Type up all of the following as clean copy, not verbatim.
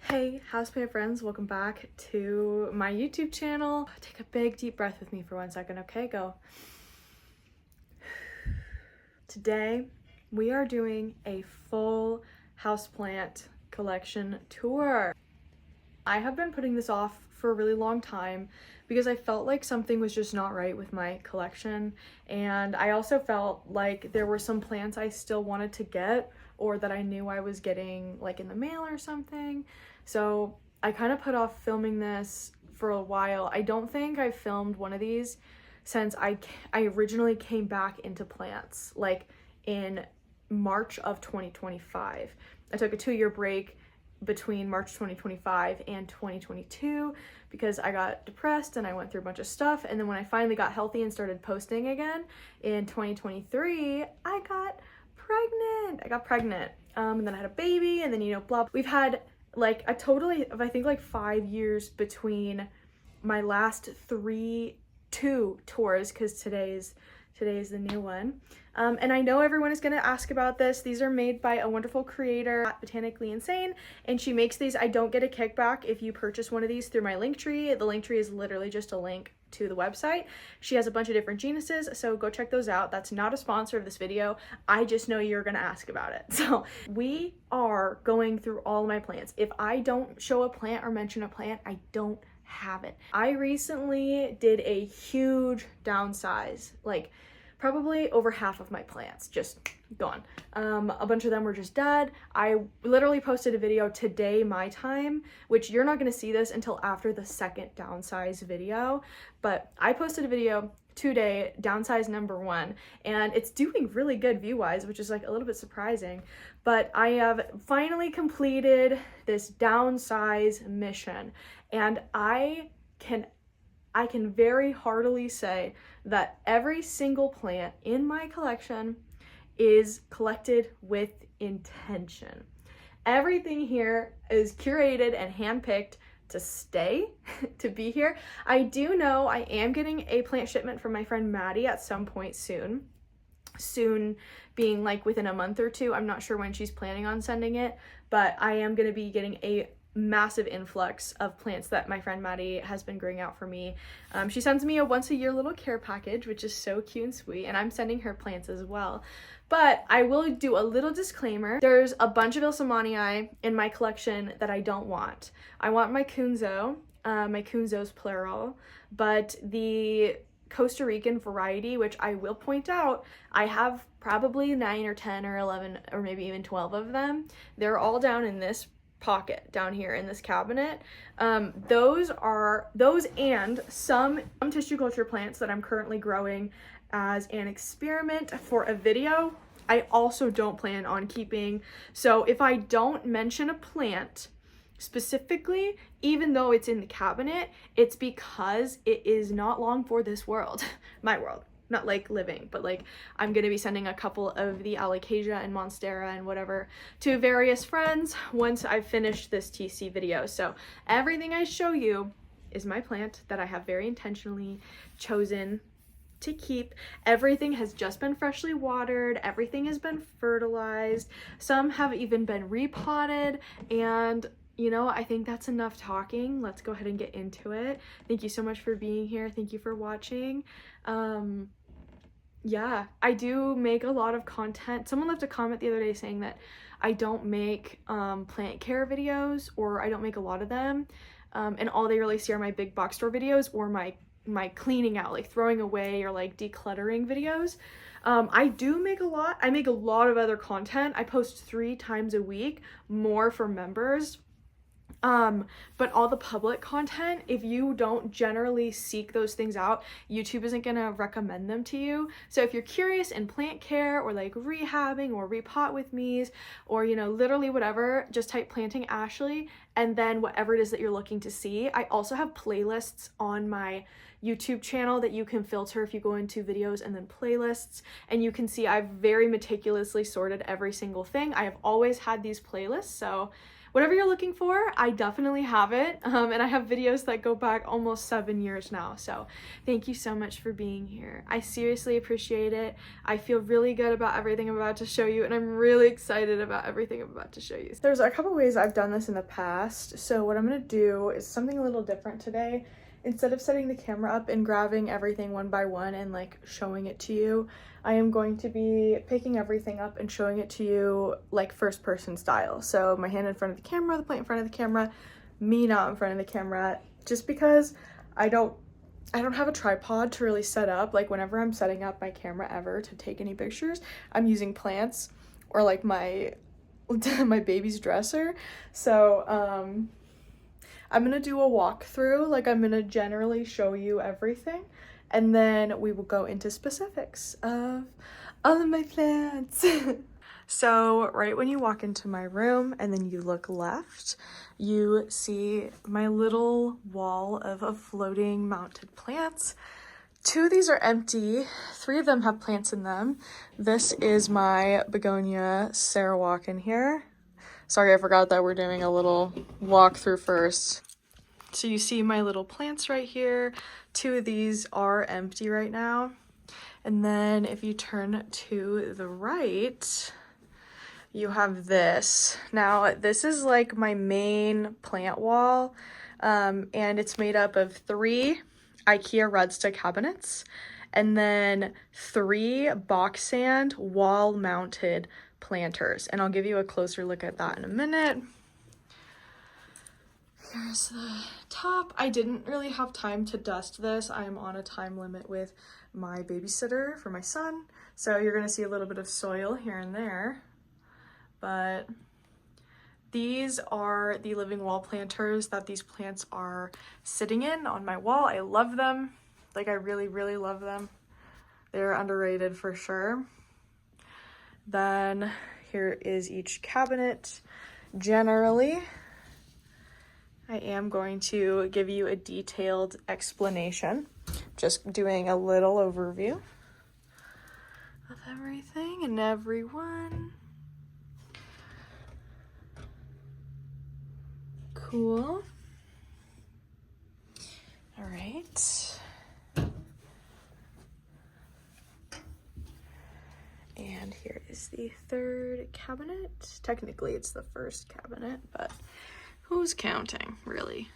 Hey, houseplant friends, welcome back to my YouTube channel. Take a big deep breath with me for 1 second, okay? Go. Today, we are doing a full houseplant collection tour. I have been putting this off for a really long time because I felt like something was just not right with my collection, and I also felt like there were some plants I still wanted to get or that I knew I was getting like in the mail or something. So I kind of put off filming this for a while. I don't think I've filmed one of these since I originally came back into plants, like in March of 2025. I took a 2-year break between March 2025 and 2022 because I got depressed and I went through a bunch of stuff, and then when I finally got healthy and started posting again in 2023, I got pregnant. And then I had a baby, and then blah. We've had like a total of I think like 5 years between my last two tours, because today's the new one. And I know everyone is going to ask about this. These are made by a wonderful creator, Botanically Insane, and she makes these. I don't get a kickback if you purchase one of these through my Linktree. The Linktree is literally just a link to the website. She has a bunch of different genuses, so go check those out. That's not a sponsor of this video. I just know you're going to ask about it. So we are going through all of my plants. If I don't show a plant or mention a plant, I don't have it. I recently did a huge downsize, like probably over half of my plants just gone. A bunch of them were just dead. I literally posted a video today my time, which you're not going to see this until after the second downsize video, but I posted a video today, downsize number 1, and it's doing really good view-wise, which is like a little bit surprising. But I have finally completed this downsize mission, and I can very heartily say that every single plant in my collection is collected with intention. Everything here is curated and handpicked to stay, to be here. I do know I am getting a plant shipment from my friend Maddie at some point soon. Soon being like within a month or two. I'm not sure when she's planning on sending it, but I am going to be getting a massive influx of plants that my friend Maddie has been growing out for me. She sends me a once a year little care package, which is so cute and sweet, and I'm sending her plants as well. But I will do a little disclaimer. There's a bunch of Ilsamanii in my collection that I don't want. I want my Kunzos plural, but the Costa Rican variety, which I will point out, I have probably 9 or 10 or 11 or maybe even 12 of them. They're all down in this pocket down here in this cabinet. Those and some tissue culture plants that I'm currently growing as an experiment for a video, I also don't plan on keeping. So if I don't mention a plant specifically, even though it's in the cabinet, it's because it is not long for this world. My world. Not like living, but like I'm gonna be sending a couple of the alocasia and monstera and whatever to various friends once I've finished this TC video. So everything I show you is my plant that I have very intentionally chosen to keep. Everything has just been freshly watered. Everything has been fertilized. Some have even been repotted, and I think that's enough talking. Let's go ahead and get into it. Thank you so much for being here. Thank you for watching. Yeah, I do make a lot of content. Someone left a comment the other day saying that I don't make plant care videos, or I don't make a lot of them, and all they really see are my big box store videos or my cleaning out, like throwing away or like decluttering videos. I do make a lot. I make a lot of other content. I post 3 times a week, more for members. But all the public content, if you don't generally seek those things out, YouTube isn't gonna recommend them to you. So if you're curious in plant care or like rehabbing or repot with me's or literally whatever, just type planting Ashley and then whatever it is that you're looking to see. I also have playlists on my YouTube channel that you can filter if you go into videos and then playlists, and you can see I've very meticulously sorted every single thing. I have always had these playlists, so whatever you're looking for, I definitely have it. And I have videos that go back almost 7 years now. So thank you so much for being here. I seriously appreciate it. I feel really good about everything I'm about to show you, and I'm really excited about everything I'm about to show you. There's a couple ways I've done this in the past. So what I'm gonna do is something a little different today. Instead of setting the camera up and grabbing everything one by one and like showing it to you, I am going to be picking everything up and showing it to you like first person style. So my hand in front of the camera, the plant in front of the camera, me not in front of the camera, just because I don't have a tripod to really set up. Like whenever I'm setting up my camera ever to take any pictures, I'm using plants or like my baby's dresser. So I'm gonna do a walkthrough, like I'm gonna generally show you everything, and then we will go into specifics of all of my plants. So right when you walk into my room and then you look left, you see my little wall of floating mounted plants. 2 of these are empty, 3 of them have plants in them. This is my begonia Sarawak in here. Sorry, I forgot that we're doing a little walkthrough first. So you see my little plants right here. 2 of these are empty right now. And then if you turn to the right, you have this. Now, this is like my main plant wall, and it's made up of 3 IKEA red stick cabinets, and then 3 box sand wall mounted planters, and I'll give you a closer look at that in a minute. Here's the top. I didn't really have time to dust this. I'm on a time limit with my babysitter for my son, so you're gonna see a little bit of soil here and there, but these are the living wall planters that these plants are sitting in on my wall. I love them. Like, I really, really love them. They're underrated for sure. Then here is each cabinet. Generally, I am going to give you a detailed explanation, just doing a little overview of everything and everyone. Cool. All right. And here is the 3rd cabinet. Technically, it's the 1st cabinet, but who's counting, really?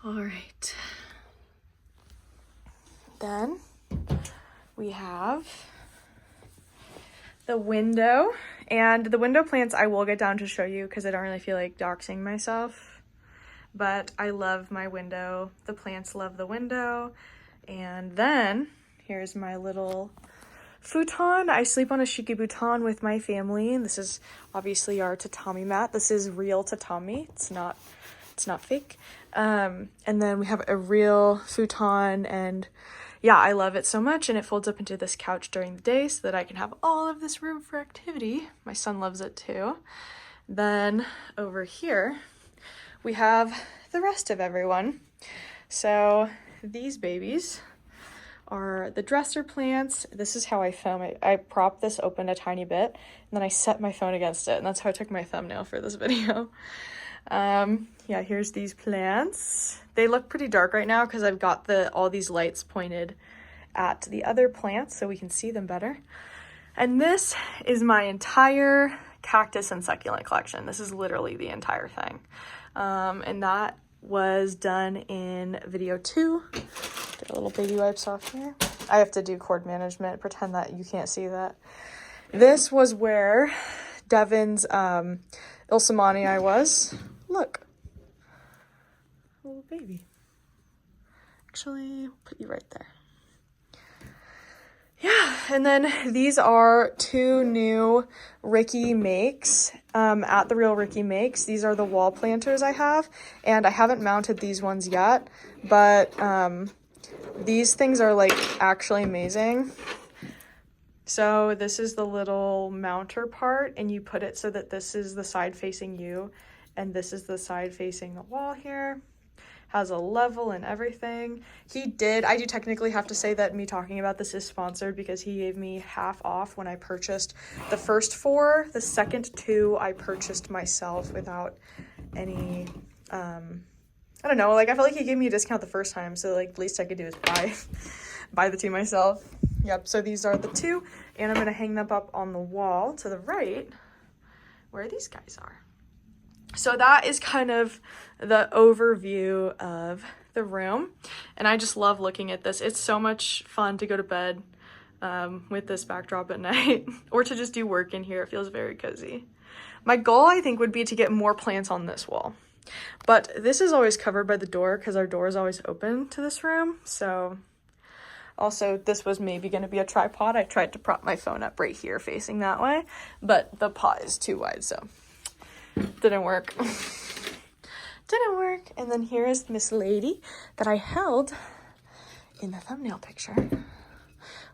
All right. Then we have the window, and the window plants I will get down to show you because I don't really feel like doxing myself, but I love my window. The plants love the window. And then here's my little futon. I sleep on a shiki futon with my family, and this is obviously our tatami mat. This is real tatami. It's not fake. And then we have a real futon, and yeah, I love it so much, and it folds up into this couch during the day so that I can have all of this room for activity. My son loves it too. Then over here, we have the rest of everyone. So these babies are the dresser plants. This is how I film it. I prop this open a tiny bit, and then I set my phone against it, and that's how I took my thumbnail for this video. Yeah, here's these plants. They look pretty dark right now because I've got all these lights pointed at the other plants so we can see them better. And this is my entire cactus and succulent collection. This is literally the entire thing. And that was done in video 2. Get a little baby wipes off here. I have to do cord management, pretend that you can't see that. This was where Devin's Ilsamani was. Look. Little baby. Actually, I'll put you right there. Yeah, and then these are 2 new Ricky makes at the Real Ricky Makes. These are the wall planters I have, and I haven't mounted these ones yet, but these things are like actually amazing. So this is the little mounter part, and you put it so that this is the side facing you, and this is the side facing the wall here. has a level and everything. I do technically have to say that me talking about this is sponsored because he gave me half off when I purchased the first 4. The second 2 I purchased myself without any, I don't know, like I felt like he gave me a discount the first time, so like the least I could do is buy the 2 myself. Yep, so these are the 2, and I'm gonna hang them up on the wall to the right where these guys are. So that is kind of the overview of the room, and I just love looking at this. It's so much fun to go to bed with this backdrop at night or to just do work in here. It feels very cozy. My goal, I think, would be to get more plants on this wall, but this is always covered by the door because our door is always open to this room. So also, this was maybe going to be a tripod. I tried to prop my phone up right here facing that way, but the pot is too wide, so didn't work. Didn't work. And then here is Miss Lady that I held in the thumbnail picture.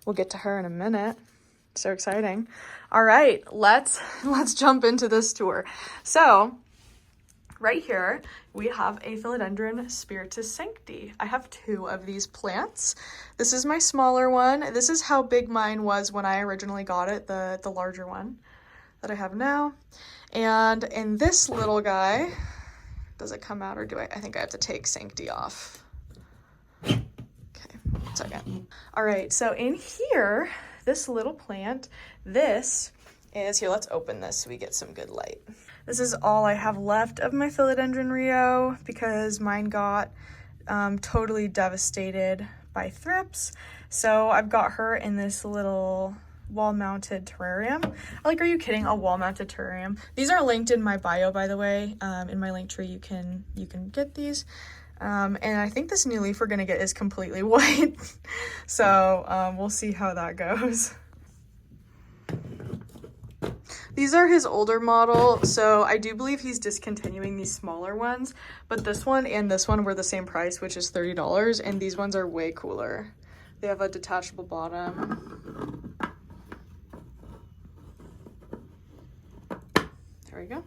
We'll get to her in a minute. So exciting. All right, let's jump into this tour. So right here, we have a Philodendron Spiritus Sancti. I have 2 of these plants. This is my smaller one. This is how big mine was when I originally got it, the larger one that I have now. And in this little guy, does it come out or do I think I have to take Sancti off. Okay, 1 second. All right, so in here, this little plant, this is, here, let's open this so we get some good light. This is all I have left of my Philodendron Rio because mine got totally devastated by thrips. So I've got her in this little wall-mounted terrarium. Like, are you kidding? A wall-mounted terrarium. These are linked in my bio, by the way. In my link tree, you can get these. And I think this new leaf we're gonna get is completely white. So we'll see how that goes. These are his older model, so I do believe he's discontinuing these smaller ones, but this one and this one were the same price, which is $30, and these ones are way cooler. They have a detachable bottom. There we go.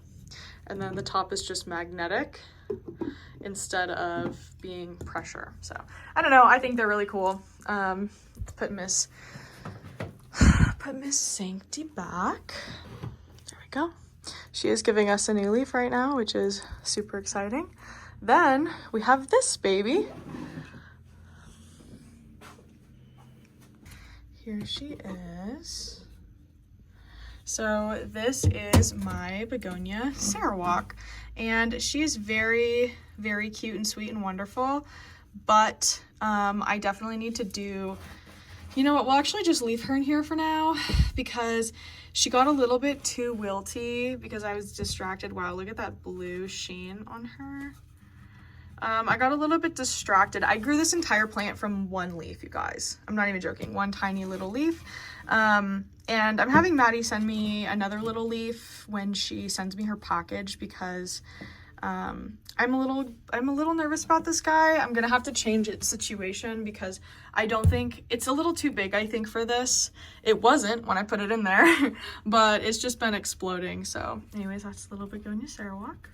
And then the top is just magnetic instead of being pressure. So I don't know, I think they're really cool. Let's put Miss Sancti back. There we go. She is giving us a new leaf right now, which is super exciting. Then we have this baby. Here she is. So this is my begonia Sarawak, and she's very, very cute and sweet and wonderful, but I definitely need to do, you know what, we'll actually just leave her in here for now because she got a little bit too wilty because I was distracted. Wow, look at that blue sheen on her. I got a little bit distracted. I grew this entire plant from 1 leaf, you guys. I'm not even joking, 1 tiny little leaf. And I'm having Maddie send me another little leaf when she sends me her package because I'm a little nervous about this guy. I'm gonna have to change its situation because I don't think it's a little too big, I think, for this. It wasn't when I put it in there, but it's just been exploding. So anyways, that's little begonia Sarawak.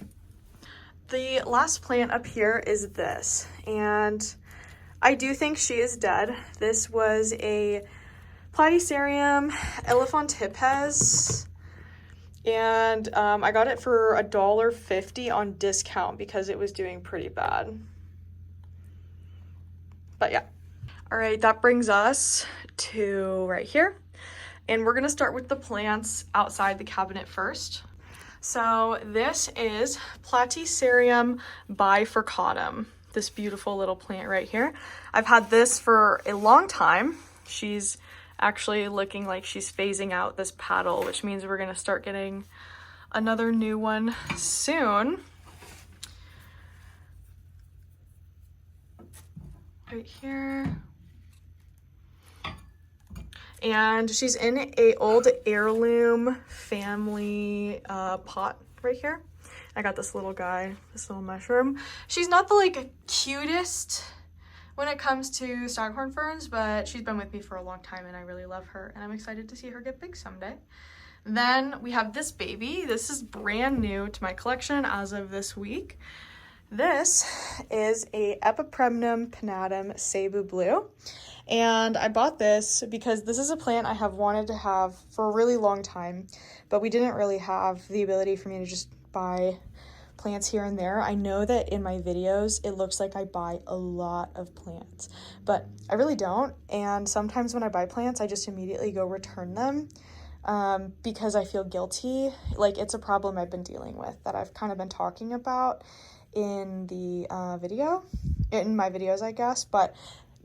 The last plant up here is this, and I do think she is dead. This was a Platycerium elephantipes, and I got it for $1.50 on discount because it was doing pretty bad. But yeah. All right, that brings us to right here, and we're gonna start with the plants outside the cabinet first. So this is Platycerium bifurcatum, this beautiful little plant right here. I've had this for a long time. She's actually looking like she's phasing out this paddle, which means we're gonna start getting another new one soon. Right here. And she's in a old heirloom family pot right here. I got this little guy, this little mushroom. She's not the like cutest when it comes to staghorn ferns, but she's been with me for a long time and I really love her and I'm excited to see her get big someday. Then we have this baby. This is brand new to my collection as of this week. This is a Epipremnum pinnatum Cebu Blue, and I bought this because this is a plant I have wanted to have for a really long time, but we didn't really have the ability for me to just buy plants here and there. I know that in my videos it looks like I buy a lot of plants, but I really don't, and sometimes when I buy plants I just immediately go return them because I feel guilty. Like, it's a problem I've been dealing with that I've kind of been talking about in the in my videos, I guess. But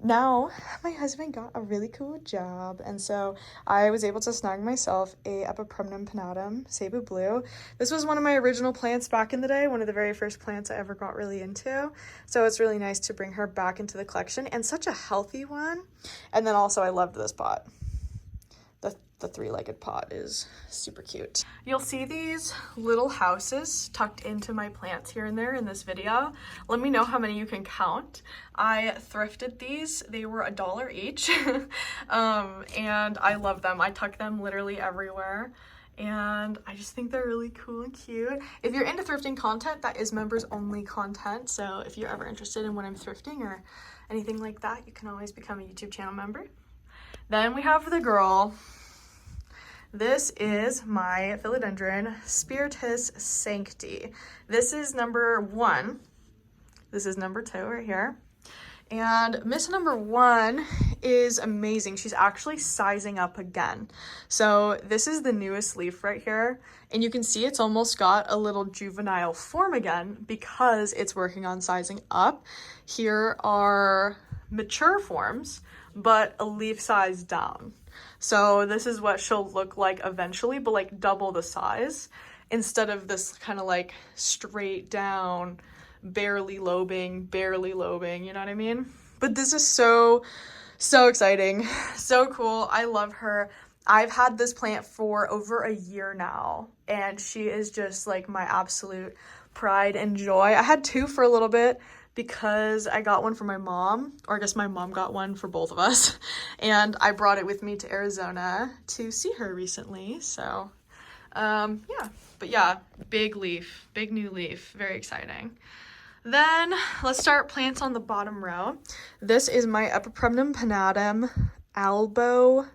now my husband got a really cool job, and so I was able to snag myself a Epipremnum pinnatum Cebu Blue. This was one of my original plants back in the day, one of the very first plants I ever got really into, so it's really nice to bring her back into the collection, and such a healthy one. And then also I loved this pot. The three-legged pot is super cute. You'll see these little houses tucked into my plants here and there in this video. Let me know how many you can count. I thrifted these. They were $1 each. And I love them. I tuck them literally everywhere. And I just think they're really cool and cute. If you're into thrifting content, that is members only content. So if you're ever interested in what I'm thrifting or anything like that, you can always become a YouTube channel member. Then we have the girl. This is my philodendron Spiritus Sancti. This is number 1. This is number 2 right here. And Miss number 1 is amazing. She's actually sizing up again. So this is the newest leaf right here. And you can see it's almost got a little juvenile form again because it's working on sizing up. Here are mature forms, but a leaf size down. So this is what she'll look like eventually, but like double the size instead of this kind of like straight down, barely lobing, you know what I mean? But this is so exciting, so cool. I love her. I've had this plant for over a year now, and she is just like my absolute pride and joy. I had 2 for a little bit because I got one for my mom, or I guess my mom got one for both of us, and I brought it with me to Arizona to see her recently. So yeah, but yeah, big leaf, big new leaf, very exciting. Then let's start plants on the bottom row. This is my Epipremnum pinnatum albo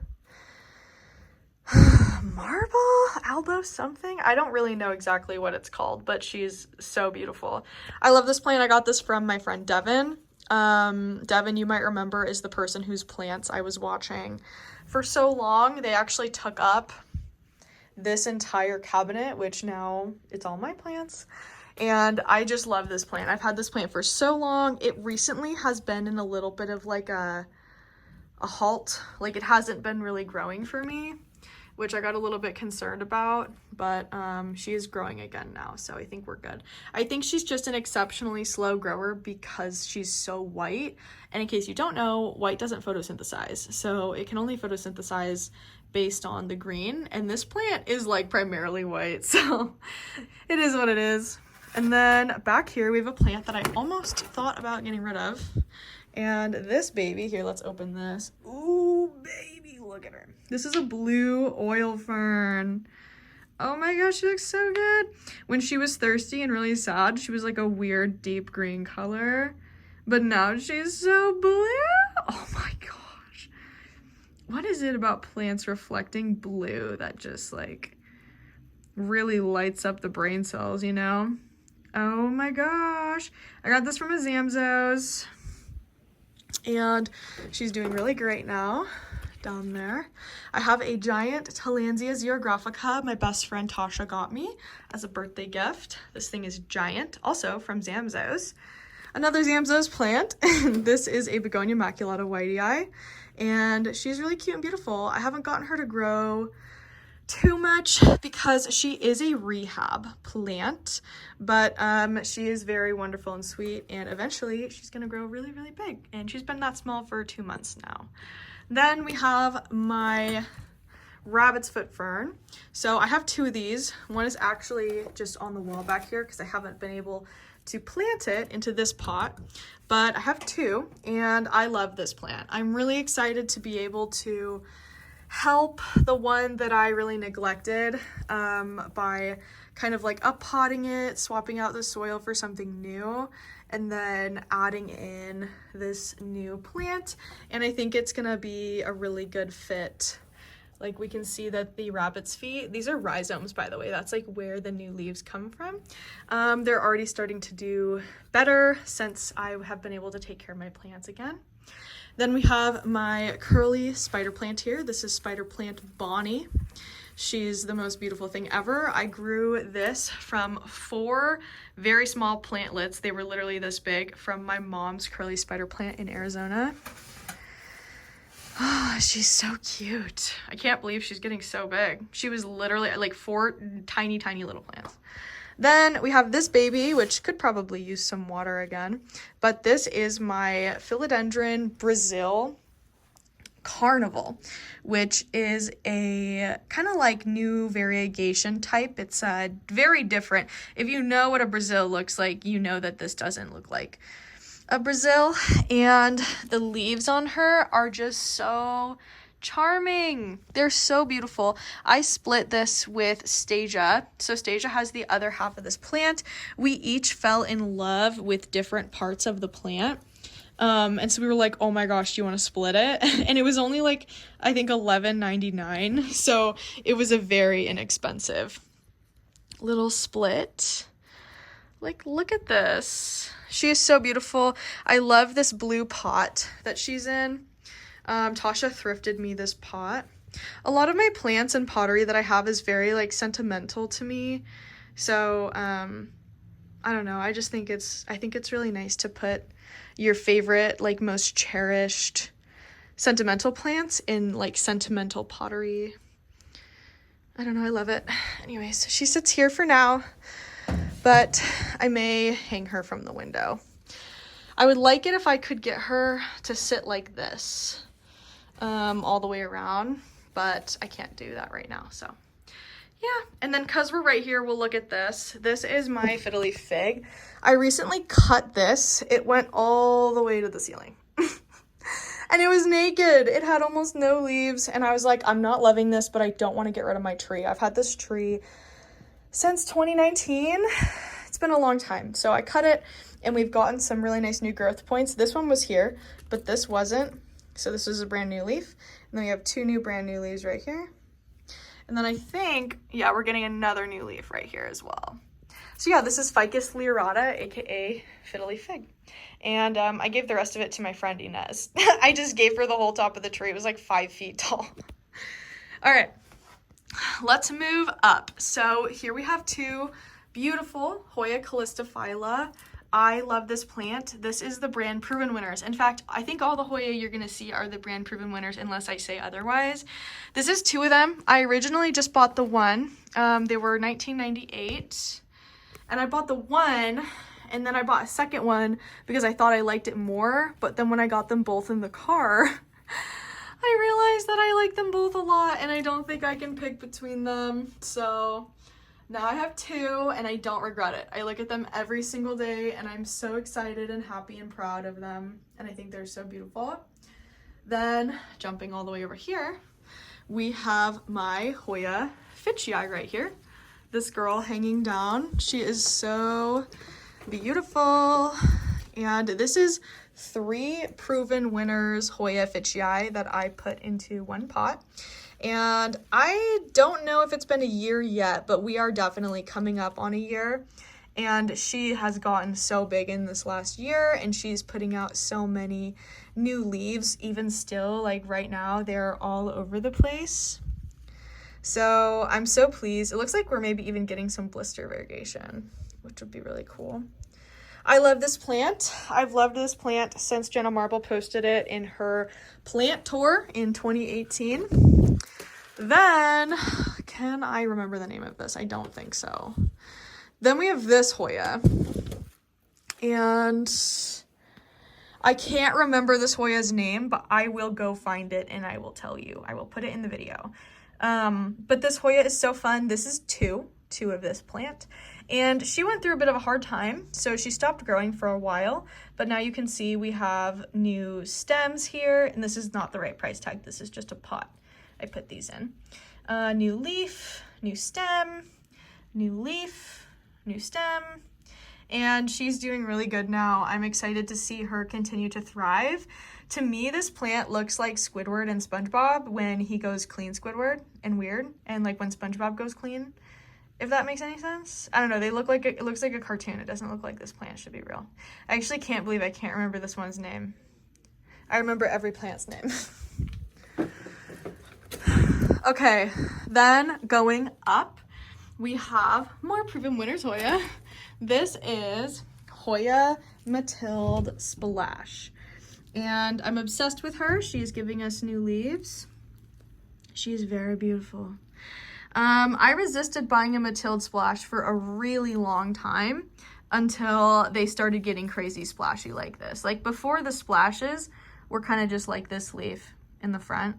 something. I don't really know exactly what it's called, but she's so beautiful. I love this plant. I got this from my friend Devin. Devin, you might remember, is the person whose plants I was watching for so long. They actually took up this entire cabinet, which now it's all my plants. And I just love this plant. I've had this plant for so long. It recently has been in a little bit of like a halt. Like, it hasn't been really growing for me, which I got a little bit concerned about, but she is growing again now, so I think we're good. I think she's just an exceptionally slow grower because she's so white, and in case you don't know, white doesn't photosynthesize, so it can only photosynthesize based on the green, and this plant is like primarily white, so it is what it is. And then back here we have a plant that I almost thought about getting rid of, and this baby, here, let's open this. Ooh, baby, look at her. This is a blue oil fern. Oh my gosh, she looks so good. When she was thirsty and really sad, she was like a weird deep green color, but now she's so blue. Oh my gosh. What is it about plants reflecting blue that just like really lights up the brain cells, you know? Oh my gosh. I got this from a Zamzows, and she's doing really great now down there. I have a giant Tillandsia xerographica my best friend Tasha got me as a birthday gift. This thing is giant, also from Zamzows. Another Zamzows plant. This is a Begonia maculata whitei, and she's really cute and beautiful. I haven't gotten her to grow too much because she is a rehab plant, but she is very wonderful and sweet, and eventually she's gonna grow really, really big, and she's been that small for 2 months now. Then we have my rabbit's foot fern. So I have 2 of these. One is actually just on the wall back here because I haven't been able to plant it into this pot, but I have 2, and I love this plant. I'm really excited to be able to help the one that I really neglected by kind of like up-potting it, swapping out the soil for something new, and then adding in this new plant. And I think it's gonna be a really good fit. Like we can see that the rabbit's feet, these are rhizomes, by the way, that's like where the new leaves come from. They're already starting to do better since I have been able to take care of my plants again. Then we have my curly spider plant here. This is spider plant Bonnie. She's the most beautiful thing ever. I grew this from 4 very small plantlets. They were literally this big from my mom's curly spider plant in Arizona. Oh, she's so cute. I can't believe she's getting so big. She was literally like 4 tiny, tiny little plants. Then we have this baby, which could probably use some water again. But this is my Philodendron Brazil Carnival, which is a kind of like new variegation type. It's very different. If you know what a Brazil looks like, you know that this doesn't look like a Brazil, and the leaves on her are just so charming. They're so beautiful. I split this with Stasia. So Stasia has the other half of this plant. We each fell in love with different parts of the plant. And so we were like, oh my gosh, do you want to split it? And it was only like, I think $11.99. So it was a very inexpensive little split. Like, look at this. She is so beautiful. I love this blue pot that she's in. Tasha thrifted me this pot. A lot of my plants and pottery that I have is very like sentimental to me. So, I don't know. I think it's really nice to put your favorite, like most cherished sentimental plants in like sentimental pottery. I don't know. I love it. Anyways, she sits here for now, but I may hang her from the window. I would like it if I could get her to sit like this, all the way around, but I can't do that right now, so yeah. And then because we're right here, we'll look at this. This is my fiddle leaf fig. I recently cut this. It went all the way to the ceiling. And it was naked. It had almost no leaves. And I was like, I'm not loving this, but I don't want to get rid of my tree. I've had this tree since 2019. It's been a long time. So I cut it, and we've gotten some really nice new growth points. This one was here, but this wasn't. So this is a brand new leaf. And then we have 2 new brand new leaves right here. And then I think, yeah, we're getting another new leaf right here as well. So yeah, this is Ficus lyrata, aka fiddle leaf fig. And I gave the rest of it to my friend Inez. I just gave her the whole top of the tree. It was like 5 feet tall. All right, let's move up. So here we have 2 beautiful Hoya calistophylla. I love this plant. This is the brand proven winners. In fact, I think all the Hoya you're gonna see are the brand proven winners unless I say otherwise. This is 2 of them. I originally just bought the one. They were $19.98. And I bought the one, and then I bought a second one because I thought I liked it more. But then when I got them both in the car, I realized that I like them both a lot, and I don't think I can pick between them. So now I have 2, and I don't regret it. I look at them every single day, and I'm so excited and happy and proud of them, and I think they're so beautiful. Then, jumping all the way over here, we have my Hoya-focused right here. This girl hanging down. She is so beautiful. And this is 3 proven winners Hoya-focused that I put into one pot. And I don't know if it's been a year yet, but we are definitely coming up on a year. And she has gotten so big in this last year, and she's putting out so many new leaves. Even still, like right now, they're all over the place. So I'm so pleased. It looks like we're maybe even getting some blister variegation, which would be really cool. I love this plant. I've loved this plant since Jenna Marble posted it in her plant tour in 2018. Then, can I remember the name of this? I don't think so. Then we have this Hoya. And I can't remember this Hoya's name, but I will go find it and I will tell you. I will put it in the video. But this Hoya is so fun. This is two of this plant. And she went through a bit of a hard time, so she stopped growing for a while. But now you can see we have new stems here, and this is not the right price tag. This is just a pot I put these in. New leaf, new stem, new leaf, new stem, and she's doing really good now. I'm excited to see her continue to thrive. To me, this plant looks like Squidward and SpongeBob when he goes clean Squidward and weird, and like when SpongeBob goes clean, if that makes any sense. I don't know, they look like it looks like a cartoon. It doesn't look like this plant should be real. I actually can't believe I can't remember this one's name. I remember every plant's name. Okay, then going up, we have more proven winners Hoya. This is Hoya Matilde Splash. And I'm obsessed with her. She's giving us new leaves. She's very beautiful. I resisted buying a Matilde Splash for a really long time until they started getting crazy splashy like this. Like before, the splashes were kind of just like this leaf in the front,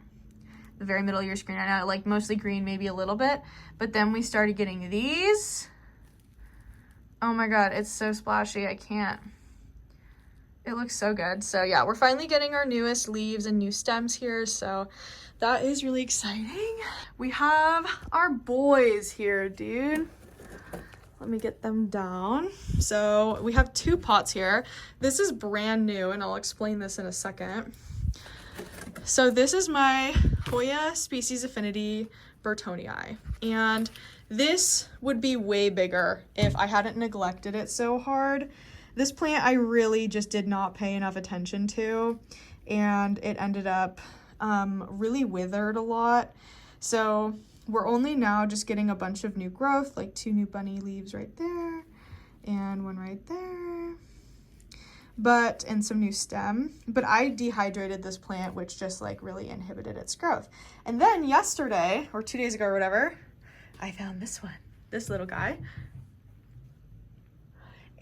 the very middle of your screen. I know, like mostly green, maybe a little bit, but then we started getting these. Oh my God, it's so splashy, I can't. It looks so good. So yeah, we're finally getting our newest leaves and new stems here, so that is really exciting. We have our boys here, dude. Let me get them down. So we have 2 pots here. This is brand new, and I'll explain this in a second. So this is my Hoya species affinity Burtonii, and this would be way bigger if I hadn't neglected it so hard. This plant I really just did not pay enough attention to, and it ended up really withered a lot. So we're only now just getting a bunch of new growth, like 2 new bunny leaves right there and 1 right there, and some new stem. But I dehydrated this plant, which just like really inhibited its growth. And then yesterday, or 2 days ago or whatever, I found this one, this little guy.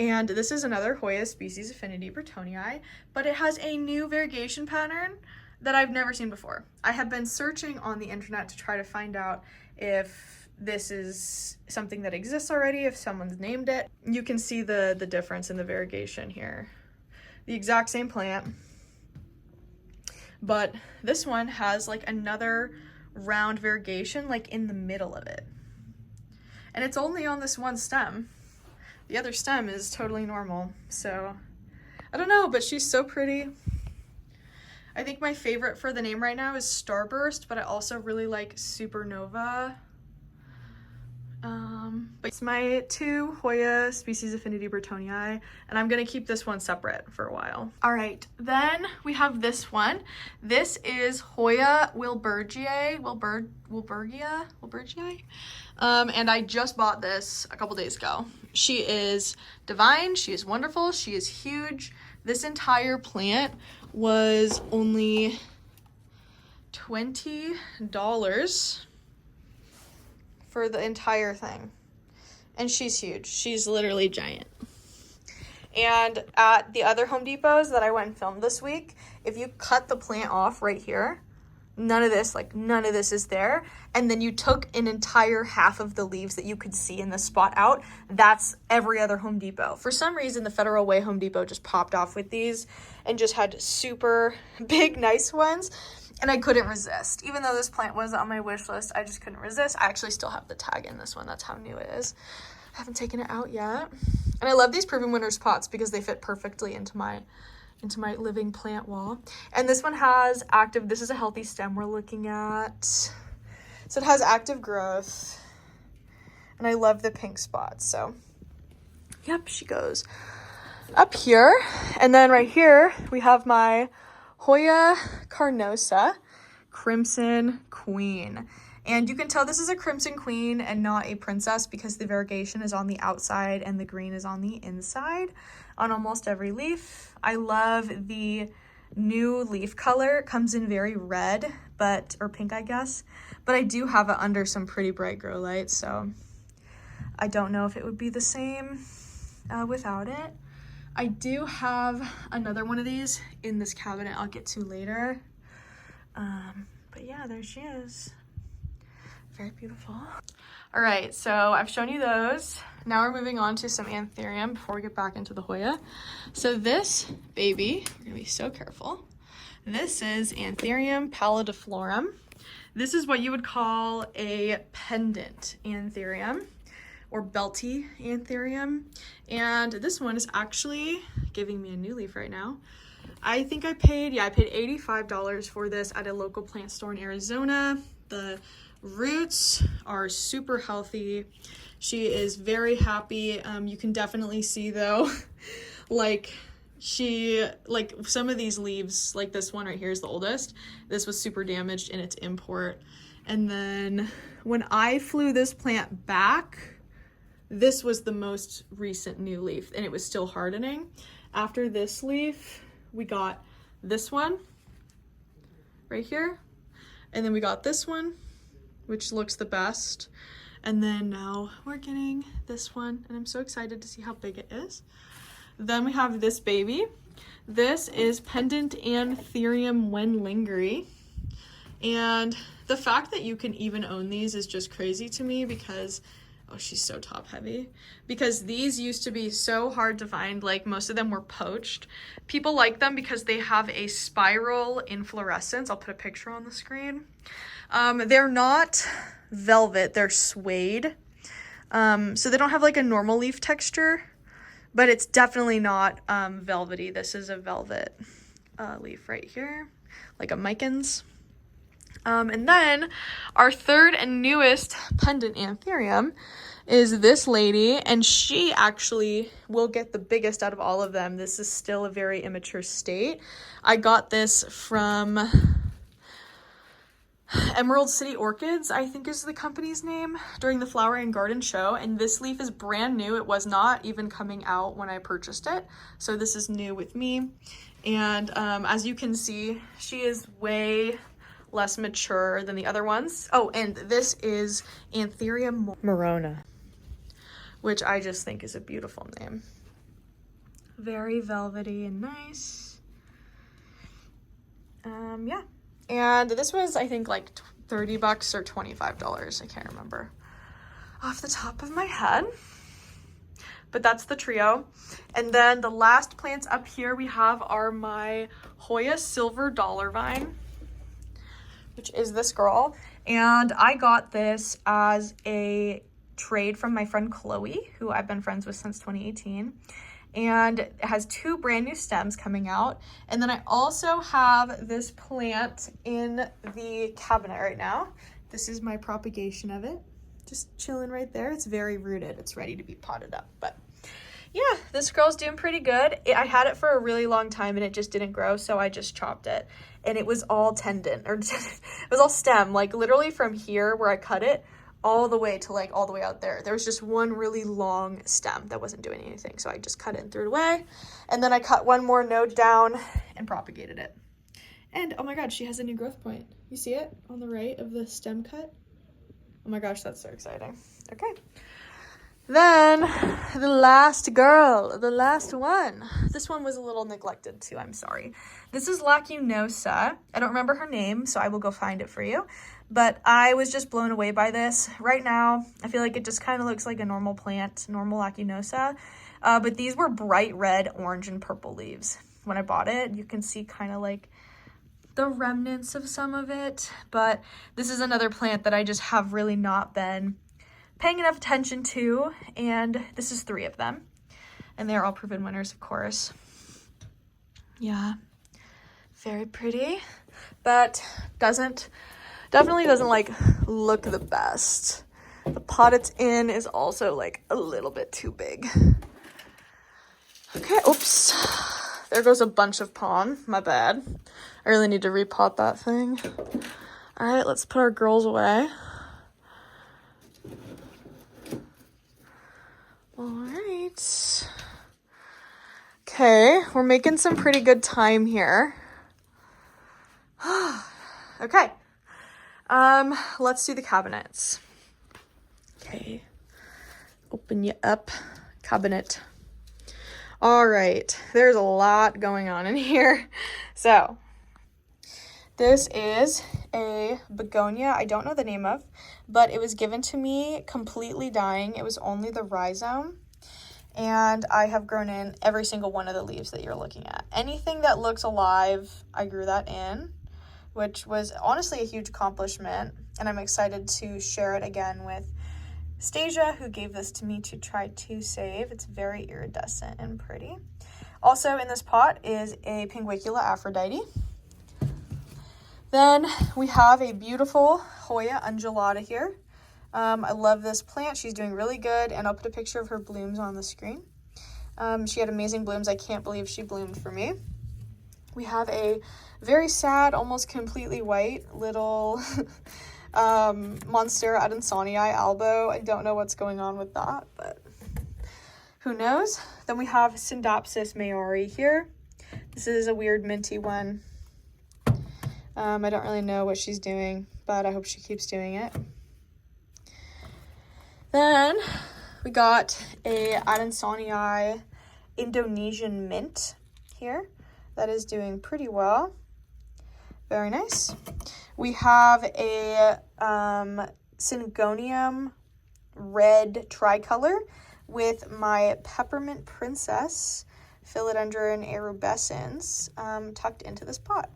And this is another Hoya species affinity Burtonii, but it has a new variegation pattern that I've never seen before. I have been searching on the internet to try to find out if this is something that exists already, if someone's named it. You can see the difference in the variegation here. The exact same plant, but this one has like another round variegation like in the middle of it. And it's only on this one stem. The other stem is totally normal. So I don't know, but she's so pretty. I think my favorite for the name right now is Starburst, but I also really like Supernova. But it's my 2 Hoya species affinity Burtonii, and I'm gonna keep this one separate for a while. All right, then we have this one. This is Hoya wilburgiae, and I just bought this a couple days ago. She is divine, she is wonderful, she is huge. This entire plant was only $20 for the entire thing. And she's huge. She's literally giant. And at the other Home Depots that I went and filmed this week, if you cut the plant off right here, none of this is there. And then you took an entire half of the leaves that you could see in the spot out. That's every other Home Depot. For some reason, the Federal Way Home Depot just popped off with these and just had super big, nice ones. And I couldn't resist. Even though this plant was on my wish list, I just couldn't resist. I actually still have the tag in this one. That's how new it is. I haven't taken it out yet. And I love these Proven Winners pots because they fit perfectly into my living plant wall. And this one has active, this is a healthy stem we're looking at. So it has active growth. And I love the pink spots. So, yep, she goes up here. And then right here, we have my Hoya carnosa Crimson Queen. And you can tell this is a Crimson Queen and not a princess because the variegation is on the outside and the green is on the inside on almost every leaf. I love the new leaf color. It comes in very red, or pink, I guess. But I do have it under some pretty bright grow lights, so I don't know if it would be the same without it. I do have another one of these in this cabinet I'll get to later. But yeah, there she is. Very beautiful. All right, so I've shown you those. Now we're moving on to some anthurium before we get back into the Hoya. So this baby, we're gonna be so careful. This is Anthurium pallidiflorum. This is what you would call a pendant anthurium, or belty anthurium. And this one is actually giving me a new leaf right now. I think I paid $85 for this at a local plant store in Arizona. The roots are super healthy. She is very happy. You can definitely see though, like some of these leaves, like this one right here is the oldest. This was super damaged in its import. And then when I flew this plant back, this was the most recent new leaf and it was still hardening. After this leaf, we got this one right here. And then we got this one, which looks the best. And then now we're getting this one, and I'm so excited to see how big it is. Then we have this baby. This is Pendant Anthurium Wenlingeri. And the fact that you can even own these is just crazy to me because, oh, she's so top heavy. Because these used to be so hard to find, like most of them were poached. People like them because they have a spiral inflorescence. I'll put a picture on the screen. They're not velvet, they're suede. So they don't have like a normal leaf texture, but it's definitely not velvety. This is a velvet leaf right here, like a Micans. And then our third and newest pendant anthurium is this lady, and she actually will get the biggest out of all of them. This is still a very immature state. I got this from Emerald City Orchids, I think is the company's name, during the Flower and Garden Show, and this leaf is brand new. It was not even coming out when I purchased it, so this is new with me. And as you can see, she is way less mature than the other ones. Oh, and this is Anthurium morona, which I just think is a beautiful name. Very velvety and nice. Yeah. And this was, I think, like $30 or $25. I can't remember off the top of my head. But that's the trio. And then the last plants up here we have are my Hoya silver dollar vine, which is this girl. And I got this as a trade from my friend Chloe, who I've been friends with since 2018. And it has 2 brand new stems coming out. And then I also have this plant in the cabinet right now. This is my propagation of it. Just chilling right there. It's very rooted. It's ready to be potted up. But yeah, this girl's doing pretty good. I had it for a really long time and it just didn't grow, so I just chopped it. And it was all tendon, or it was all stem, like literally from here where I cut it all the way to like all the way out there. There was just one really long stem that wasn't doing anything, so I just cut it and threw it away. And then I cut one more node down and propagated it. And oh my god, she has a new growth point. You see it on the right of the stem cut? Oh my gosh, that's so exciting. Okay. Then the last girl, the last one. This one was a little neglected too, I'm sorry. This is Lacunosa. I don't remember her name, so I will go find it for you. But I was just blown away by this. Right now, I feel like it just kind of looks like a normal plant, normal Lacunosa. But these were bright red, orange, and purple leaves. When I bought it, you can see kind of like the remnants of some of it. But this is another plant that I just have really not been paying enough attention to. And this is 3 of them. And they're all proven winners, of course. Yeah, very pretty. But definitely doesn't like look the best. The pot it's in is also like a little bit too big. Okay, oops. There goes a bunch of pon. My bad. I really need to repot that thing. All right, let's put our girls away. All right. Okay, we're making some pretty good time here. Okay. Let's do the cabinets. Okay. Open you up. Cabinet. All right. There's a lot going on in here. So, this is a begonia I don't know the name of, but it was given to me completely dying. It was only the rhizome. And I have grown in every single one of the leaves that you're looking at. Anything that looks alive, I grew that in, which was honestly a huge accomplishment. And I'm excited to share it again with Stasia, who gave this to me to try to save. It's very iridescent and pretty. Also in this pot is a Pinguicula Aphrodite. Then we have a beautiful Hoya undulata here. I love this plant. She's doing really good, and I'll put a picture of her blooms on the screen. She had amazing blooms. I can't believe she bloomed for me. We have a very sad, almost completely white little Monstera adansonii albo. I don't know what's going on with that, but who knows? Then we have Syndopsis mayari here. This is a weird minty one. I don't really know what she's doing, but I hope she keeps doing it. Then we got a adansonii Indonesian mint here that is doing pretty well. Very nice. We have a Syngonium red tricolor with my peppermint princess philodendron erubescens tucked into this pot.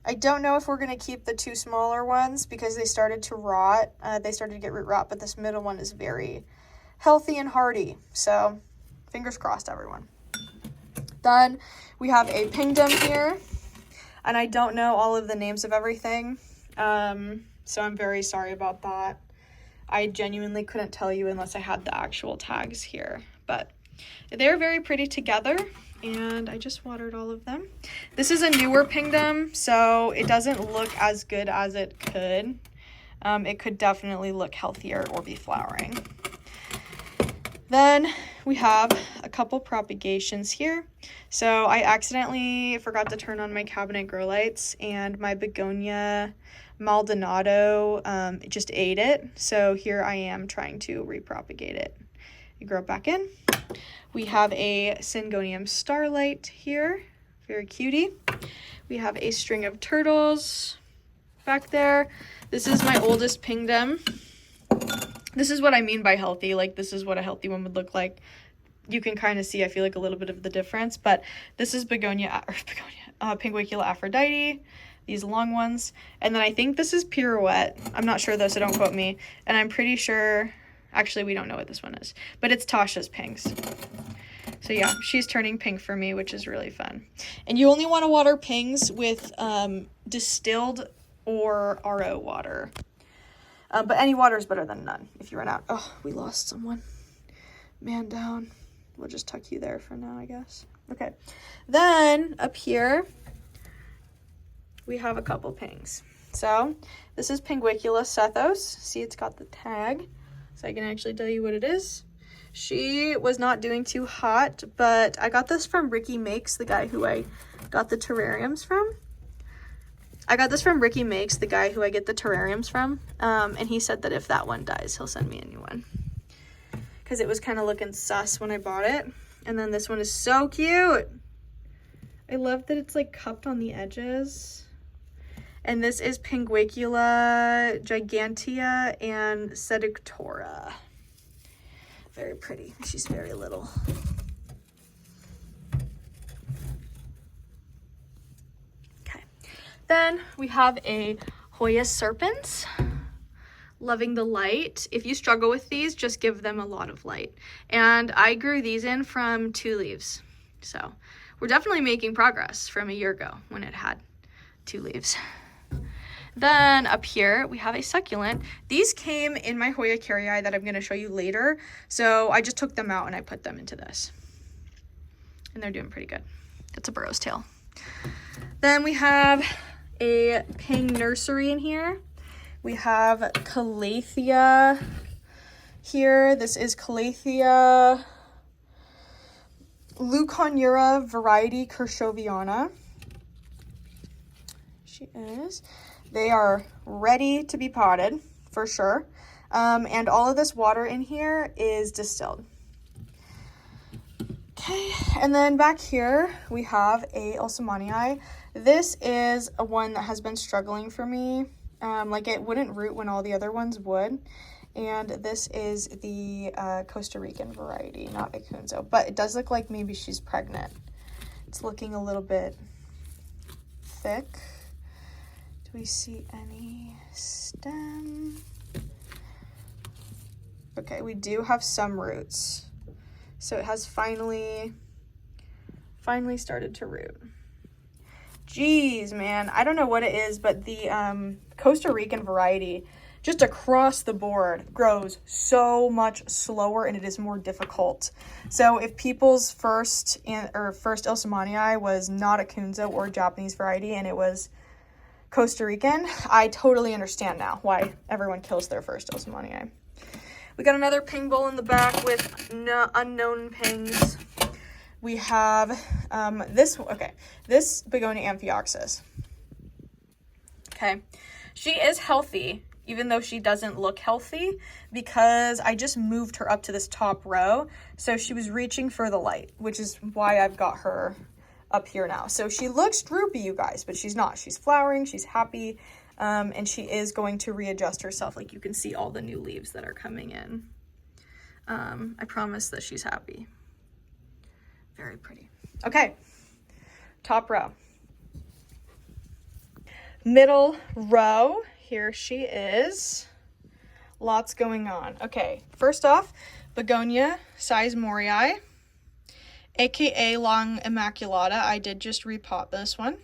I don't know if we're going to keep the two smaller ones because they started to rot. They started to get root rot, but this middle one is very healthy and hardy. So fingers crossed, everyone. Then we have a pingdom here, and I don't know all of the names of everything. So I'm very sorry about that. I genuinely couldn't tell you unless I had the actual tags here, but they're very pretty together. And I just watered all of them. This is a newer pingdom, so it doesn't look as good as it could. It could definitely look healthier or be flowering. Then we have a couple propagations here. So I accidentally forgot to turn on my cabinet grow lights, and my begonia Maldonado just ate it. So here I am trying to repropagate it. You grow it back in. We have a Syngonium starlight here, very cutie. We have a string of turtles back there. This is my oldest pingdom. This is what I mean by healthy. Like, this is what a healthy one would look like. You can kind of see, I feel like, a little bit of the difference, but this is Pinguicula Aphrodite, these long ones. And then I think this is Pirouette. I'm not sure though, so don't quote me. And I'm pretty sure, actually, we don't know what this one is, but it's Tasha's pinks. So yeah, she's turning pink for me, which is really fun. And you only want to water pinks with distilled or RO water. But any water is better than none if you run out. Oh, we lost someone. Man down. We'll just tuck you there for now, I guess. Okay. Then up here, we have a couple pinks. So this is Pinguicula sethos. See, it's got the tag, so I can actually tell you what it is. She was not doing too hot, but I got this from Ricky Makes, the guy who I got the terrariums from. The guy who I get the terrariums from, and he said that if that one dies, he'll send me a new one. Because it was kind of looking sus when I bought it. And then this one is so cute. I love that it's like cupped on the edges. And this is Pinguicula gigantea and seductora. Very pretty. She's very little. Okay. Then we have a Hoya serpens. Loving the light. If you struggle with these, just give them a lot of light. And I grew these in from 2 leaves. So we're definitely making progress from a year ago when it had 2 leaves. Then up here, we have a succulent. These came in my Hoya carrii that I'm going to show you later. So I just took them out and I put them into this. And they're doing pretty good. That's a burrow's tail. Then we have a ping nursery in here. We have Calathea here. This is Calathea leuconeura variety Kershoviana. She is. They are ready to be potted for sure. And all of this water in here is distilled. Okay, and then back here we have a Ulsamanii. This is a one that has been struggling for me. Like it wouldn't root when all the other ones would. And this is the Costa Rican variety, not Acunzo. But it does look like maybe she's pregnant. It's looking a little bit thick. Do we see any stem? Okay, we do have some roots. So it has finally started to root. Jeez, man. I don't know what it is, but the Costa Rican variety, just across the board, grows so much slower and it is more difficult. So if people's first Ilsamanii was not a Kunzo or Japanese variety and it was Costa Rican, I totally understand now why everyone kills their first Ilsamanii. We got another ping bowl in the back with unknown pings. We have this begonia amphioxus. Okay, she is healthy, even though she doesn't look healthy, because I just moved her up to this top row. So she was reaching for the light, which is why I've got her up here now. So she looks droopy, you guys, but she's not. She's flowering, she's happy, and she is going to readjust herself. Like you can see all the new leaves that are coming in. I promise that she's happy. Very pretty. Okay, top row. Middle row, here she is. Lots going on. Okay, first off, begonia Sizemorei, aka Long Immaculata. I did just repot this one.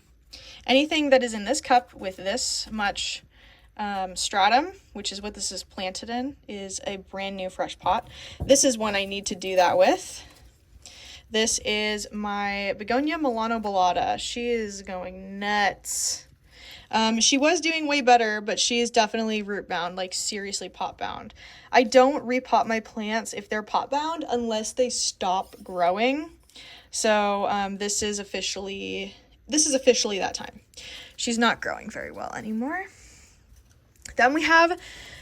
Anything that is in this cup with this much stratum, which is what this is planted in, is a brand new fresh pot. This is one I need to do that with. This is my begonia melanobalata. She is going nuts. She was doing way better, but she is definitely root bound, like seriously pot bound. I don't repot my plants if they're pot bound unless they stop growing. So this is officially that time. She's not growing very well anymore. Then we have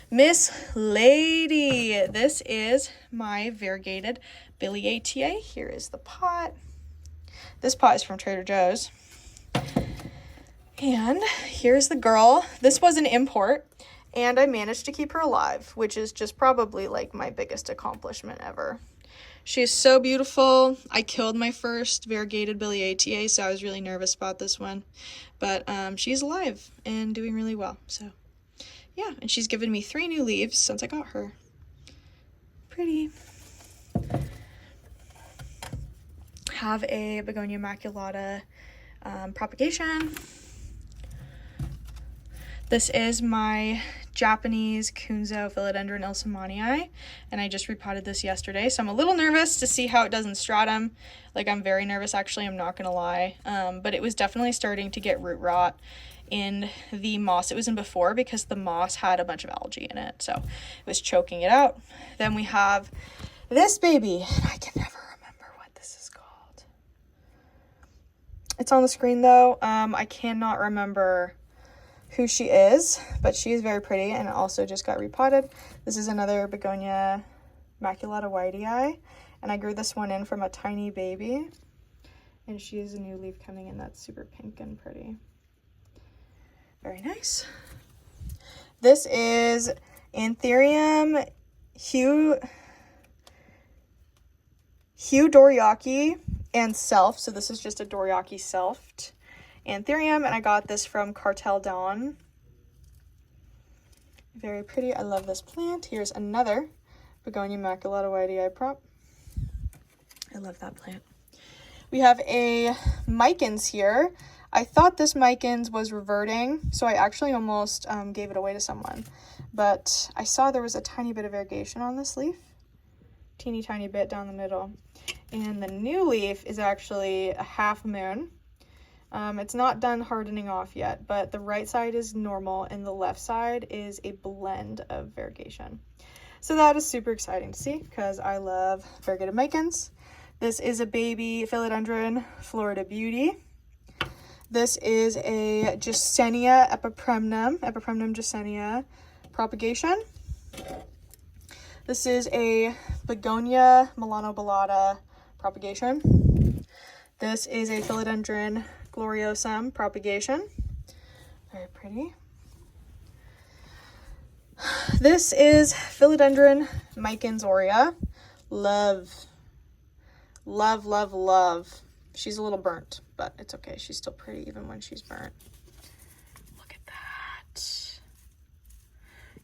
Miss Lady. This is my variegated Biliaceae. Here is the pot. This pot is from Trader Joe's. And here's the girl. This was an import, and I managed to keep her alive, which is just probably like my biggest accomplishment ever. She is so beautiful. I killed my first variegated Biliaceae, so I was really nervous about this one. But she's alive and doing really well. So yeah, and she's given me 3 new leaves since I got her. Pretty. Have a begonia maculata propagation. This is my Japanese Kunzo philodendron ilsamanii, and I just repotted this yesterday, so I'm a little nervous to see how it does in stratum. Like, I'm very nervous, actually, I'm not gonna lie. But it was definitely starting to get root rot in the moss it was in before, because the moss had a bunch of algae in it, so it was choking it out. Then we have this baby, and I can never remember what this is called. It's on the screen though. I cannot remember who she is, but she is very pretty, and it also just got repotted. This is another begonia maculata whitei, and I grew this one in from a tiny baby, and she has a new leaf coming in that's super pink and pretty. Very nice. This is Anthurium Hugh Doriaki and Self. So this is just a Doriaki Selft Anthurium, and I got this from Cartel Dawn. Very pretty. I love this plant. Here's another begonia maculata whitei prop. I love that plant. We have a Micans here. I thought this Micans was reverting, so I actually almost gave it away to someone. But I saw there was a tiny bit of variegation on this leaf. Teeny tiny bit down the middle. And the new leaf is actually a half moon. It's not done hardening off yet, but the right side is normal and the left side is a blend of variegation. So that is super exciting to see, because I love variegated Micans. This is a baby philodendron Florida Beauty. This is a Gesenia epipremnum Gesenia propagation. This is a begonia melanobalata propagation. This is a philodendron gloriosum propagation. Very pretty. This is philodendron Micans aurea. Love. Love, love, love. She's a little burnt, but it's okay. She's still pretty even when she's burnt. Look at that.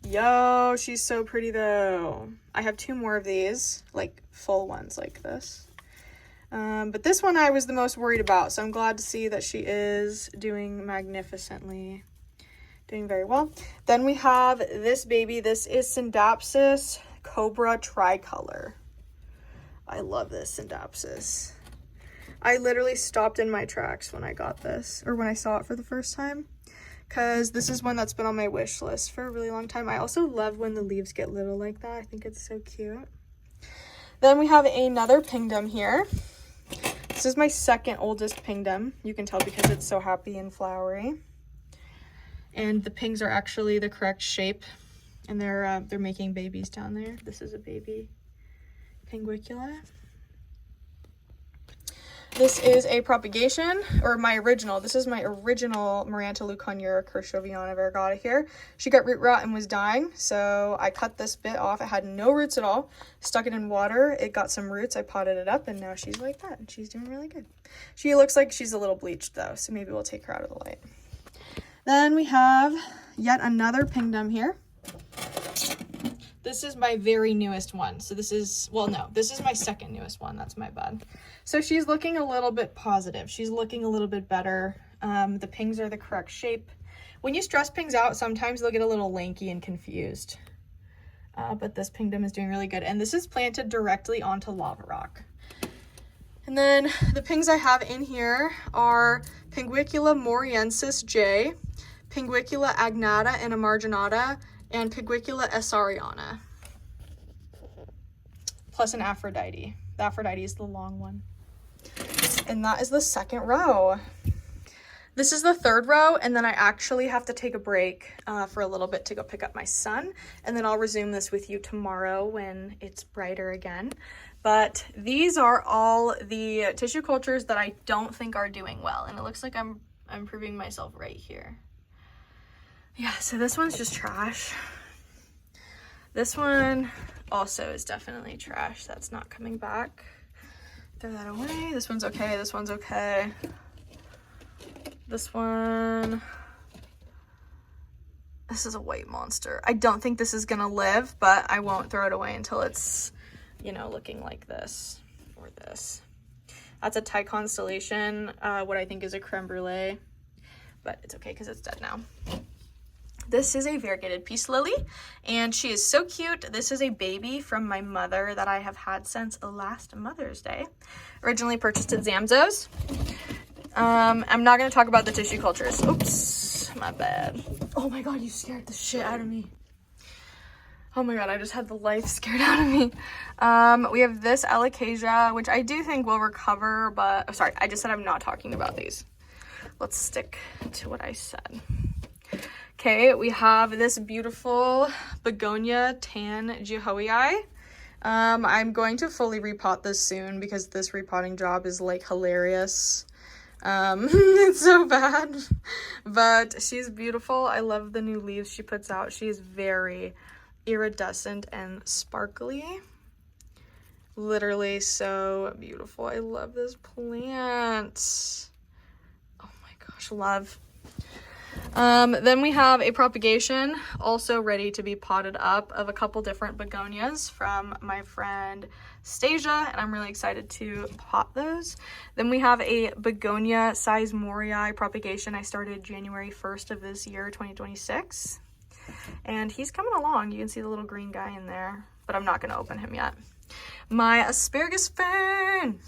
Yo, she's so pretty though. I have 2 more of these, like full ones like this. But this one I was the most worried about, so I'm glad to see that she is doing magnificently. Doing very well. Then we have this baby. This is Syndapsis Cobra Tricolor. I love this Syndapsis. I literally stopped in my tracks when I got this, or when I saw it for the first time, because this is one that's been on my wish list for a really long time. I also love when the leaves get little like that. I think it's so cute. Then we have another pingdom here. This is my second oldest pingdom. You can tell because it's so happy and flowery. And the pings are actually the correct shape, and they're making babies down there. This is a baby pinguicula. This is a propagation, or my original. This is my original Maranta leuconia Kirschoviana variegata here. She got root rot and was dying, so I cut this bit off. It had no roots at all. Stuck it in water. It got some roots. I potted it up, and now she's like that, and she's doing really good. She looks like she's a little bleached, though, so maybe we'll take her out of the light. Then we have yet another pingdom here. This is my very newest one. So this is, well, no, this is my second newest one. That's my bad. So she's looking a little bit positive. She's looking a little bit better. The pings are the correct shape. When you stress pings out, sometimes they'll get a little lanky and confused. But this pingdom is doing really good. And this is planted directly onto lava rock. And then the pings I have in here are Pinguicula moriensis J, Pinguicula agnata and albomarginata, and Pinguicula essariana, plus an Aphrodite. The Aphrodite is the long one. And that is the second row. This is the third row, and then I actually have to take a break for a little bit to go pick up my son, and then I'll resume this with you tomorrow when it's brighter again. But these are all the tissue cultures that I don't think are doing well, and it looks like I'm proving myself right here. Yeah, so this one's just trash. This one also is definitely trash. That's not coming back. Throw that away. This one's okay. This one's okay. This one, this is a white monster. I don't think this is gonna live, but I won't throw it away until it's, you know, looking like this or this. That's a Thai constellation, what I think is a creme brulee, but it's okay because it's dead now. This is a variegated peace lily, and she is so cute. This is a baby from my mother that I have had since last Mother's Day. Originally purchased at Zamzo's. I'm not going to talk about the tissue cultures. Oops, my bad. Oh my god, you scared the shit out of me. Oh my god, I just had the life scared out of me. We have this alocasia, which I do think will recover, but oh, sorry, I just said I'm not talking about these. Let's stick to what I said. Okay, we have this beautiful begonia tan Jihoii. I'm going to fully repot this soon because this repotting job is like hilarious. It's so bad, but she's beautiful. I love the new leaves she puts out. She is very iridescent and sparkly. Literally so beautiful. I love this plant. Oh my gosh, love. Then we have a propagation also ready to be potted up of a couple different begonias from my friend Stasia, and I'm really excited to pot those. Then we have a begonia size Morii propagation I started January 1st of this year, 2026. And he's coming along. You can see the little green guy in there, but I'm not going to open him yet. My asparagus fern.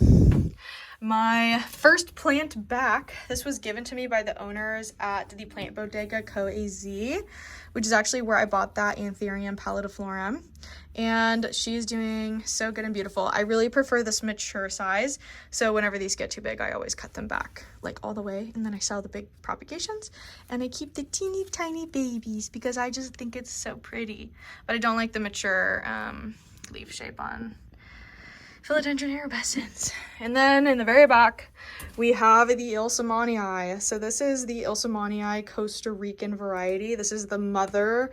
My first plant back, this was given to me by the owners at the Plant Bodega Co. AZ, which is actually where I bought that Anthurium pallidiflorum. And she's doing so good and beautiful. I really prefer this mature size, so whenever these get too big, I always cut them back, like all the way, and then I sell the big propagations, and I keep the teeny tiny babies because I just think it's so pretty. But I don't like the mature leaf shape on Philodendron arabescens. And then in the very back, we have the Ilsamanii. So this is the Ilsamanii Costa Rican variety. This is the mother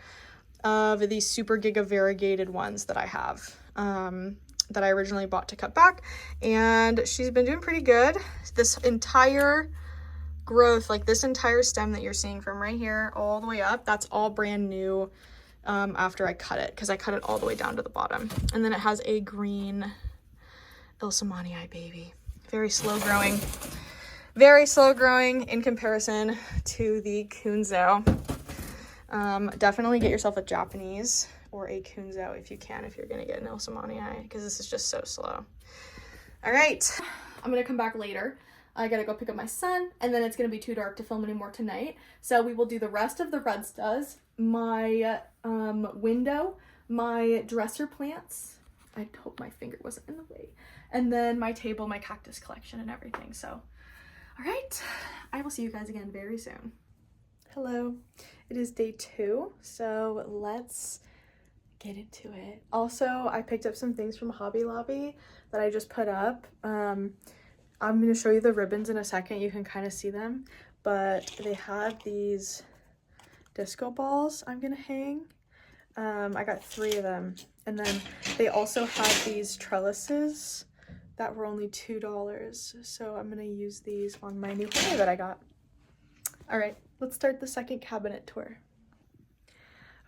of the super giga variegated ones that I have, that I originally bought to cut back. And she's been doing pretty good. This entire growth, like this entire stem that you're seeing from right here all the way up, that's all brand new after I cut it, because I cut it all the way down to the bottom. And then it has a green Ilsamanii baby. Very slow growing in comparison to the Kunzo. Definitely get yourself a Japanese or a Kunzo if you can, if you're gonna get an Ilsamanii, because this is just so slow. All right, I'm gonna come back later. I gotta go pick up my son, and then it's gonna be too dark to film anymore tonight. So we will do the rest of the Redstas, my window, my dresser plants. I hope my finger wasn't in the way. And then my table, my cactus collection and everything. So, all right, I will see you guys again very soon. Hello, it is day 2, so let's get into it. Also, I picked up some things from Hobby Lobby that I just put up. I'm going to show you the ribbons in a second. You can kind of see them, but they had these disco balls I'm going to hang. I got 3 of them, and then they also had these trellises that were only $2, so I'm going to use these on my new Hoya that I got. All right, let's start the second cabinet tour.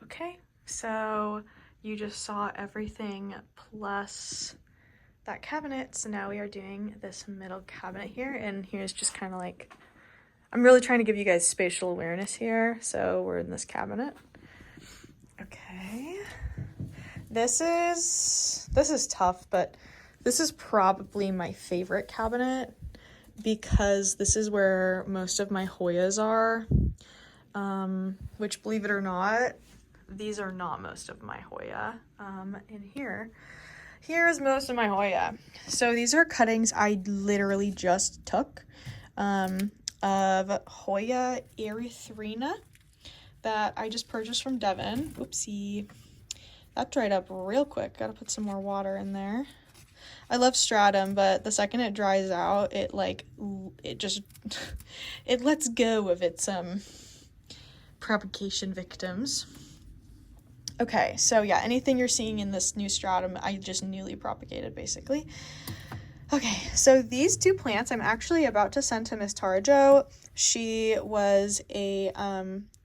Okay, so you just saw everything plus that cabinet, so now we are doing this middle cabinet here, and here's just kind of like, I'm really trying to give you guys spatial awareness here, so we're in this cabinet. Okay, this is tough, but this is probably my favorite cabinet because this is where most of my Hoyas are, which, believe it or not, these are not most of my Hoya. And here is most of my Hoya. So these are cuttings I literally just took of Hoya erythrina that I just purchased from Devon. Oopsie, that dried up real quick. Gotta put some more water in there. I love stratum, but the second it dries out, it lets go of its propagation victims. Okay, so yeah, anything you're seeing in this new stratum, I just newly propagated, basically. Okay, so these 2 plants I'm actually about to send to Miss Tarajo. She was a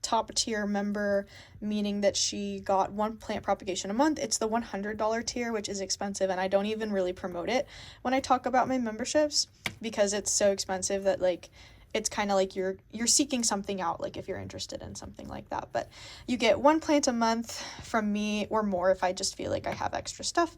top tier member, meaning that she got 1 plant propagation a month. It's the $100 tier, which is expensive, and I don't even really promote it when I talk about my memberships because it's so expensive that, like, it's kind of like you're seeking something out, like if you're interested in something like that. But you get 1 plant a month from me or more if I just feel like I have extra stuff.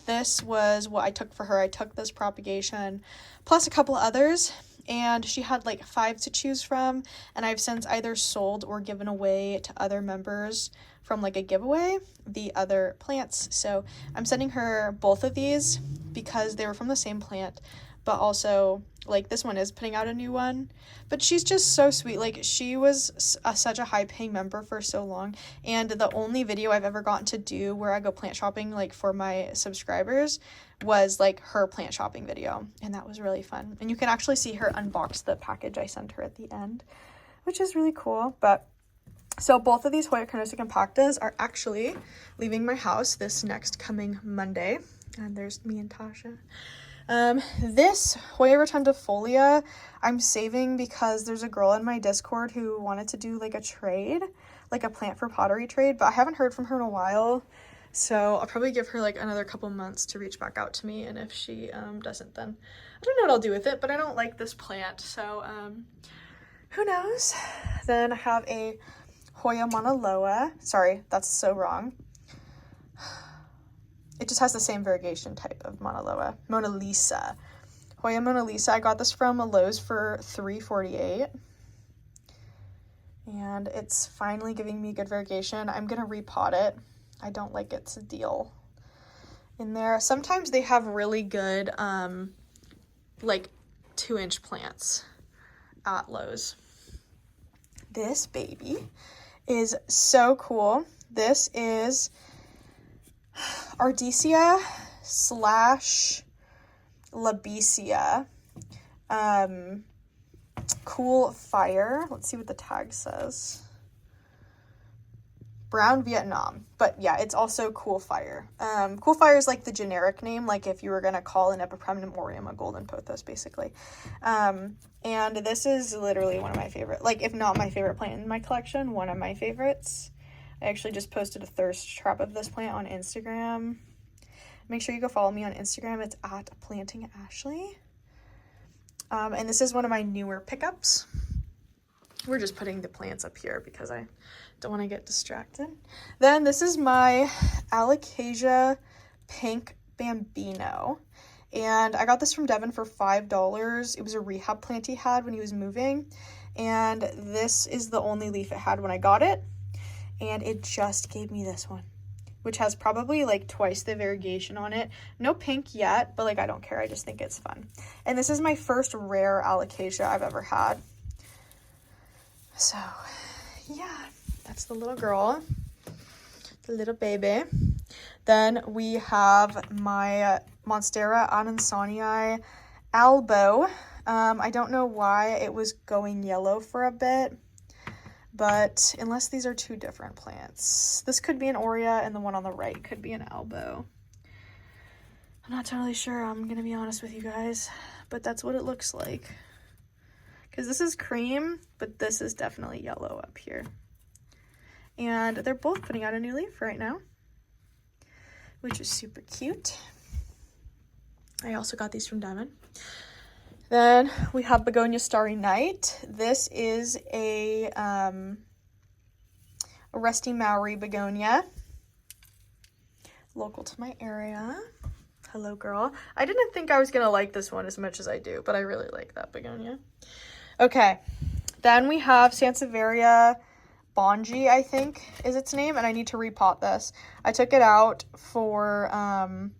This was what I took for her. I took this propagation plus a couple others, and she had like 5 to choose from, and I've since either sold or given away to other members from like a giveaway the other plants. So I'm sending her both of these because they were from the same plant, but also like this one is putting out a new one, but she's just so sweet. Like, she was such a high paying member for so long, and the only video I've ever gotten to do where I go plant shopping like for my subscribers was like her plant shopping video, and that was really fun. And you can actually see her unbox the package I sent her at the end, which is really cool. But so both of these Hoya carnosa compactas are actually leaving my house this next coming Monday, and there's me and Tasha. This Hoya rotundifolia I'm saving because there's a girl in my Discord who wanted to do like a trade, like a plant for pottery trade, but I haven't heard from her in a while, so I'll probably give her like another couple months to reach back out to me, and if she doesn't, then I don't know what I'll do with it, but I don't like this plant, so who knows. Then I have a Hoya Mauna Loa. Sorry, that's so wrong. It just has the same variegation type of Mauna Loa. Mona Lisa. Hoya Mona Lisa. I got this from Lowe's for $3.48. And it's finally giving me good variegation. I'm going to repot it. I don't like its deal in there. Sometimes they have really good, like 2-inch plants at Lowe's. This baby is so cool. This is Ardisia / Labesia. Cool Fire. Let's see what the tag says. brown Vietnam, but yeah, it's also Cool Fire. Cool Fire is like the generic name, like if you were gonna call an Epipremnum a golden pothos, basically. And this is literally one of my favorite, like if not my favorite plant in my collection, one of my favorites. I actually just posted a thirst trap of this plant on Instagram. Make sure you go follow me on Instagram. It's at Planting Ashley. And this is one of my newer pickups. We're just putting the plants up here because I don't want to get distracted. Then this is my Alocasia Pink Bambino. And I got this from Devin for $5. It was a rehab plant he had when he was moving. And this is the only leaf it had when I got it. And it just gave me this one, which has probably like twice the variegation on it. No pink yet, but like I don't care. I just think it's fun. And this is my first rare Alocasia I've ever had. So yeah, that's the little girl, the little baby. Then we have my Monstera anansanii albo. I don't know why it was going yellow for a bit, but unless these are two different plants. This could be an Aurea and the one on the right could be an albo. I'm not totally sure, I'm gonna be honest with you guys, but that's what it looks like. Because this is cream, but this is definitely yellow up here. And they're both putting out a new leaf right now, which is super cute. I also got these from Devin. Then we have Begonia Starry Night. This is a Rusty Maori begonia, local to my area. Hello, girl. I didn't think I was gonna like this one as much as I do, but I really like that begonia. Okay, then we have Sansevieria Bonji, I think is its name, and I need to repot this. I took it out for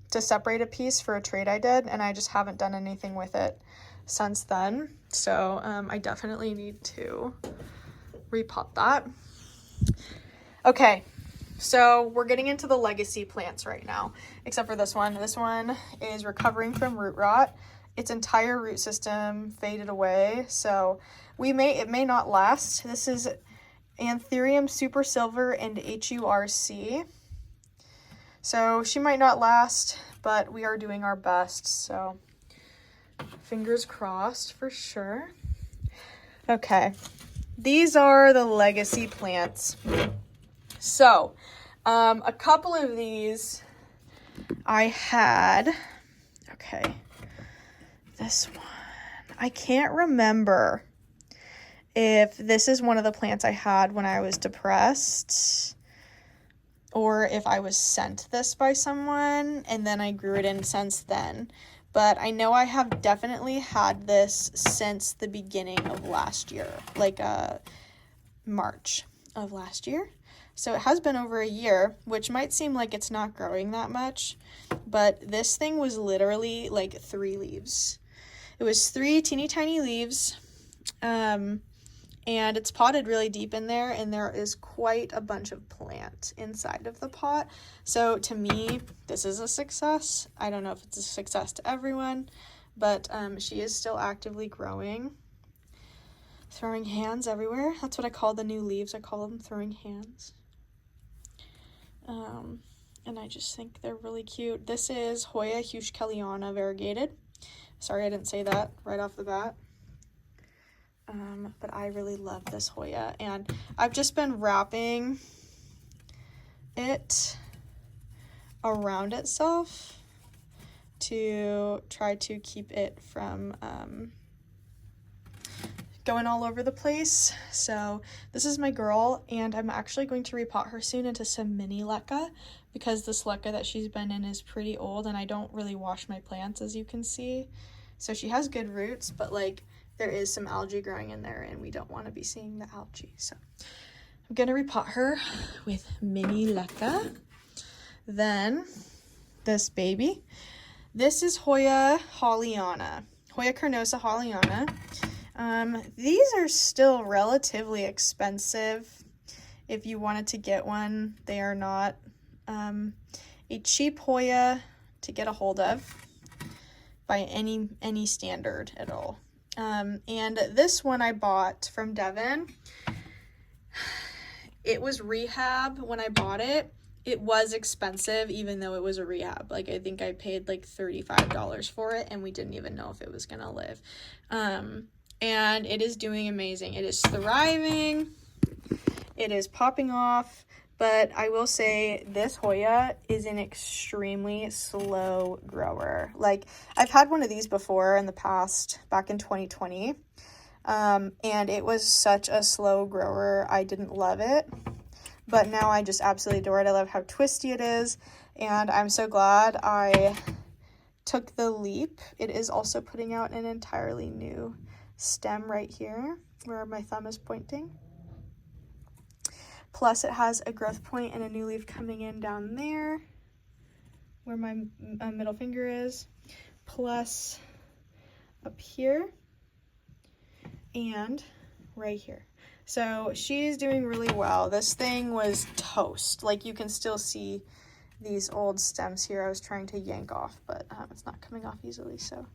to separate a piece for a trade I did, and I just haven't done anything with it since then. So I definitely need to repot that. Okay, so we're getting into the legacy plants right now, except for this one. This one is recovering from root rot. Its entire root system faded away, so it may not last. This is Anthurium Super Silver and HURC. So she might not last, but we are doing our best, so fingers crossed for sure. Okay, these are the legacy plants. So, a couple of these I had, okay, this one, I can't remember if this is one of the plants I had when I was depressed or if I was sent this by someone and then I grew it in since then. But I know I have definitely had this since the beginning of last year, like March of last year. So it has been over a year, which might seem like it's not growing that much, but this thing was literally like 3 leaves. It was 3 teeny tiny leaves, and it's potted really deep in there, and there is quite a bunch of plant inside of the pot. So to me, this is a success. I don't know if it's a success to everyone, but she is still actively growing, throwing hands everywhere. That's what I call the new leaves. I call them throwing hands. And I just think they're really cute. This is Hoya-focused variegated. Sorry, I didn't say that right off the bat. But I really love this Hoya, and I've just been wrapping it around itself to try to keep it from going all over the place. So this is my girl, and I'm actually going to repot her soon into some mini leca because this leca that she's been in is pretty old, and I don't really wash my plants, as you can see. So she has good roots, but like there is some algae growing in there, and we don't want to be seeing the algae. So I'm gonna repot her with mini leca. Then this baby, this is Hoya Hollyana, Hoya carnosa Hollyana. These are still relatively expensive if you wanted to get one. They are not a cheap Hoya to get a hold of by any standard at all. And this one I bought from Devin. it was rehab when I bought it. It was expensive, even though it was a rehab. Like, I think I paid like $35 for it, and we didn't even know if it was gonna live. And it is doing amazing. It is thriving. It is popping off. But I will say this Hoya is an extremely slow grower. Like, I've had one of these before in the past, back in 2020. And it was such a slow grower. I didn't love it. But now I just absolutely adore it. I love how twisty it is. And I'm so glad I took the leap. It is also putting out an entirely new stem right here where my thumb is pointing. Plus it has a growth point and a new leaf coming in down there where my middle finger is, plus up here and right here. So she's doing really well. This thing was toast. Like, you can still see these old stems here. I was trying to yank off, but it's not coming off easily. So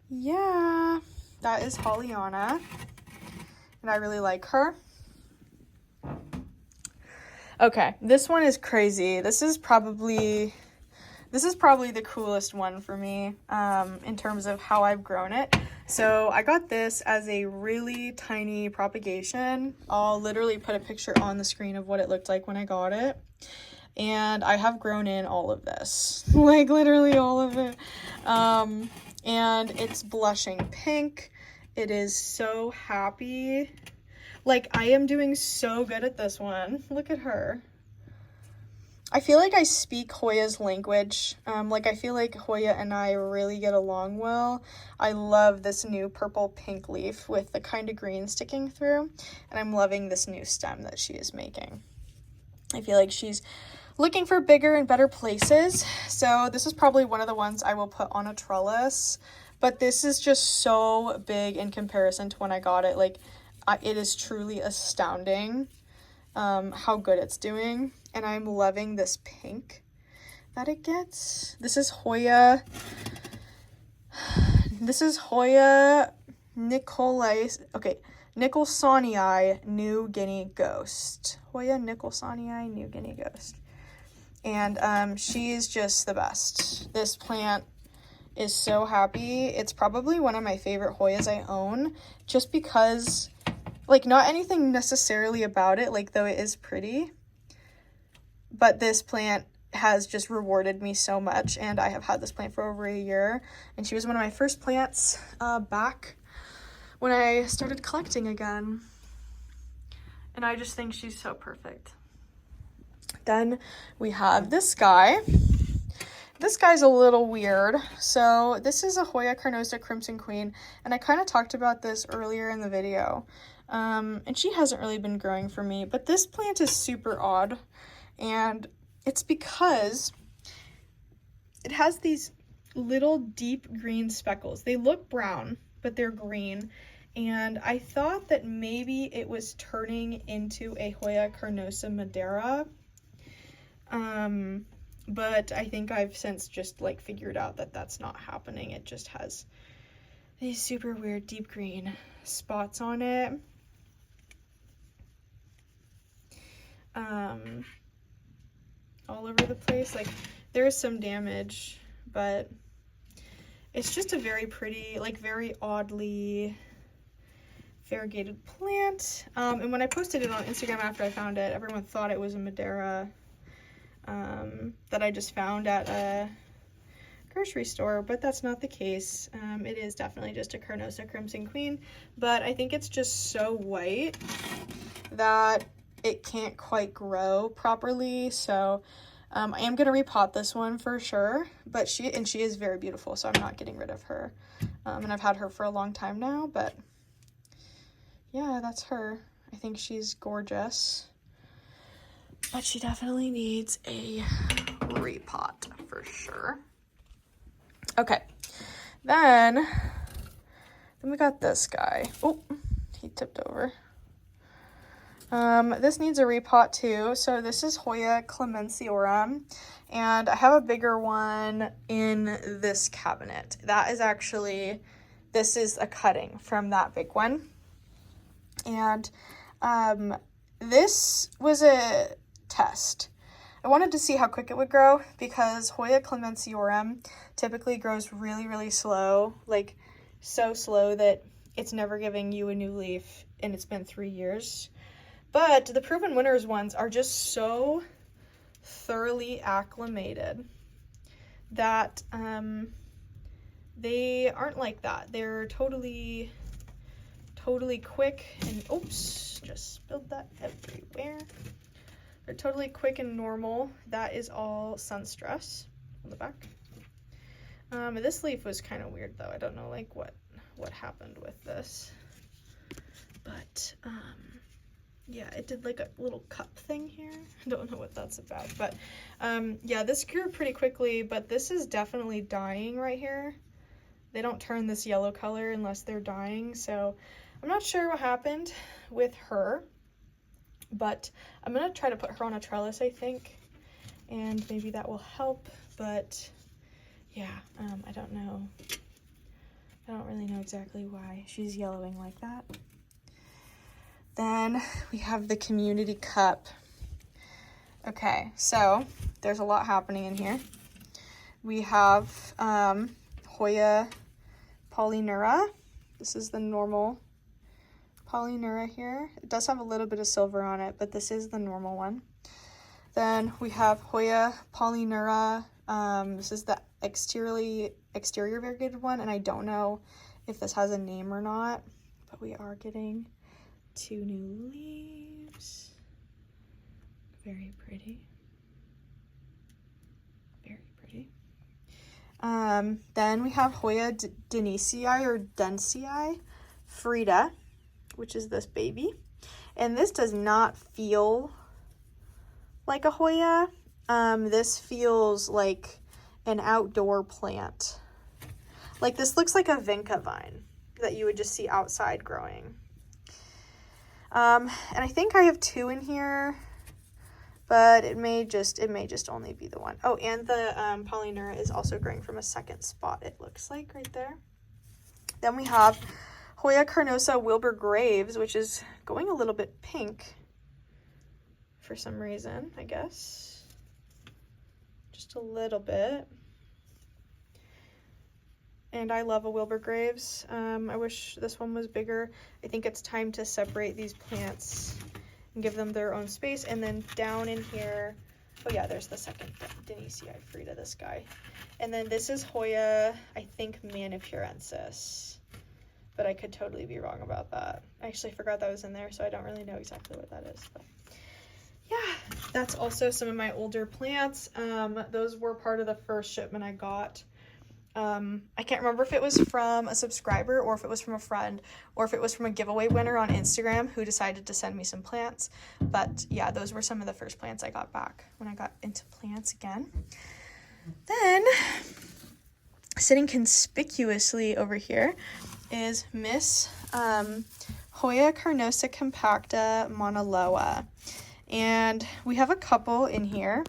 yeah, that is Hollyana, and I really like her. Okay, this one is crazy. This is probably the coolest one for me in terms of how I've grown it. So I got this as a really tiny propagation. I'll literally put a picture on the screen of what it looked like when I got it. And I have grown in all of this, like literally all of it. And it's blushing pink. It is so happy. Like, I am doing so good at this one. Look at her. I feel like I speak Hoya's language. Like, I feel like Hoya and I really get along well. I love this new purple pink leaf with the kind of green sticking through. And I'm loving this new stem that she is making. I feel like she's looking for bigger and better places. So this is probably one of the ones I will put on a trellis. But this is just so big in comparison to when I got it. Like, it is truly astounding how good it's doing. And I'm loving this pink that it gets. This is Hoya Nicholsonii New Guinea Ghost. Hoya Nicholsonii New Guinea Ghost. And she's just the best. This plant is so happy. It's probably one of my favorite Hoyas I own, just because, like, not anything necessarily about it, like, though it is pretty, but this plant has just rewarded me so much, and I have had this plant for over a year, and she was one of my first plants back when I started collecting again, and I just think she's so perfect. Then we have this guy. This guy's a little weird. So this is a Hoya carnosa Crimson Queen, and I kind of talked about this earlier in the video. And she hasn't really been growing for me, but this plant is super odd, and it's because it has these little deep green speckles. They look brown, but they're green, and I thought that maybe it was turning into a Hoya carnosa Madeira, but I think I've since just, like, figured out that that's not happening. It just has these super weird deep green spots on it. All over the place. Like, there is some damage, but it's just a very pretty, like, very oddly variegated plant. And when I posted it on Instagram after I found it, everyone thought it was a Madeira that I just found at a grocery store, but that's not the case. It is definitely just a Carnosa Crimson Queen, but I think it's just so white that it can't quite grow properly. So I am going to repot this one for sure, but she is very beautiful, so I'm not getting rid of her. And I've had her for a long time now, but yeah, that's her. I think she's gorgeous, but she definitely needs a repot for sure. Okay, then we got this guy. Oh, he tipped over. This needs a repot too. So this is Hoya clemenciorum, and I have a bigger one in this cabinet. That is actually, this is a cutting from that big one. And this was a test. I wanted to see how quick it would grow because Hoya clemensiorum typically grows really, really slow, like so slow that it's never giving you a new leaf and it's been 3 years. But the Proven Winners ones are just so thoroughly acclimated that they aren't like that. They're totally quick and, oops, just spilled that everywhere. They're totally quick and normal. That is all sun stress on the back. This leaf was kind of weird though. I don't know like what happened with this, but yeah, it did like a little cup thing here. I don't know what that's about, but yeah, this grew pretty quickly, but this is definitely dying right here. They don't turn this yellow color unless they're dying, so I'm not sure what happened with her, but I'm gonna try to put her on a trellis, I think, and maybe that will help, but yeah, I don't know. I don't really know exactly why she's yellowing like that. Then we have the community cup. Okay, so there's a lot happening in here. We have Hoya polyneura. This is the normal polyneura here. It does have a little bit of silver on it, but this is the normal one. Then we have Hoya polyneura. This is the exterior variegated one, and I don't know if this has a name or not, but we are getting 2 new leaves. Very pretty. Very pretty. Then we have Hoya denisii or denisii friida, which is this baby. And this does not feel like a Hoya. This feels like an outdoor plant. Like this looks like a vinca vine that you would just see outside growing. And I think I have 2 in here, but it may just only be the one. Oh, and the polyneura is also growing from a second spot, it looks like right there. Then we have Hoya carnosa wilbur graves, which is going a little bit pink for some reason, I guess. Just a little bit. And I love a wilbur graves. I wish this one was bigger. I think it's time to separate these plants and give them their own space. And then down in here, oh yeah, there's the second denisii friida, this guy. And then this is Hoya, I think manipurensis, but I could totally be wrong about that. I actually forgot that was in there, so I don't really know exactly what that is. But yeah, that's also some of my older plants. Those were part of the first shipment I got. I can't remember if it was from a subscriber or if it was from a friend or if it was from a giveaway winner on Instagram who decided to send me some plants. But yeah, those were some of the first plants I got back when I got into plants again. Then, sitting conspicuously over here is Miss Hoya carnosa compacta monoloa. And we have a couple in here.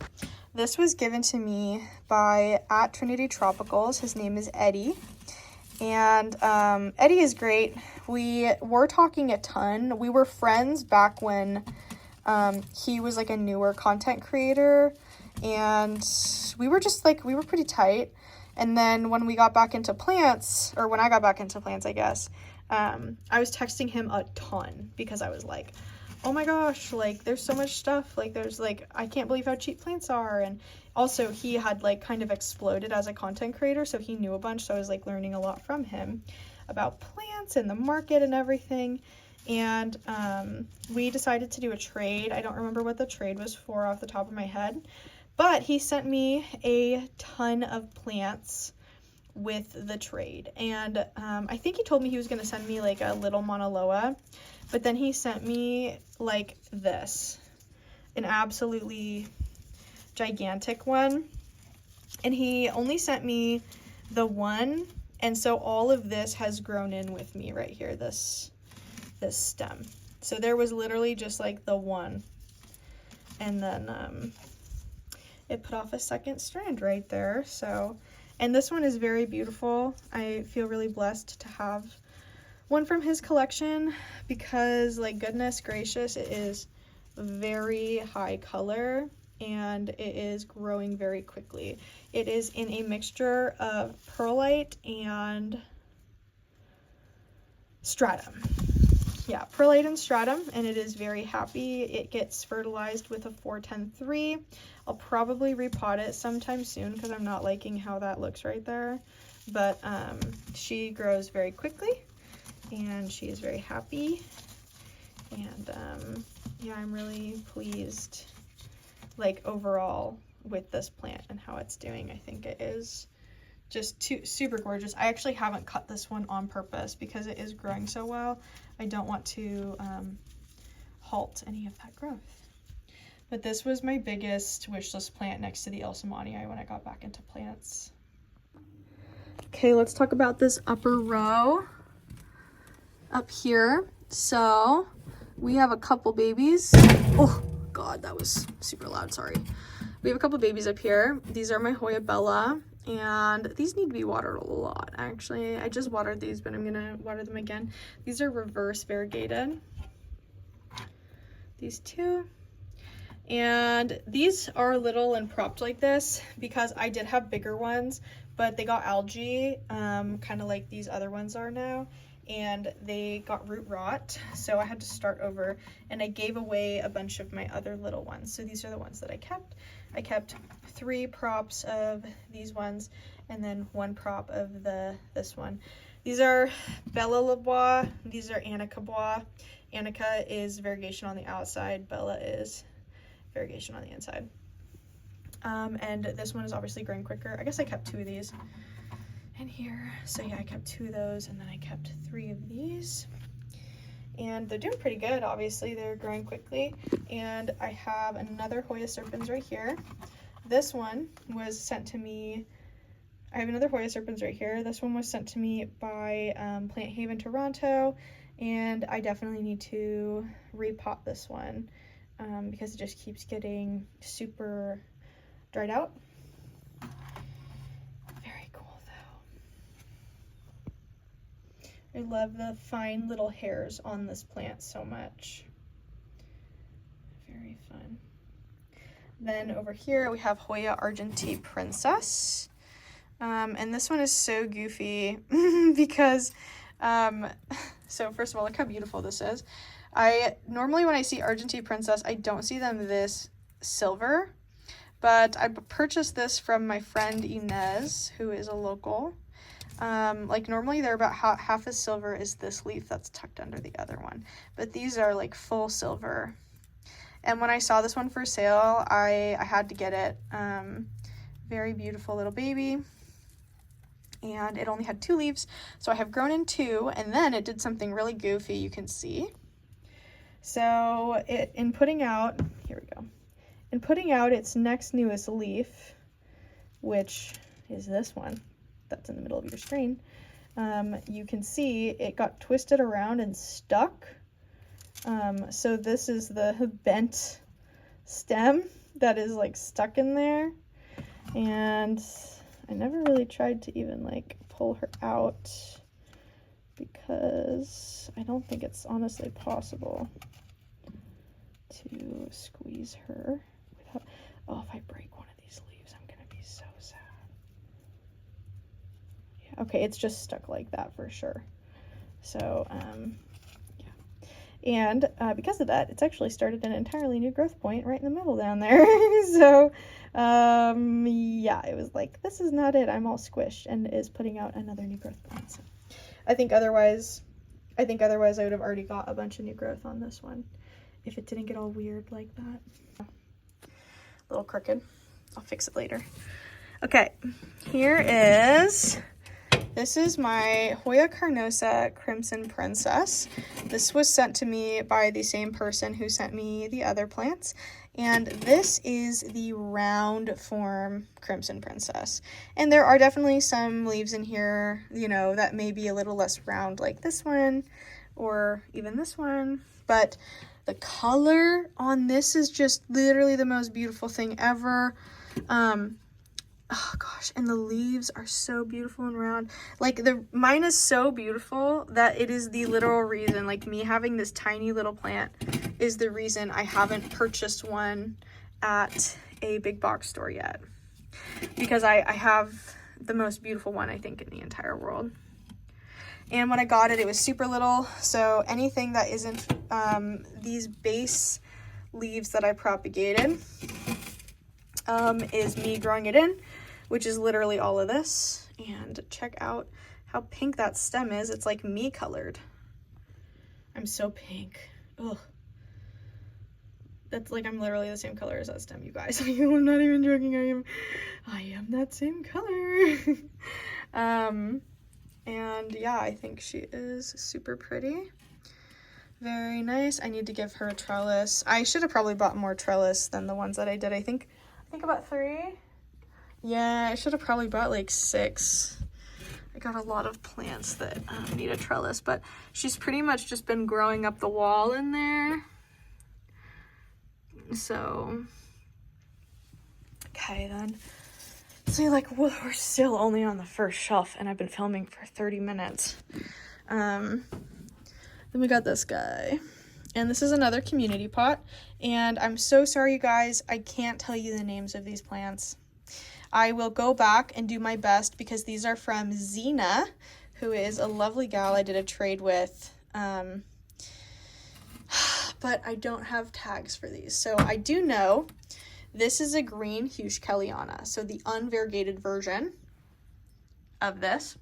This was given to me by at Trinity Tropicals. His name is Eddie. And Eddie is great. We were talking a ton. We were friends back when he was like a newer content creator. And we were just like, we were pretty tight. And then when we got back into plants, or when I got back into plants, I guess, I was texting him a ton because I was like, oh my gosh, like there's so much stuff, like there's like, I can't believe how cheap plants are. And also he had like kind of exploded as a content creator, so he knew a bunch, so I was like learning a lot from him about plants and the market and everything. And we decided to do a trade. I don't remember what the trade was for off the top of my head, but he sent me a ton of plants with the trade. And I think he told me he was going to send me like a little monoloa, but then he sent me like this, an absolutely gigantic one. And he only sent me the one, and so all of this has grown in with me right here, this stem. So there was literally just like the one, and then it put off a second strand right there. So, and this one is very beautiful. I feel really blessed to have one from his collection because, like, goodness gracious, it is very high color, and it is growing very quickly. It is in a mixture of perlite and stratum. Yeah, perlite and stratum, and it is very happy. It gets fertilized with a 410-3. I'll probably repot it sometime soon because I'm not liking how that looks right there. But she grows very quickly, and she is very happy. And yeah, I'm really pleased, like, overall with this plant and how it's doing. I think it is just super gorgeous. I actually haven't cut this one on purpose because it is growing so well. I don't want to halt any of that growth. But this was my biggest wish list plant next to the Elsamanii when I got back into plants. Okay, let's talk about this upper row up here. So we have a couple babies. Oh God, that was super loud, sorry. We have a couple babies up here. These are my Hoya Bella, and these need to be watered a lot, actually. I just watered these, but I'm gonna water them again. These are reverse variegated. These two. And these are little and propped like this because I did have bigger ones, but they got algae, kind of like these other ones are now, and they got root rot, so I had to start over, and I gave away a bunch of my other little ones. So these are the ones that I kept. I kept 3 props of these ones, and then 1 prop of this one. These are Bella LaBois, these are Annika Bois. Annika is variegation on the outside, Bella is variegation on the inside. And this one is obviously growing quicker. I guess I kept 2 of these in here. So yeah, I kept 2 of those, and then I kept 3 of these. And they're doing pretty good, obviously. They're growing quickly. And I have another Hoya serpens right here. This one was sent to me. I have another Hoya serpens right here. This one was sent to me by Plant Haven Toronto, and I definitely need to repot this one because it just keeps getting super dried out. Very cool though. I love the fine little hairs on this plant so much. Very fun. Then over here we have Hoya Argentine Princess. And this one is so goofy because, so first of all, look how beautiful this is. Normally when I see Argentine Princess, I don't see them this silver, but I purchased this from my friend Inez, who is a local. Like normally they're about half as silver as this leaf that's tucked under the other one, but these are like full silver. And when I saw this one for sale, I had to get it. Very beautiful little baby. And it only had 2 leaves, so I have grown in 2, and then it did something really goofy, you can see. So in putting out its next newest leaf, which is this one that's in the middle of your screen, you can see it got twisted around and stuck. So this is the bent stem that is like stuck in there, and I never really tried to even like pull her out because I don't think it's honestly possible to squeeze her without, oh, if I break one of these leaves, I'm gonna be so sad. Yeah, okay, it's just stuck like that for sure. So, yeah. And because of that, it's actually started an entirely new growth point right in the middle down there. So, yeah, it was like, this is not it. I'm all squished, and is putting out another new growth point. So I think otherwise I would have already got a bunch of new growth on this one if it didn't get all weird like that. A little crooked. I'll fix it later. Okay, this is my Hoya carnosa Crimson Princess. This was sent to me by the same person who sent me the other plants. And this is the round form Crimson Princess. And there are definitely some leaves in here, you know, that may be a little less round like this one or even this one. But the color on this is just literally the most beautiful thing ever. Oh gosh, and the leaves are so beautiful and round. Like mine is so beautiful that it is the literal reason, like me having this tiny little plant is the reason I haven't purchased one at a big box store yet, because I have the most beautiful one, I think, in the entire world. And when I got it, it was super little, so anything that isn't these base leaves that I propagated is me growing it in, which is literally all of this. And check out how pink that stem is. It's like me colored. I'm so pink. Ugh. That's like, I'm literally the same color as that stem, you guys. I'm not even joking. I am that same color. And yeah, I think she is super pretty. Very nice. I need to give her a trellis. I should have probably bought more trellis than the ones that I did. I think about 3. Yeah, I should have probably bought like 6. I got a lot of plants that need a trellis, but she's pretty much just been growing up the wall in there. So, okay then. So like, well, we're still only on the first shelf and I've been filming for 30 minutes. Then we got this guy. And this is another community pot. And I'm so sorry, you guys, I can't tell you the names of these plants. I will go back and do my best because these are from Zena, who is a lovely gal I did a trade with. But I don't have tags for these. So I do know this is a green Hoya-focused, so the unvariegated version of this.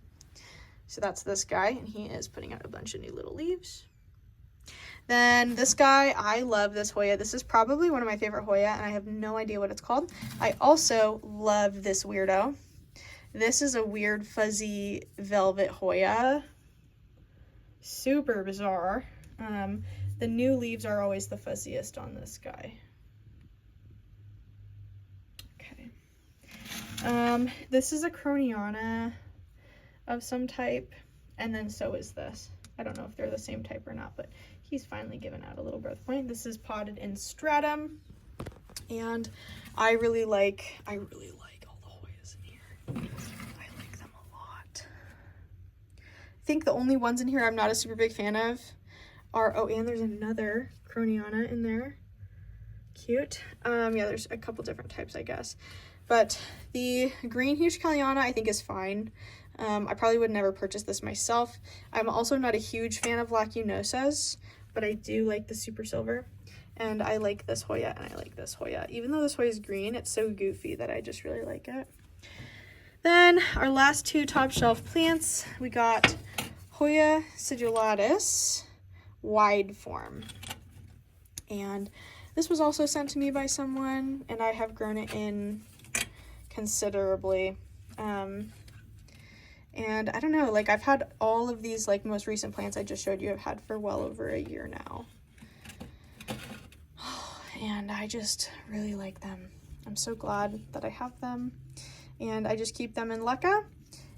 So that's this guy, and he is putting out a bunch of new little leaves. Then this guy, I love this Hoya. This is probably one of my favorite Hoya, and I have no idea what it's called. I also love this weirdo. This is a weird fuzzy velvet Hoya. Super bizarre. The new leaves are always the fuzziest on this guy. This is a croniana of some type, and then so is this. I don't know if they're the same type or not, but he's finally given out a little growth point. This is potted in stratum, and I really like all the Hoyas in here. I like them a lot. I think the only ones in here I'm not a super big fan of are, oh, and there's another croniana in there. Cute. Yeah, there's a couple different types, I guess. But the green Hoya-focused I think is fine. I probably would never purchase this myself. I'm also not a huge fan of lacunosas, but I do like the super silver. And I like this Hoya, and I like this Hoya. Even though this Hoya is green, it's so goofy that I just really like it. Then our last 2 top shelf plants, we got Hoya sigillata wide form. And this was also sent to me by someone, and I have grown it in considerably. And I don't know, like I've had all of these like most recent plants I just showed you, I've had for well over a year now. And I just really like them. I'm so glad that I have them. And I just keep them in leca,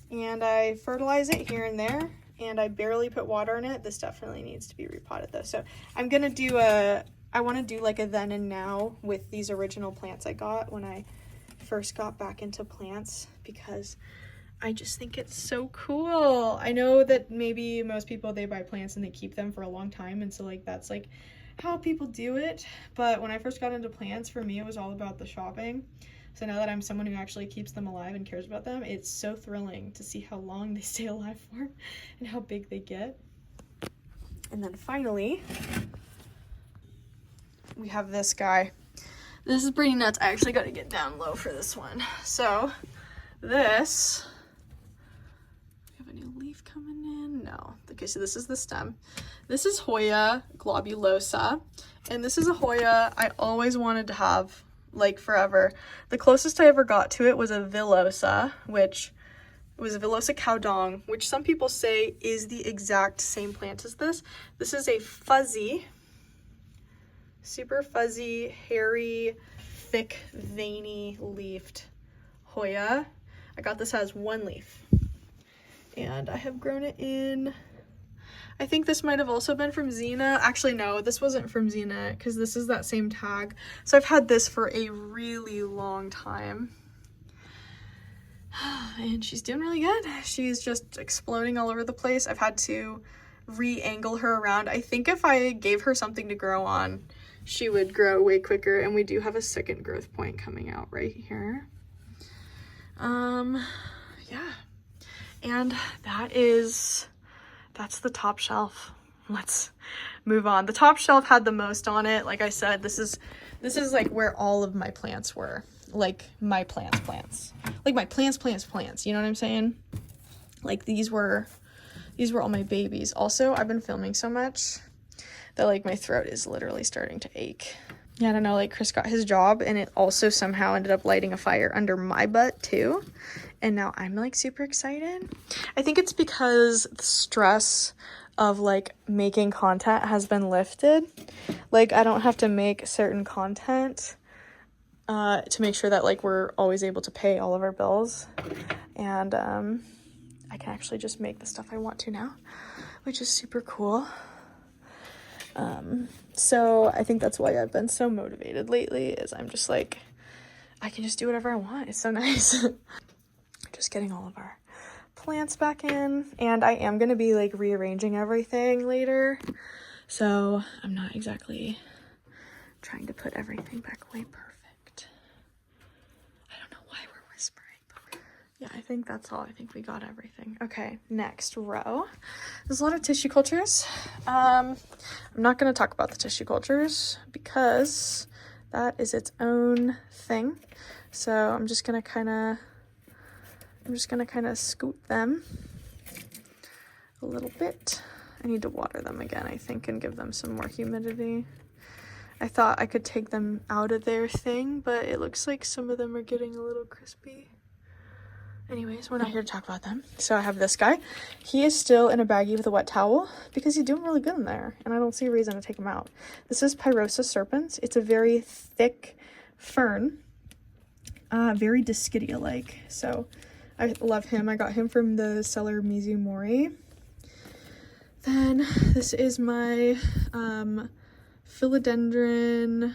and I fertilize it here and there, and I barely put water in it. This definitely needs to be repotted though. So I'm gonna do I want to do like a then and now with these original plants I got when I first got back into plants, because I just think it's so cool. I know that maybe most people, they buy plants and they keep them for a long time, and so like that's like how people do it. But when I first got into plants, for me it was all about the shopping. So now that I'm someone who actually keeps them alive and cares about them, it's so thrilling to see how long they stay alive for and how big they get. And then finally, we have this guy. This is pretty nuts. I actually got to get down low for this one. So this, do we have a new leaf coming in? No. Okay, so this is the stem. This is Hoya globulosa, and this is a Hoya I always wanted to have, like forever. The closest I ever got to it was a villosa, which was a villosa cowdong, which some people say is the exact same plant as this. This is a fuzzy, super fuzzy, hairy, thick, veiny leafed Hoya. I got this as 1 leaf, and I have grown it in, I think this might have also been from Zena. Actually, no, this wasn't from Zena because this is that same tag. So I've had this for a really long time. And she's doing really good. She's just exploding all over the place. I've had to re-angle her around. I think if I gave her something to grow on, she would grow way quicker. And we do have a second growth point coming out right here. Yeah. And that's the top shelf. Let's move on. The top shelf had the most on it. Like I said, this is like where all of my plants were. Like my plants. Like my plants, you know what I'm saying? Like these were all my babies. Also, I've been filming so much that like my throat is literally starting to ache. Yeah, I don't know, like Chris got his job and it also somehow ended up lighting a fire under my butt too. And now I'm like super excited. I think it's because the stress of like making content has been lifted. Like I don't have to make certain content to make sure that like we're always able to pay all of our bills. And I can actually just make the stuff I want to now, which is super cool. So I think that's why I've been so motivated lately, is I'm just like, I can just do whatever I want. It's so nice. Just getting all of our plants back in, and I am going to be like rearranging everything later. So I'm not exactly trying to put everything back away perfect. I don't know why we're whispering, but yeah, I think that's all. I think we got everything. Okay, next row. There's a lot of tissue cultures. I'm not going to talk about the tissue cultures because that is its own thing. So I'm just going to kind of scoot them a little bit. I need to water them again, I think, and give them some more humidity. I thought I could take them out of their thing, but it looks like some of them are getting a little crispy. Anyways, we're not here to talk about them. So I have this guy. He is still in a baggie with a wet towel because he's doing really good in there, and I don't see a reason to take him out. This is Pyrosa serpens. It's a very thick fern, very Discidia-like. So I love him. I got him from the seller Mizumori. Then this is my Philodendron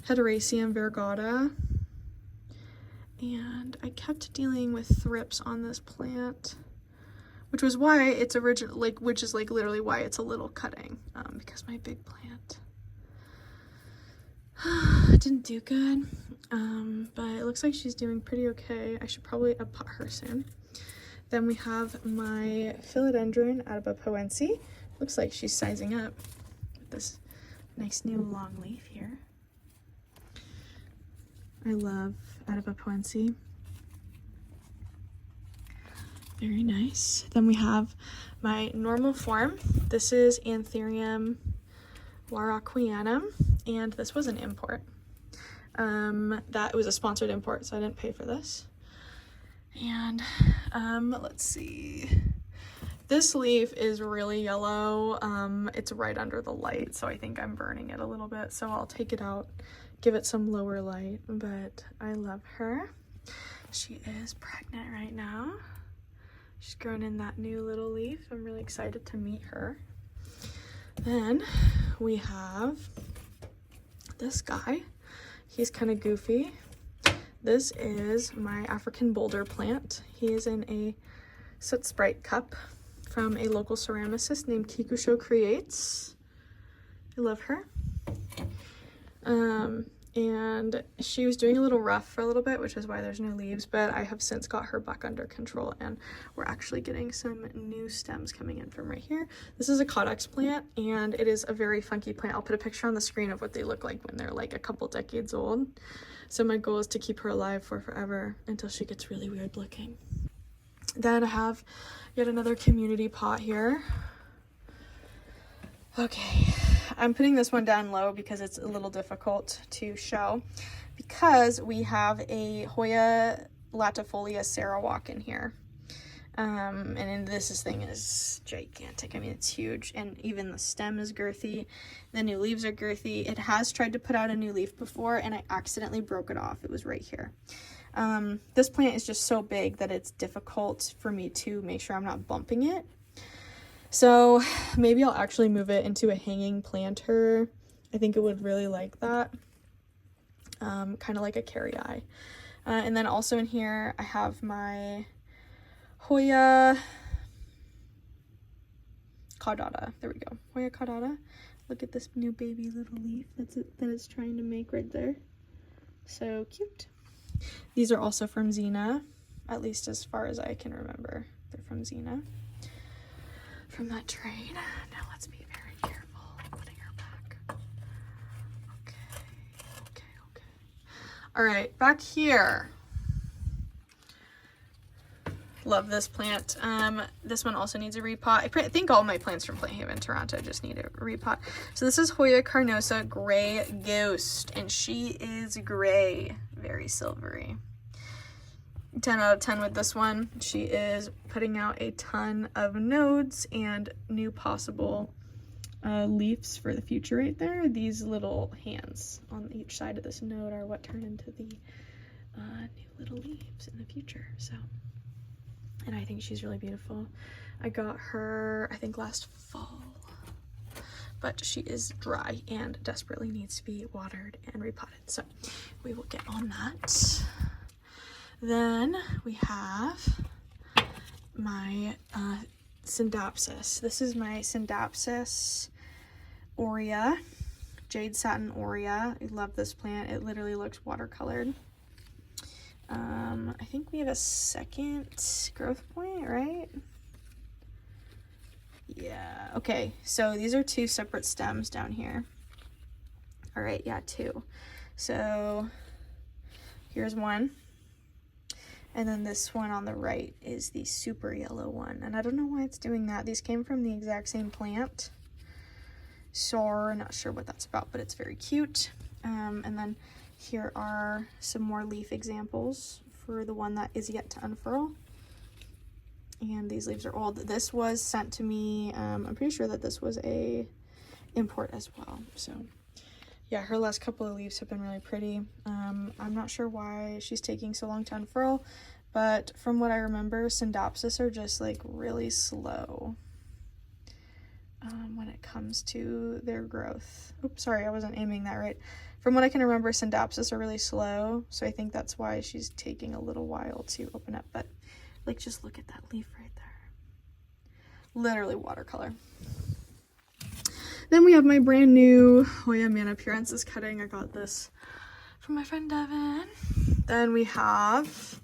Hederaceum variegata. And I kept dealing with thrips on this plant, which was why it's which is like literally why it's a little cutting, because my big plant didn't do good. But it looks like she's doing pretty okay. I should probably pot her soon. Then we have my Philodendron albomarginata. Looks like she's sizing up with this nice new long leaf here. I love albomarginata. Very nice. Then we have my normal form. This is Anthurium waraquianum, and this was an import. That was a sponsored import, so I didn't pay for this. And let's see. This leaf is really yellow. It's right under the light, so I think I'm burning it a little bit. So I'll take it out, give it some lower light, but I love her. She is pregnant right now. She's grown in that new little leaf. I'm really excited to meet her. Then we have this guy. He's kind of goofy. This is my African boulder plant. He is in a soot sprite cup from a local ceramicist named Kikusho Creates. I love her. And she was doing a little rough for a little bit, which is why there's no leaves, but I have since got her back under control, and we're actually getting some new stems coming in from right here. This is a Codex plant, and it is a very funky plant. I'll put a picture on the screen of what they look like when they're like a couple decades old. So my goal is to keep her alive for forever until she gets really weird looking. Then I have yet another community pot here. Okay, I'm putting this one down low because it's a little difficult to show, because we have a Hoya latifolia Sarawak in here. And this thing is gigantic. I mean, it's huge, and even the stem is girthy. The new leaves are girthy. It has tried to put out a new leaf before, and I accidentally broke it off. It was right here. This plant is just so big that it's difficult for me to make sure I'm not bumping it. So maybe I'll actually move it into a hanging planter. I think it would really like that. Kind of like a carry-eye. And then also in here, I have my Hoya, caudata. There we go. Hoya caudata. Look at this new baby little leaf that it's trying to make right there. So cute. These are also from Xena, at least as far as I can remember. They're from Xena. From that trade. Now let's be very careful putting her back. Okay. All right, back here. Love this plant. This one also needs a repot. I think all my plants from Plant Haven, Toronto just need a repot. So this is Hoya carnosa Gray Ghost, and she is gray, very silvery. 10 out of 10 with this one. She is putting out a ton of nodes and new possible leaves for the future right there. These little hands on each side of this node are what turn into the new little leaves in the future. So, and I think she's really beautiful. I got her, I think, last fall, but she is dry and desperately needs to be watered and repotted. So we will get on that. Then we have my Scindapsus. This is my Scindapsus aurea, jade satin aurea. I love this plant. It literally looks watercolored. I think we have a second growth point, right? Yeah, okay. So these are two separate stems down here. All right, yeah, two. So here's one. And then this one on the right is the super yellow one. And I don't know why it's doing that. These came from the exact same plant. So I'm not sure what that's about, but it's very cute. And then here are some more leaf examples for the one that is yet to unfurl. And these leaves are old. This was sent to me. I'm pretty sure that this was a import as well. So yeah, her last couple of leaves have been really pretty. I'm not sure why she's taking so long to unfurl, but from what I remember, Scindapsus are just like really slow when it comes to their growth. Oops, sorry, I wasn't aiming that right. From what I can remember, Scindapsus are really slow, so I think that's why she's taking a little while to open up. But like, just look at that leaf right there. Literally watercolor. Then we have my brand new Hoya manipurensis cutting. I got this from my friend Devin. Then we have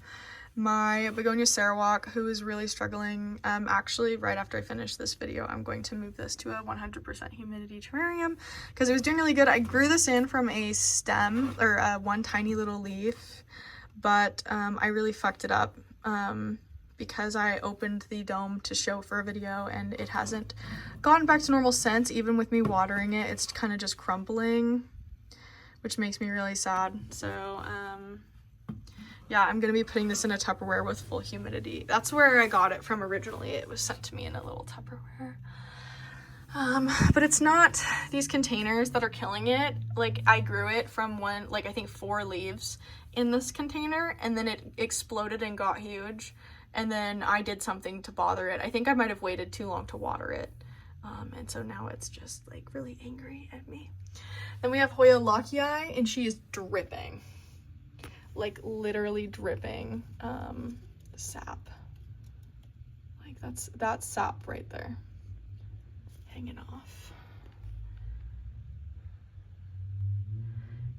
my begonia sarawak, who is really struggling. Actually, right after I finish this video, I'm going to move this to a 100% humidity terrarium because it was doing really good. I grew this in from a stem, or one tiny little leaf, but I really fucked it up because I opened the dome to show for a video and it hasn't gotten back to normal since. Even with me watering it, it's kind of just crumbling, which makes me really sad. So yeah, I'm gonna be putting this in a Tupperware with full humidity. That's where I got it from originally. It was sent to me in a little Tupperware. But it's not these containers that are killing it. Like, I grew it from one, like I think 4 leaves in this container, and then it exploded and got huge. And then I did something to bother it. I think I might have waited too long to water it. And so now it's just like really angry at me. Then we have Hoya Lockii, and she is dripping. Like literally dripping sap. Like that's sap right there. Hanging off.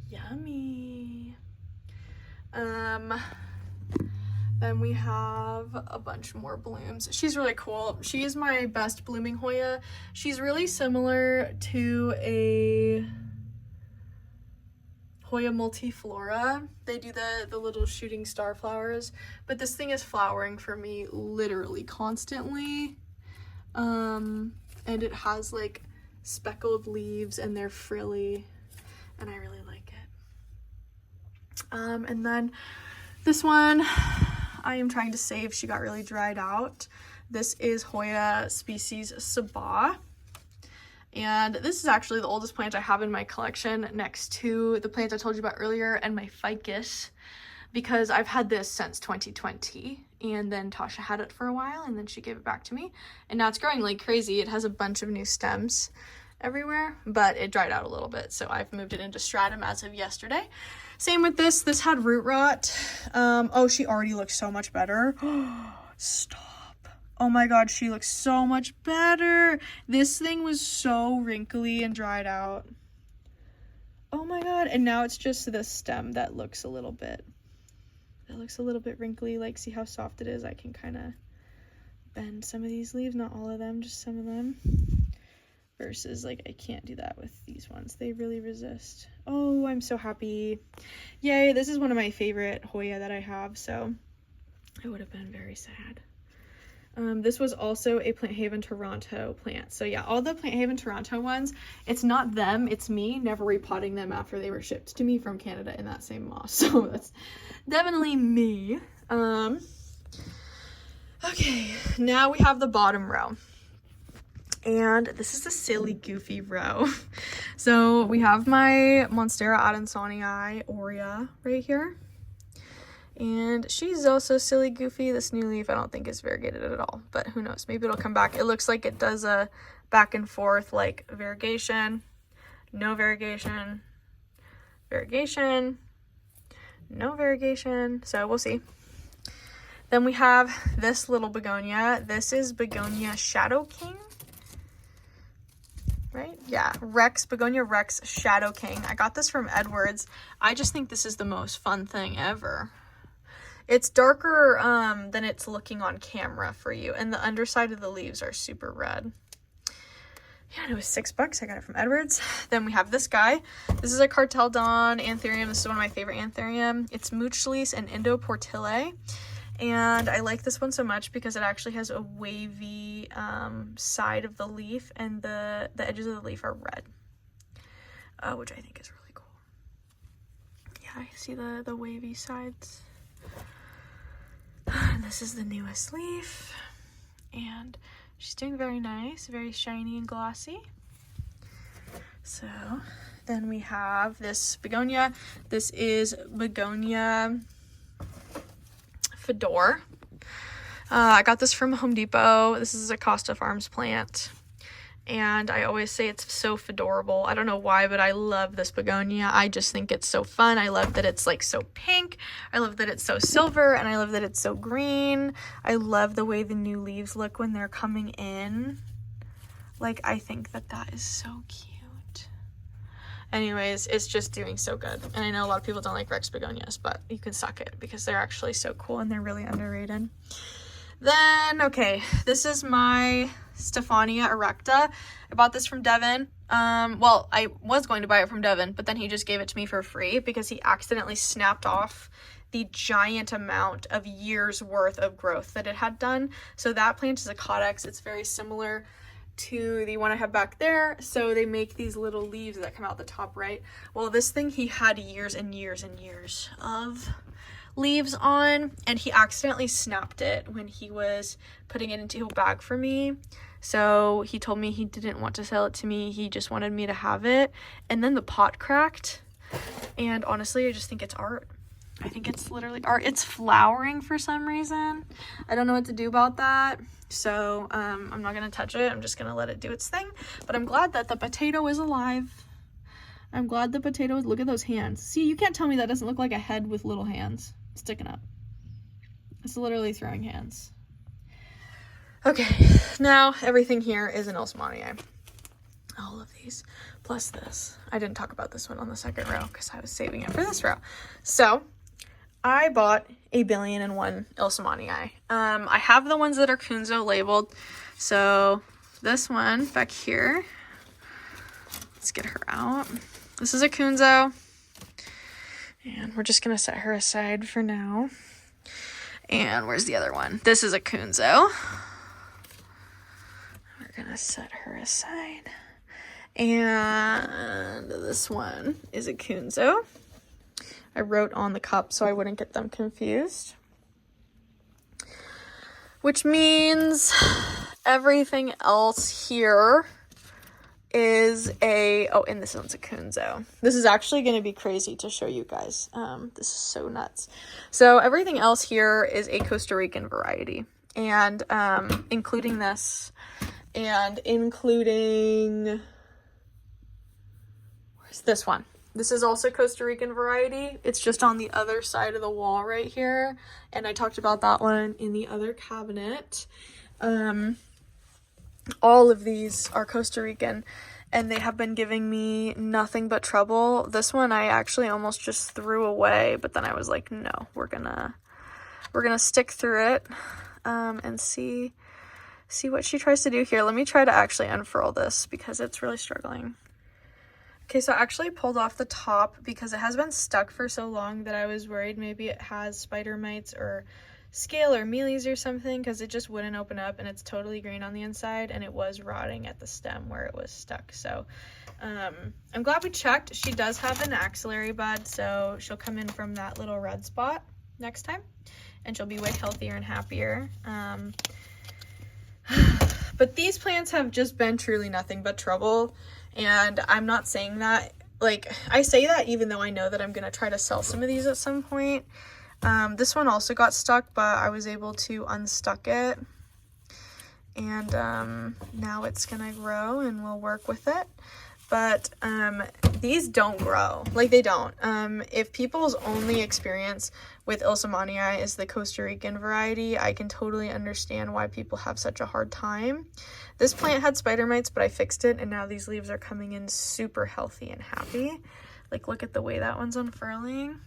Yummy. Then we have a bunch more blooms. She's really cool. She is my best blooming Hoya. She's really similar to a Hoya multiflora. They do the little shooting star flowers, but this thing is flowering for me literally constantly. And it has like speckled leaves and they're frilly, and I really like it. And then this one I am trying to save. She got really dried out. This is Hoya species Sabah. And this is actually the oldest plant I have in my collection, next to the plant I told you about earlier and my ficus, because I've had this since 2020, and then Tasha had it for a while and then she gave it back to me, and now it's growing like crazy. It has a bunch of new stems everywhere, but it dried out a little bit, so I've moved it into stratum as of yesterday. Same with this. This had root rot. Oh, she already looks so much better. Stop. Oh my god, she looks so much better. This thing was so wrinkly and dried out. Oh my god, and now it's just the stem that looks a little bit wrinkly. Like, see how soft it is? I can kind of bend some of these leaves, not all of them, just some of them. Versus, like, I can't do that with these ones. They really resist. Oh, I'm so happy. Yay, this is one of my favorite Hoya that I have, so I would have been very sad. This was also a Plant Haven Toronto plant. So yeah, all the Plant Haven Toronto ones, it's not them, it's me never repotting them after they were shipped to me from Canada in that same moss. So that's definitely me. Okay, now we have the bottom row. And this is a silly, goofy row. So we have my Monstera Adansonii aurea right here. And she's also silly, goofy. This new leaf I don't think is variegated at all, but who knows? Maybe it'll come back. It looks like it does a back and forth, like variegation, no variegation, variegation, no variegation. So we'll see. Then we have this little begonia. This is Begonia Shadow King. Right? Yeah, Begonia Rex Shadow King. I got this from Edwards. I just think this is the most fun thing ever. It's darker than it's looking on camera for you, and the underside of the leaves are super red. Yeah, and it was $6. I got it from Edwards. Then we have this guy. This is a Cartel Dawn anthurium. This is one of my favorite anthurium. It's Muchlease and Indoportile. And I like this one so much because it actually has a wavy side of the leaf, and the edges of the leaf are red, which I think is really cool. Yeah, I see the wavy sides. And this is the newest leaf, and she's doing very nice, very shiny and glossy. So then we have this begonia. This is Begonia Fedor. I got this from Home Depot. This is a Costa Farms plant, and I always say it's so fedorable. I don't know why, but I love this begonia. I just think it's so fun. I love that it's like so pink. I love that it's so silver, and I love that it's so green. I love the way the new leaves look when they're coming in. Like, I think that is so cute. Anyways, it's just doing so good. And I know a lot of people don't like Rex begonias, but you can suck it because they're actually so cool and they're really underrated. Then, okay, this is my Stephania erecta. I bought this from Devin. Well, I was going to buy it from Devin, but then he just gave it to me for free because he accidentally snapped off the giant amount of years worth of growth that it had done. So that plant is a Codex. It's very similar to the one I have back there. So they make these little leaves that come out the top, right? Well, this thing he had years and years and years of leaves on, and he accidentally snapped it when he was putting it into a bag for me. So he told me he didn't want to sell it to me. He just wanted me to have it. And then the pot cracked. And honestly, I just think it's art. I think it's literally art. It's flowering for some reason. I don't know what to do about that. So I'm not going to touch it. I'm just going to let it do its thing. But I'm glad that the potato is alive. I'm glad the potato is, look at those hands. See, you can't tell me that doesn't look like a head with little hands sticking up. It's literally throwing hands. Okay, now everything here is an Ilsmanii. All of these, plus this. I didn't talk about this one on the second row because I was saving it for this row. So I bought a 1,000,001 Ilsmanii. I have the ones that are Kunzo labeled. So this one back here, let's get her out. This is a Kunzo, and we're just gonna set her aside for now. And where's the other one? This is a Kunzo. We're gonna set her aside. And this one is a Kunzo. I wrote on the cup so I wouldn't get them confused. Which means everything else here is and this one's a Kunzo. This is actually going to be crazy to show you guys. This is so nuts. So everything else here is a Costa Rican variety, and including this, and including, where's this one? This is also Costa Rican variety. It's just on the other side of the wall right here, and I talked about that one in the other cabinet. All of these are Costa Rican, and they have been giving me nothing but trouble. This one I actually almost just threw away, but then I was like, no, we're gonna stick through it, and see what she tries to do here. Let me try to actually unfurl this because it's really struggling. Okay, so I actually pulled off the top because it has been stuck for so long that I was worried maybe it has spider mites or scale or mealies or something, because it just wouldn't open up, and it's totally green on the inside, and it was rotting at the stem where it was stuck. So I'm glad we checked. She does have an axillary bud, so she'll come in from that little red spot next time, and she'll be way healthier and happier. But these plants have just been truly nothing but trouble. And I'm not saying that, like, I say that even though I know that I'm going to try to sell some of these at some point. This one also got stuck, but I was able to unstuck it. And now it's going to grow and we'll work with it. But these don't grow. Like, they don't. If people's only experience with Ilsamanii is the Costa Rican variety, I can totally understand why people have such a hard time. This plant had spider mites, but I fixed it, and now these leaves are coming in super healthy and happy. Like, look at the way that one's unfurling.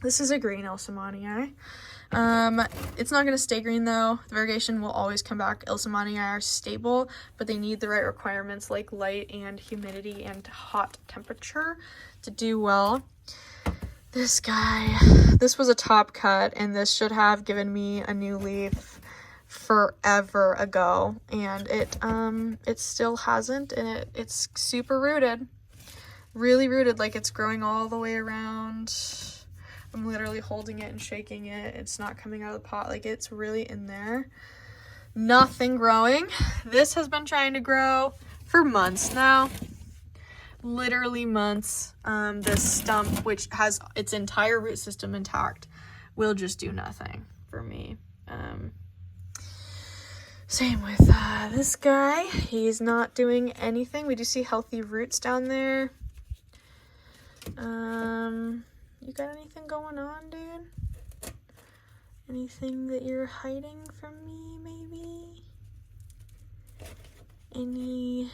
This is a green Ilsamanii. It's not going to stay green though. The variegation will always come back. Ilsamanii are stable, but they need the right requirements like light and humidity and hot temperature to do well. This guy, this was a top cut, and this should have given me a new leaf forever ago, and it still hasn't, and it's super rooted, really rooted, like it's growing all the way around. I'm literally holding it and shaking it. It's not coming out of the pot. Like, it's really in there. Nothing growing. This has been trying to grow for months now. Literally months. This stump, which has its entire root system intact, will just do nothing for me. Same with this guy. He's not doing anything. We do see healthy roots down there. You got anything going on, dude? Anything that you're hiding from me, maybe? Anything?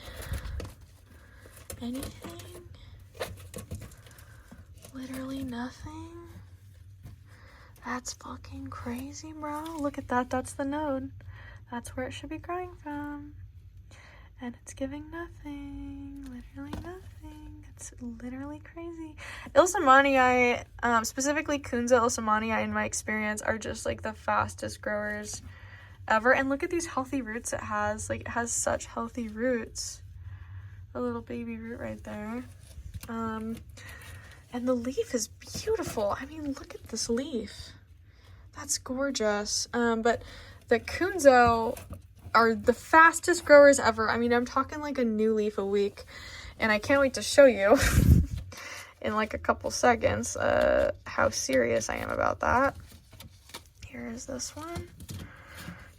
Literally nothing? That's fucking crazy, bro. Look at that. That's the node. That's where it should be growing from. And it's giving nothing. Literally nothing. It's literally crazy. Ilsamanii, specifically Kunza Ilsamanii, in my experience, are just like the fastest growers ever. And look at these healthy roots it has. Like, it has such healthy roots. A little baby root right there. And the leaf is beautiful. I mean, look at this leaf. That's gorgeous. But the Kunzo are the fastest growers ever. I mean, I'm talking like a new leaf a week, and I can't wait to show you in like a couple seconds how serious I am about that. Here is this one.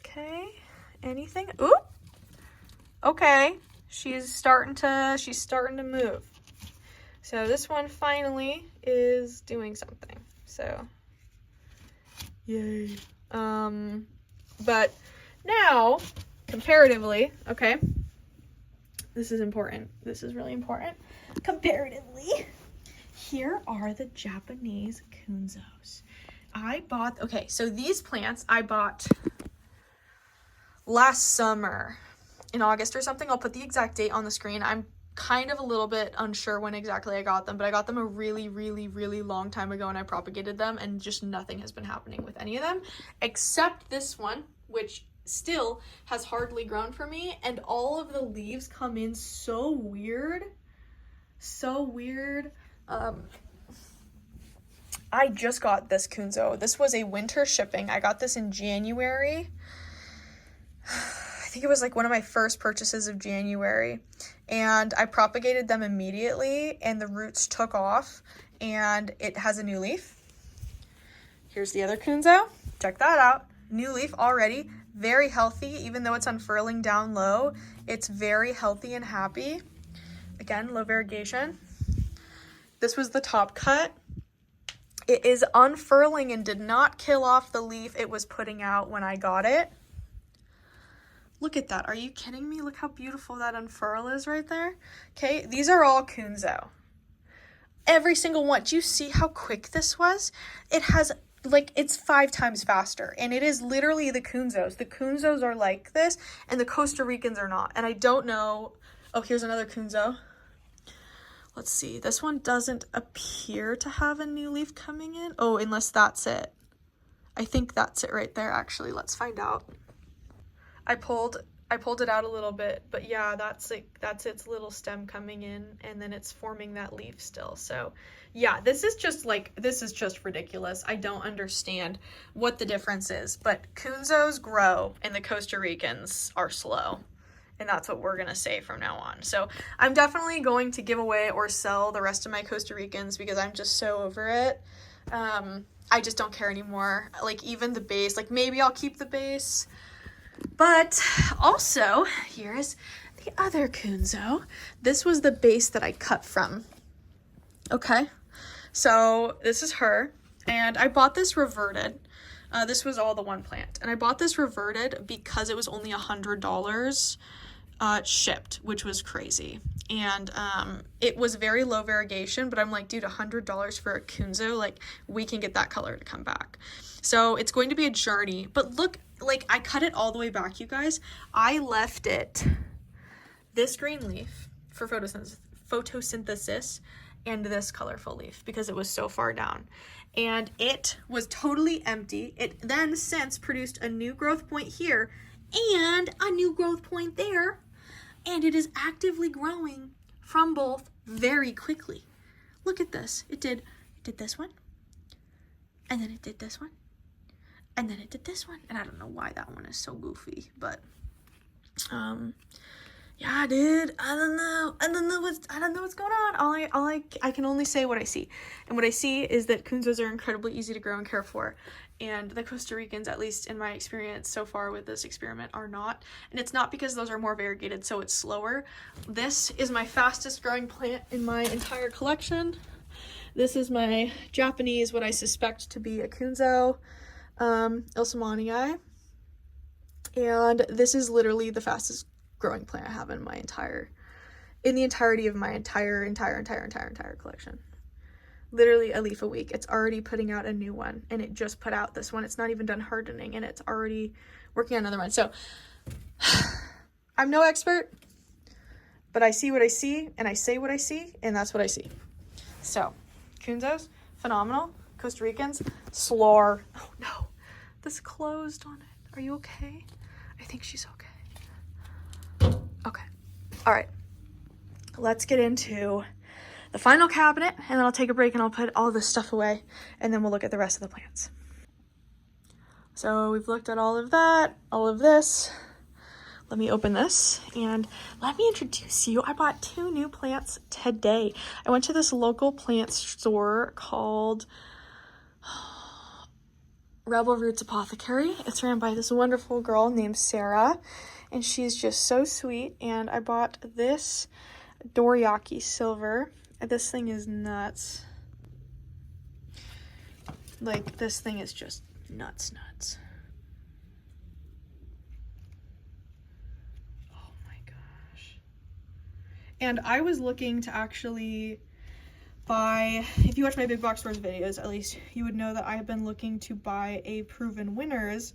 Okay, anything? Ooh, okay, she's starting to move. So this one finally is doing something. So yay. But now, comparatively, okay, this is important. This is really important. Comparatively, here are the Japanese Kunzos. Okay, so these plants I bought last summer in August or something. I'll put the exact date on the screen. I'm kind of a little bit unsure when exactly I got them, but I got them a really, really, really long time ago, and I propagated them, and just nothing has been happening with any of them except this one, which still has hardly grown for me, and all of the leaves come in so weird. I just got this Kunzo. This was a winter shipping. I got this in January. I think it was like one of my first purchases of January, and I propagated them immediately, and the roots took off, and it has a new leaf. Here's the other Kunzo. Check that out. New leaf already. Very healthy, even though it's unfurling down low. It's very healthy and happy. Again, low variegation. This was the top cut. It is unfurling and did not kill off the leaf it was putting out when I got it. Look at that. Are you kidding me? Look how beautiful that unfurl is right there. Okay, these are all Kunzo. Every single one. Do you see how quick this was? It has, like, it's 5 times faster, and it is literally the Kunzos. The Kunzos are like this, and the Costa Ricans are not. And I don't know. Oh, here's another Kunzo. Let's see. This one doesn't appear to have a new leaf coming in. Oh, unless that's it. I think that's it right there, actually. Let's find out. I pulled it out a little bit, but yeah, that's its little stem coming in, and then it's forming that leaf still. So yeah, this is just ridiculous. I don't understand what the difference is, but Kunzos grow and the Costa Ricans are slow, and that's what we're gonna say from now on. So I'm definitely going to give away or sell the rest of my Costa Ricans because I'm just so over it. I just don't care anymore. Like, even the base, like, maybe I'll keep the base. But also, here's the other Kunzo. This was the base that I cut from. Okay, so this is her, and I bought this reverted. This was all the one plant, and I bought this reverted because it was only $100 shipped, which was crazy. And it was very low variegation, but I'm like, dude, $100 for a Kunzo, like, we can get that color to come back. So it's going to be a journey, but look, like, I cut it all the way back, you guys. I left it this green leaf for photosynthesis and this colorful leaf because it was so far down, and it was totally empty. It then since produced a new growth point here and a new growth point there, and it is actively growing from both very quickly. Look at this. It did this one, and then it did this one, and then it did this one, and I don't know why that one is so goofy, but yeah, dude, I don't know what's going on. I can only say what I see, and what I see is that Kunzos are incredibly easy to grow and care for, and the Costa Ricans, at least in my experience so far with this experiment, are not. And it's not because those are more variegated, so it's slower. This is my fastest growing plant in my entire collection. This is my Japanese, what I suspect to be a Kunzo, Ilsamanii, and this is literally the fastest growing plant I have in the entirety of my entire collection. Literally a leaf a week. It's already putting out a new one, and it just put out this one. It's not even done hardening, and it's already working on another one. So I'm no expert, but I see what I see, and I say what I see, and that's what I see. So Kunzos, phenomenal. Costa Ricans, slore. Oh no, this closed on it. Are you okay? I think she's okay. Okay. All right. Let's get into the final cabinet, and then I'll take a break and I'll put all this stuff away, and then we'll look at the rest of the plants. So we've looked at all of that, all of this. Let me open this and let me introduce you. I bought 2 new plants today. I went to this local plant store called Rebel Roots Apothecary. It's ran by this wonderful girl named Sarah, and she's just so sweet. And I bought this Dorayaki silver. This thing is nuts. Like, this thing is just nuts. Oh my gosh. And I was looking to actually buy, if you watch my big box stores videos, at least you would know that I have been looking to buy a Proven Winners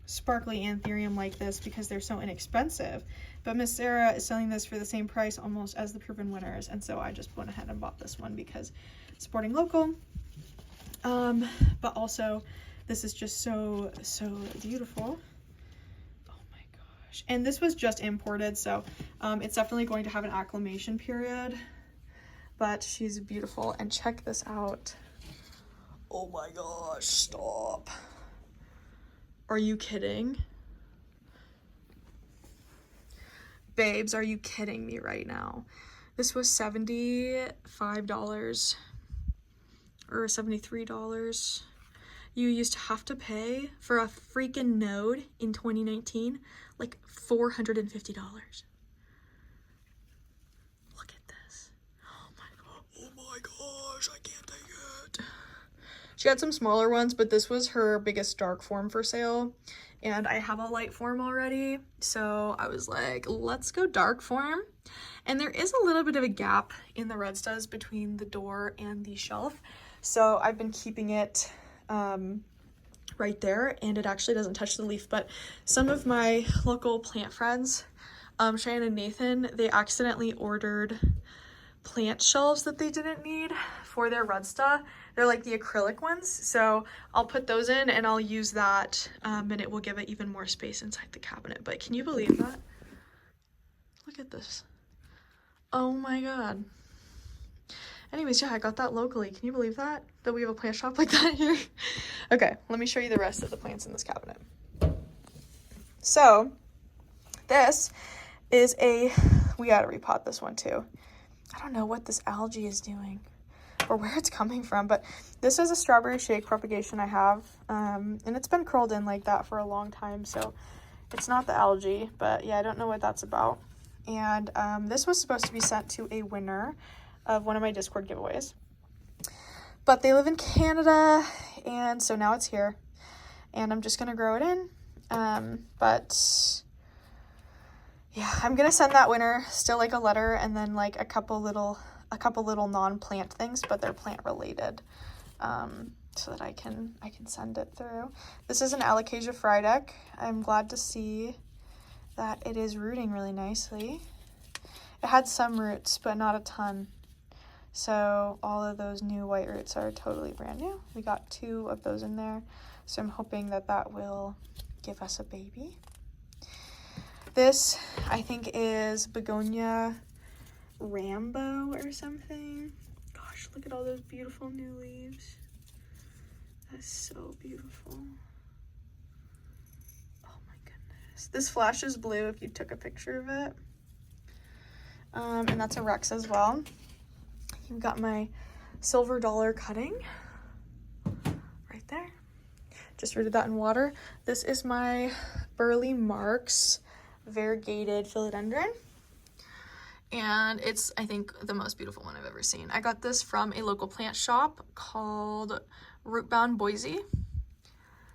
sparkly anthurium like this because they're so inexpensive. But Miss Sarah is selling this for the same price almost as the Proven Winners, and so I just went ahead and bought this one because supporting local. But also this is just so beautiful. Oh my gosh. And this was just imported, so it's definitely going to have an acclimation period, but she's beautiful. And check this out. Oh my gosh, stop. Are you kidding? Babes, are you kidding me right now? This was $75 or $73. You used to have to pay for a freaking node in 2019 like $450. Look at this. Oh my gosh, I can't take it. She had some smaller ones, but this was her biggest dark form for sale, and I have a light form already, so I was like, let's go dark form. And there is a little bit of a gap in the Redstas between the door and the shelf, so I've been keeping it right there, and it actually doesn't touch the leaf. But some of my local plant friends, Cheyenne and Nathan, they accidentally ordered plant shelves that they didn't need for their Redsta. They're like the acrylic ones, so I'll put those in and I'll use that, and it will give it even more space inside the cabinet. But can you believe that? Look at this. Oh my god. Anyways, yeah, I got that locally. Can you believe that? That we have a plant shop like that here? Okay, let me show you the rest of the plants in this cabinet. So, this is we gotta repot this one too. I don't know what this algae is doing or where it's coming from, but this is a strawberry shake propagation I have, and it's been curled in like that for a long time, so it's not the algae, but yeah, I don't know what that's about. And this was supposed to be sent to a winner of one of my Discord giveaways, but they live in Canada, and so now it's here, and I'm just gonna grow it in. But yeah, I'm gonna send that winner still like a letter, and then like a couple little non-plant things, but they're plant related, so that I can send it through. This is an Alocasia friida. I'm glad to see that it is rooting really nicely. It had some roots, but not a ton. So all of those new white roots are totally brand new. We got 2 of those in there, so I'm hoping that that will give us a baby. This, I think, is Begonia Rambo or something. Gosh, look at all those beautiful new leaves. That's so beautiful. Oh my goodness. This flashes blue if you took a picture of it. And that's a Rex as well. You've got my silver dollar cutting right there. Just rooted that in water. This is my Burley Marks variegated philodendron, and it's, I think, the most beautiful one I've ever seen. I got this from a local plant shop called Rootbound Boise.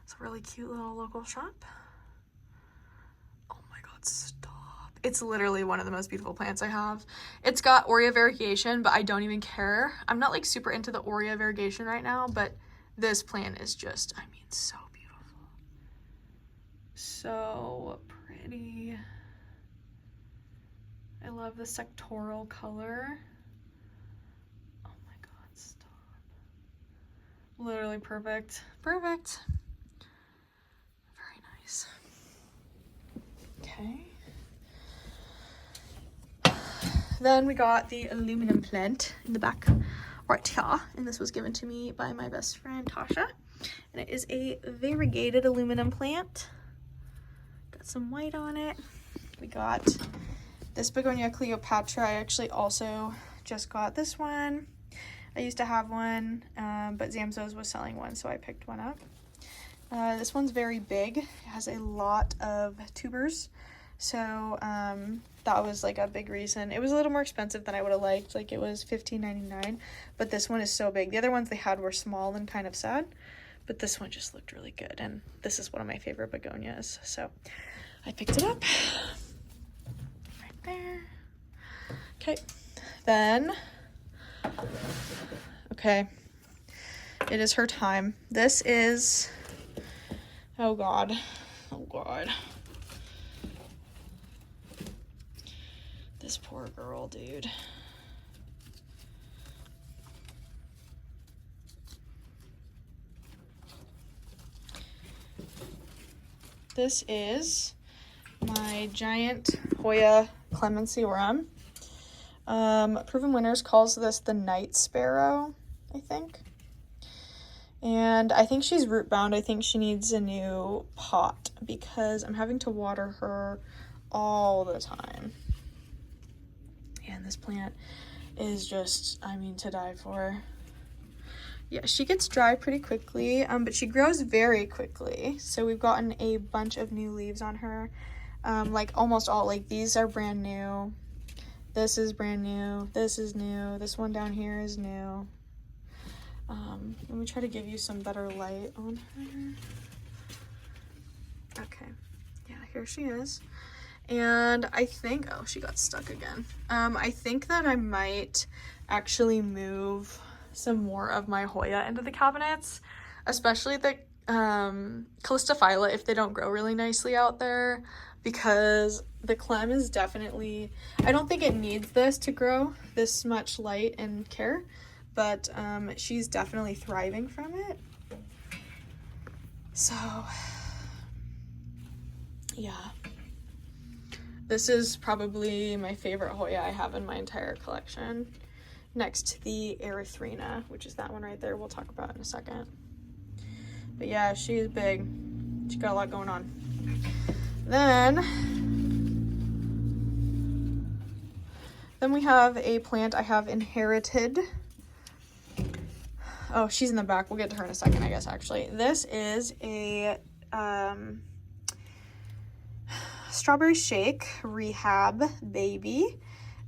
It's a really cute little local shop. Oh my god, stop. It's literally one of the most beautiful plants I have. It's got Aurea variegation, but I don't even care. I'm not like super into the Aurea variegation right now, but this plant is just, I mean, so beautiful. So pretty. I love the sectoral color. Oh my god, stop. Literally perfect. Perfect. Very nice. Okay. Then we got the aluminum plant in the back right here, and this was given to me by my best friend Tasha, and it is a variegated aluminum plant. Got some white on it. We got this Begonia Cleopatra. I actually also just got this one. I used to have one, but Zamzo's was selling one, so I picked one up. This one's very big. It has a lot of tubers, so that was like a big reason. It was a little more expensive than I would have liked. Like, it was $15.99, but this one is so big. The other ones they had were small and kind of sad, but this one just looked really good, and this is one of my favorite begonias, so I picked it up. Right there. Okay, then, okay, it is her time. This is, oh god, this poor girl, dude. This is my giant Hoya clemency worm. Proven Winners calls this the night sparrow, I think. And I think she's root bound. I think she needs a new pot because I'm having to water her all the time. And this plant is just, I mean, to die for. Yeah, she gets dry pretty quickly, but she grows very quickly. So we've gotten a bunch of new leaves on her. Like almost all, like these are brand new. This is brand new. This is new. This one down here is new. Let me try to give you some better light on her. Okay, yeah, here she is. And I think, oh, she got stuck again. I think that I might actually move some more of my Hoya into the cabinets, especially the Calistophylla if they don't grow really nicely out there, because the clem is definitely, I don't think it needs this to grow this much light and care, but she's definitely thriving from it. So, yeah. This is probably my favorite Hoya I have in my entire collection, next to the Erythrina, which is that one right there we'll talk about in a second. But yeah, she's big. She's got a lot going on. Then we have a plant I have inherited. Oh, she's in the back. We'll get to her in a second, I guess, actually. This is a strawberry shake rehab baby.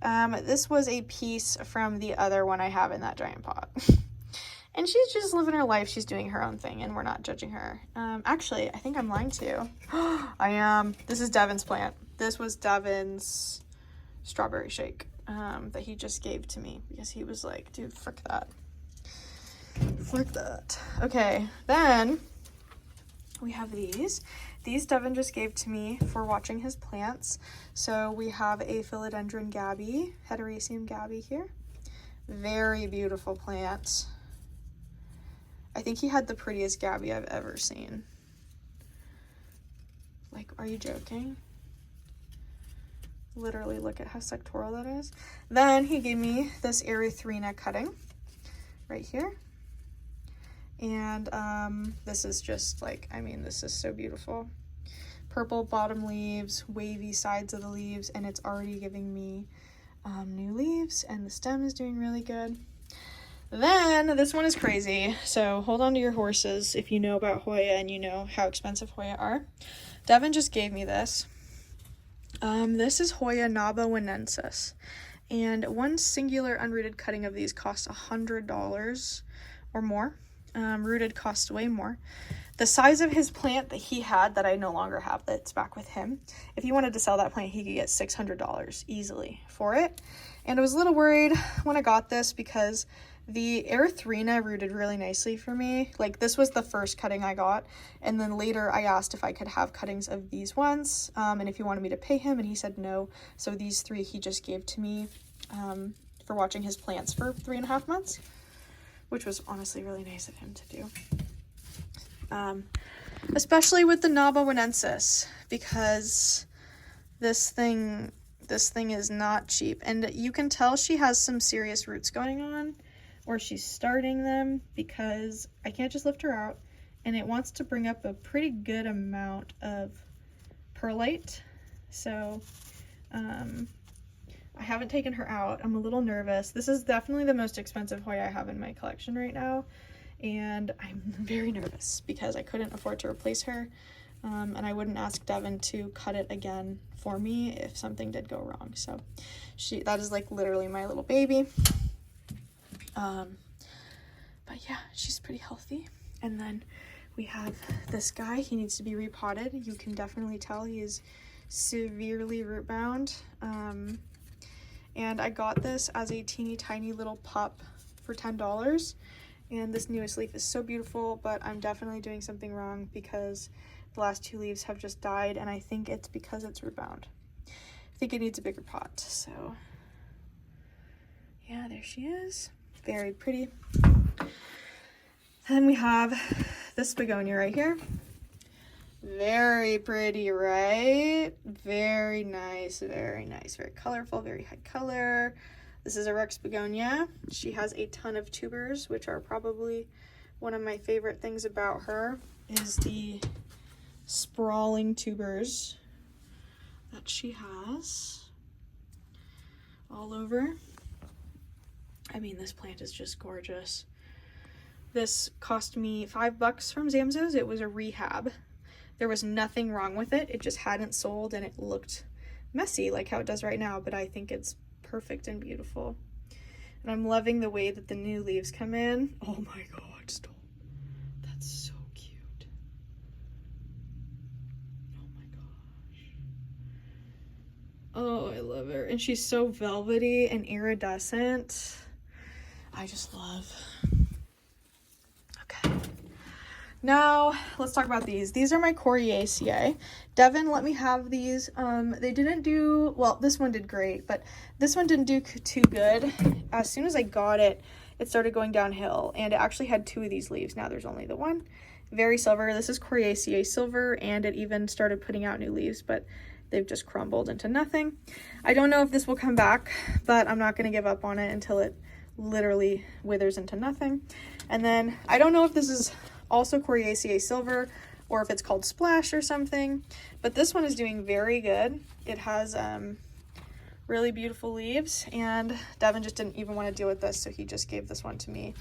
This was a piece from the other one I have in that giant pot. And she's just living her life. She's doing her own thing, and we're not judging her. Actually, I think I'm lying to you. I am. This is Devin's plant. This was Devin's strawberry shake that he just gave to me because he was like, dude, frick that. Frick that. Okay, then we have these. These Devin just gave to me for watching his plants. So we have a philodendron gabby, heteroecium gabby here. Very beautiful plant. I think he had the prettiest gabby I've ever seen. Like, are you joking? Literally, look at how sectoral that is. Then he gave me this Erythrina cutting right here. And this is just like, I mean, this is so beautiful. Purple bottom leaves, wavy sides of the leaves, and it's already giving me new leaves, and the stem is doing really good. Then this one is crazy, so hold on to your horses if you know about Hoya and you know how expensive Hoya are. Devin just gave me this. This is Hoya nabonensis, and one singular unrooted cutting of these costs $100 or more. Rooted costs way more. The size of his plant that he had that I no longer have, that's back with him, if he wanted to sell that plant, he could get $600 easily for it. And I was a little worried when I got this because the Erythrina rooted really nicely for me. Like, this was the first cutting I got, and then later I asked if I could have cuttings of these ones, and if he wanted me to pay him, and he said no. So these three he just gave to me for watching his plants for 3.5 months, which was honestly really nice of him to do. Especially with the nabonensis, because this thing is not cheap, and you can tell she has some serious roots going on, or she's starting them, because I can't just lift her out, and it wants to bring up a pretty good amount of perlite. So I haven't taken her out. I'm a little nervous. This is definitely the most expensive Hoya I have in my collection right now, and I'm very nervous because I couldn't afford to replace her, and I wouldn't ask Devin to cut it again for me if something did go wrong. So that is like literally my little baby. But yeah, she's pretty healthy. And then we have this guy. He needs to be repotted. You can definitely tell he is severely root bound. And I got this as a teeny tiny little pup for $10. And this newest leaf is so beautiful, but I'm definitely doing something wrong because the last 2 leaves have just died, and I think it's because it's root bound. I think it needs a bigger pot. So yeah, there she is. Very pretty. Then we have this begonia right here. Very pretty, right? Very nice, very nice, very colorful, very high color. This is a Rex begonia. She has a ton of tubers, which are probably one of my favorite things about her, is the sprawling tubers that she has all over. I mean, this plant is just gorgeous. This cost me $5 from Zamzows. It was a rehab. There was nothing wrong with it. It just hadn't sold, and it looked messy like how it does right now, but I think it's perfect and beautiful. And I'm loving the way that the new leaves come in. Oh my god, stop. That's so cute. Oh, I love her. And she's so velvety and iridescent. I just love. Okay. Now, let's talk about these. These are my Coriaceae. Devin let me have these. They didn't do, well, this one did great, but this one didn't do too good. As soon as I got it, it started going downhill, and it actually had 2 of these leaves. Now there's only the one. Very silver. This is Coriaceae silver, and it even started putting out new leaves, but they've just crumbled into nothing. I don't know if this will come back, but I'm not going to give up on it until it literally withers into nothing. And then I don't know if this is also Coriaceae silver or if it's called Splash or something, but this one is doing very good. It has really beautiful leaves, and Devin just didn't even want to deal with this, so he just gave this one to me.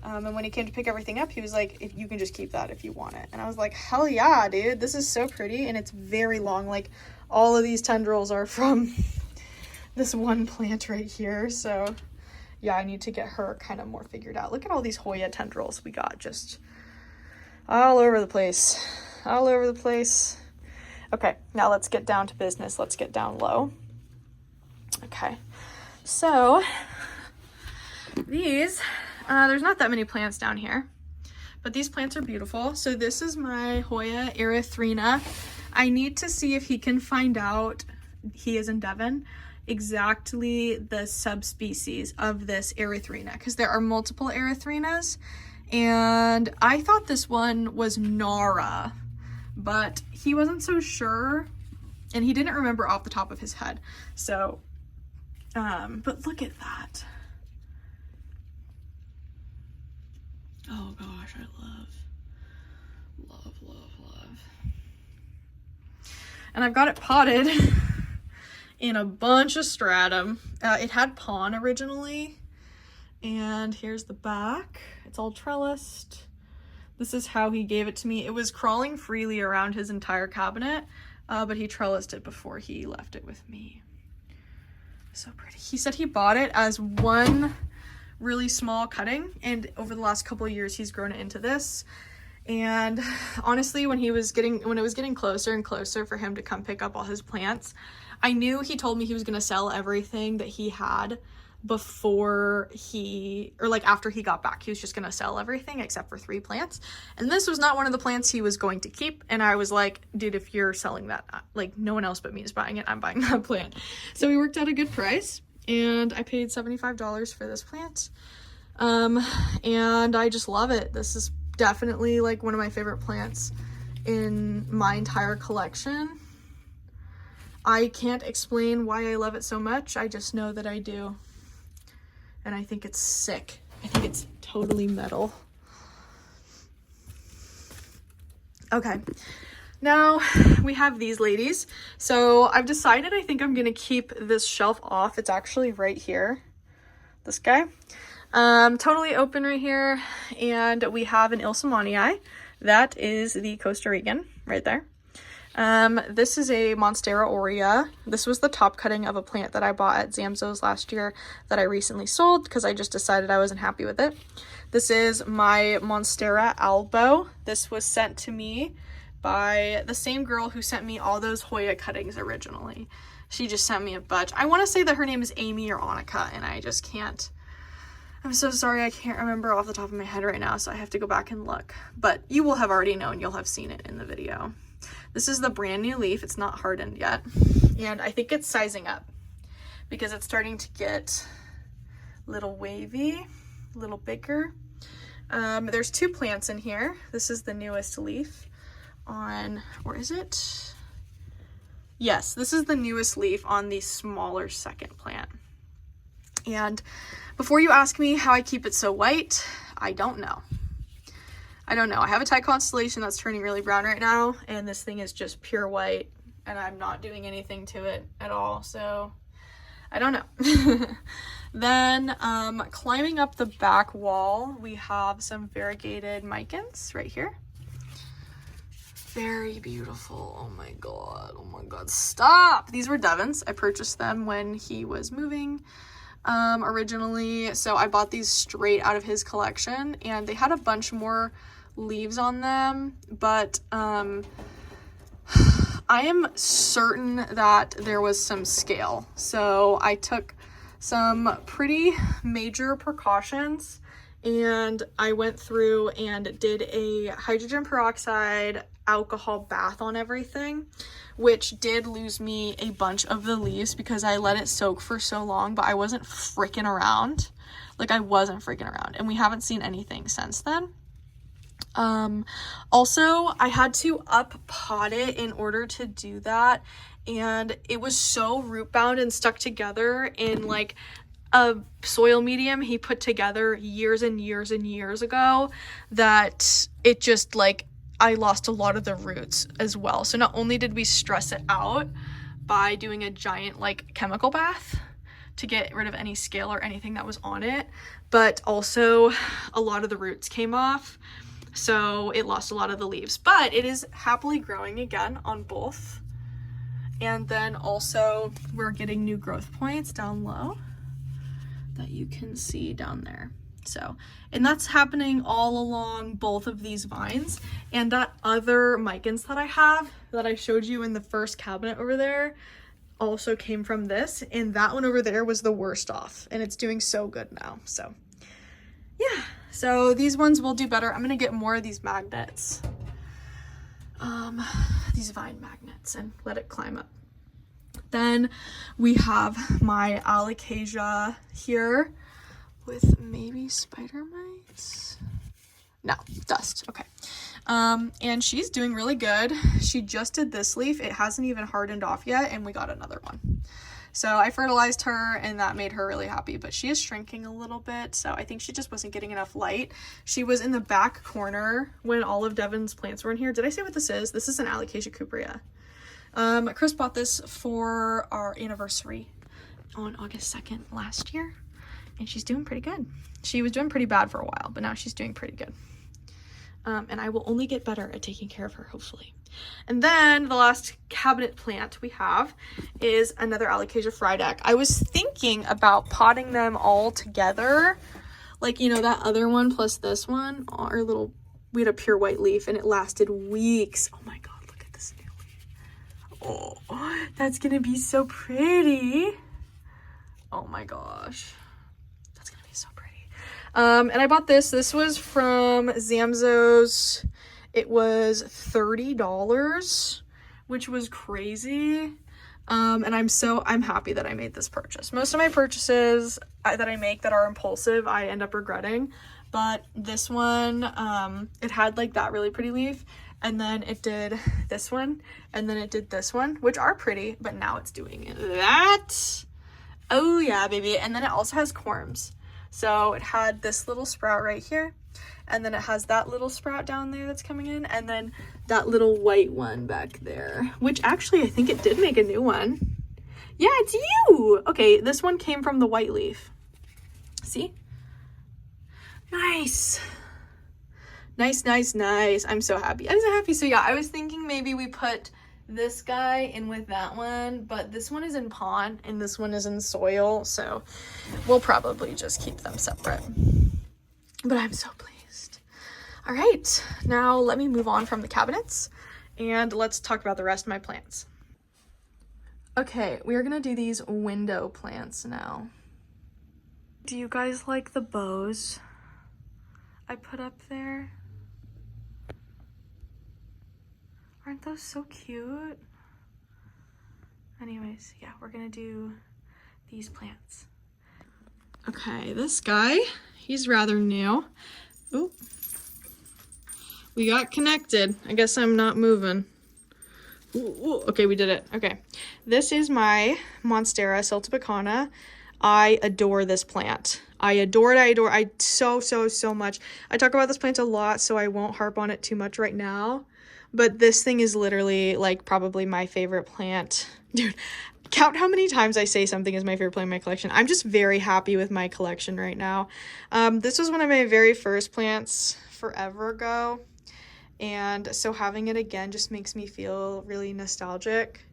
And when he came to pick everything up, he was like, "If you can just keep that if you want it." And I was like, hell yeah, dude, this is so pretty, and it's very long. Like, all of these tendrils are from this one plant right here, so yeah, I need to get her kind of more figured out. Look at all these Hoya tendrils we got just all over the place. All over the place. Okay, now let's get down to business. Let's get down low. Okay, so these, there's not that many plants down here, but these plants are beautiful. So this is my Hoya erythrina. I need to see if he can find out, he is in Devon, exactly the subspecies of this erythrina, because there are multiple erythrinas, and I thought this one was Nara, but he wasn't so sure, and he didn't remember off the top of his head. So, but look at that. Oh gosh, I love. And I've got it potted in a bunch of stratum. It had pawn originally, and here's the back. It's all trellised. This is how he gave it to me. It was crawling freely around his entire cabinet, but he trellised it before he left it with me. So pretty. He said he bought it as one really small cutting, and over the last couple of years he's grown it into this. And honestly, when it was getting closer and closer for him to come pick up all his plants, I knew he told me he was going to sell everything that he had before after he got back. He was just going to sell everything except for 3 plants. And this was not one of the plants he was going to keep. And I was like, dude, if you're selling that, like, no one else but me is buying it. I'm buying that plant. So we worked out a good price, and I paid $75 for this plant. And I just love it. This is definitely like one of my favorite plants in my entire collection. I can't explain why I love it so much. I just know that I do. And I think it's sick. I think it's totally metal. Okay. Now we have these ladies. So I've decided I think I'm going to keep this shelf off. It's actually right here. This guy. Totally open right here, and we have an Ilsamanii. That is the Costa Rican right there. This is a Monstera aurea. This was the top cutting of a plant that I bought at Zamzo's last year that I recently sold because I just decided I wasn't happy with it. This is my Monstera albo. This was sent to me by the same girl who sent me all those Hoya cuttings originally. She just sent me a bunch. I want to say that her name is Amy or Annika, and I just can't. I'm so sorry, I can't remember off the top of my head right now, so I have to go back and look. But you will have already known, you'll have seen it in the video. This is the brand new leaf, it's not hardened yet. And I think it's sizing up because it's starting to get a little wavy, a little bigger. There's 2 plants in here. This is the newest leaf on, or is it? Yes, this is the newest leaf on the smaller second plant. And before you ask me how I keep it so white, I don't know. I have a tight constellation that's turning really brown right now, and this thing is just pure white, and I'm not doing anything to it at all, so I don't know. Then climbing up the back wall, we have some variegated micans right here. Very beautiful. Oh my god, stop! These were Devin's. I purchased them when he was moving originally, so I bought these straight out of his collection, and they had a bunch more leaves on them, but I I am certain that there was some scale. So I took some pretty major precautions and I went through and did a hydrogen peroxide alcohol bath on everything, which did lose me a bunch of the leaves because I let it soak for so long, but I wasn't freaking around. Like, I wasn't freaking around, and we haven't seen anything since then. Also, I had to up pot it in order to do that, and it was so root bound and stuck together in like a soil medium he put together years and years and years ago that it just like, I lost a lot of the roots as well. So not only did we stress it out by doing a giant like chemical bath to get rid of any scale or anything that was on it, but also a lot of the roots came off. So it lost a lot of the leaves, but it is happily growing again on both. And then also we're getting new growth points down low that you can see down there. So, and that's happening all along both of these vines. And that other micans that I have that I showed you in the first cabinet over there also came from this, and that one over there was the worst off, and it's doing so good now. So yeah, so these ones will do better. I'm gonna get more of these magnets, these vine magnets, and let it climb up. Then we have my alocasia here with maybe spider mites. No, dust. Okay. And she's doing really good. She just did this leaf. It hasn't even hardened off yet, and we got another one. So I fertilized her, and that made her really happy, but she is shrinking a little bit, so I think she just wasn't getting enough light. She was in the back corner when all of Devin's plants were in here. Did I say what this is? This is an alocasia cuprea. Chris bought this for our anniversary on August 2nd last year, and she's doing pretty good. She was doing pretty bad for a while, but now she's doing pretty good. And I will only get better at taking care of her, hopefully. And then the last cabinet plant we have is another alocasia friida. I was thinking about potting them all together, like, you know, that other one plus this one. Our little, we had a pure white leaf, and it lasted weeks. Oh my god, look at this new leaf. Oh, that's gonna be so pretty. Oh my gosh. And I bought this. This was from Zamzo's. It was $30, which was crazy. And I'm happy that I made this purchase. Most of my purchases that I make that are impulsive, I end up regretting. But this one, it had like that really pretty leaf. And then it did this one. And then it did this one, which are pretty. But now it's doing that. Oh yeah, baby. And then it also has corms. So it had this little sprout right here, and then it has that little sprout down there that's coming in, and then that little white one back there, which actually I think it did make a new one. Yeah, it's you! Okay, this one came from the white leaf. See? Nice. Nice, nice, nice. I'm so happy. I'm so happy. So yeah, I was thinking maybe we put this guy in with that one, but this one is in pond and this one is in soil, so we'll probably just keep them separate. But I'm so pleased. All right, now let me move on from the cabinets and let's talk about the rest of my plants. Okay, we are gonna do these window plants now. Do you guys like the bows I put up there? Aren't those so cute? Anyways, yeah, we're gonna do these plants. Okay, this guy, he's rather new. Oh, we got connected. I guess I'm not moving. Ooh, okay, we did it. Okay, this is my Monstera siltepecana. I adore this plant. I adore it so much. I talk about this plant a lot, so I won't harp on it too much right now. But this thing is literally like probably my favorite plant. Dude, count how many times I say something is my favorite plant in my collection. I'm just very happy with my collection right now. This was one of my very first plants forever ago. And so having it again just makes me feel really nostalgic.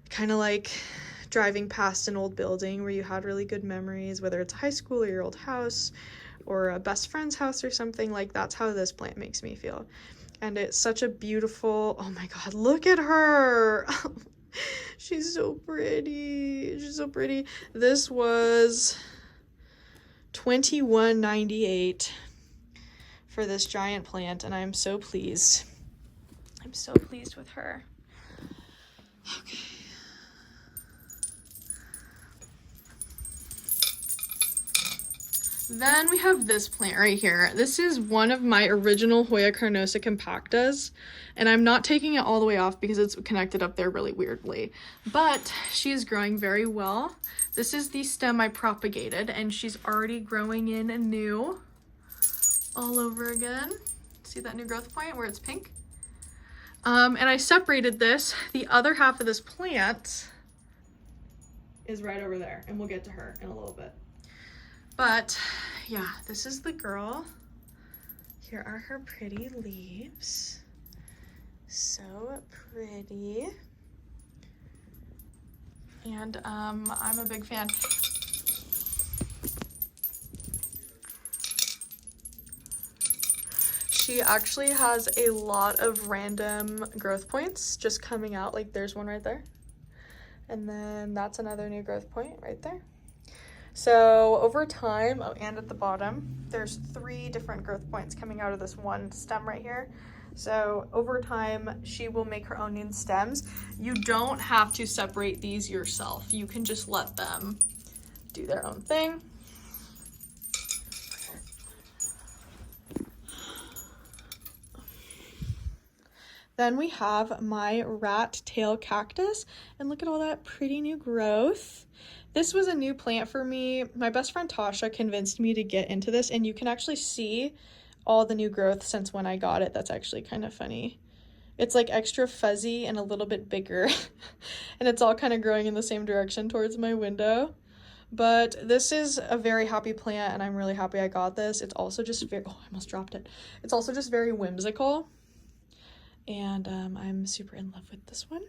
Kind of like driving past an old building where you had really good memories, whether it's high school or your old house or a best friend's house or something. Like, that's how this plant makes me feel. And it's such a beautiful, oh my god, look at her. She's so pretty. She's so pretty. This was $21.98 for this giant plant, and I'm so pleased. I'm so pleased with her. Okay. Then we have this plant right here. This is one of my original Hoya carnosa compactas, and I'm not taking it all the way off because it's connected up there really weirdly, but she is growing very well. This is the stem I propagated, and she's already growing in anew all over again. See that new growth point where it's pink? And I separated this. The other half of this plant is right over there, and we'll get to her in a little bit. But yeah, this is the girl. Here are her pretty leaves. So pretty. And I'm a big fan. She actually has a lot of random growth points just coming out. Like there's one right there. And then that's another new growth point right there. So over time, oh, and at the bottom, there's 3 different growth points coming out of this one stem right here. So over time, she will make her own new stems. You don't have to separate these yourself. You can just let them do their own thing. Then we have my rat tail cactus, and look at all that pretty new growth. This was a new plant for me. My best friend Tasha convinced me to get into this, and you can actually see all the new growth since when I got it. That's actually kind of funny. It's like extra fuzzy and a little bit bigger, and it's all kind of growing in the same direction towards my window. But this is a very happy plant, and I'm really happy I got this. It's also just very, oh, I almost dropped it. It's also just very whimsical, and I'm super in love with this one.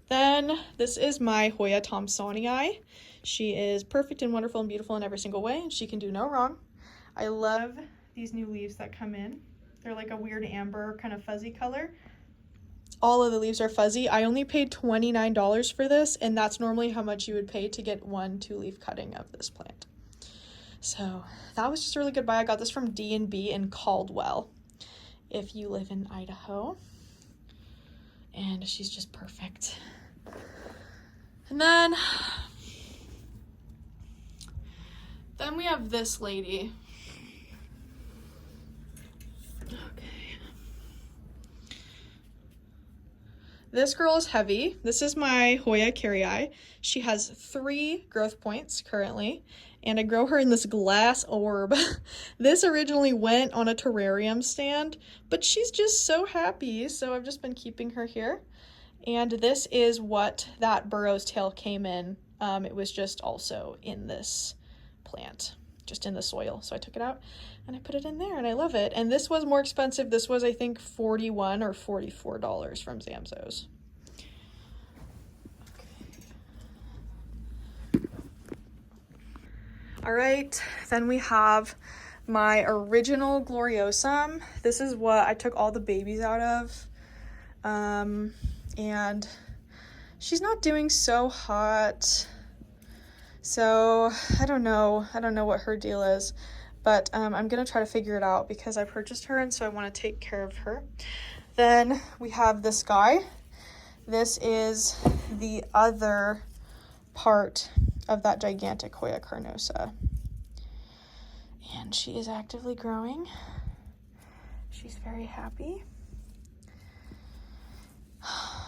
Then this is my Hoya Thomsonii. She is perfect and wonderful and beautiful in every single way, and she can do no wrong. I love these new leaves that come in. They're like a weird amber kind of fuzzy color. All of the leaves are fuzzy. I only paid $29 for this, and that's normally how much you would pay to get 1 2-leaf cutting of this plant. So that was just a really good buy. I got this from D&B in Caldwell, if you live in Idaho. And she's just perfect. And then we have this lady. Okay. This girl is heavy. This is my Hoya carrii. She has 3 growth points currently, and I grow her in this glass orb. This originally went on a terrarium stand, but she's just so happy, so I've just been keeping her here. And this is what that burrow's tail came in. It was just also in this plant, just in the soil. So I took it out and I put it in there, and I love it. And this was more expensive. This was, I think, $41 or $44 from Zamzows. All right, then we have my original Gloriosum. This is what I took all the babies out of. And she's not doing so hot. So I don't know what her deal is, but I'm gonna try to figure it out because I purchased her, and so I want to take care of her. Then we have this guy. This is the other part of that gigantic Hoya carnosa, and she is actively growing. She's very happy.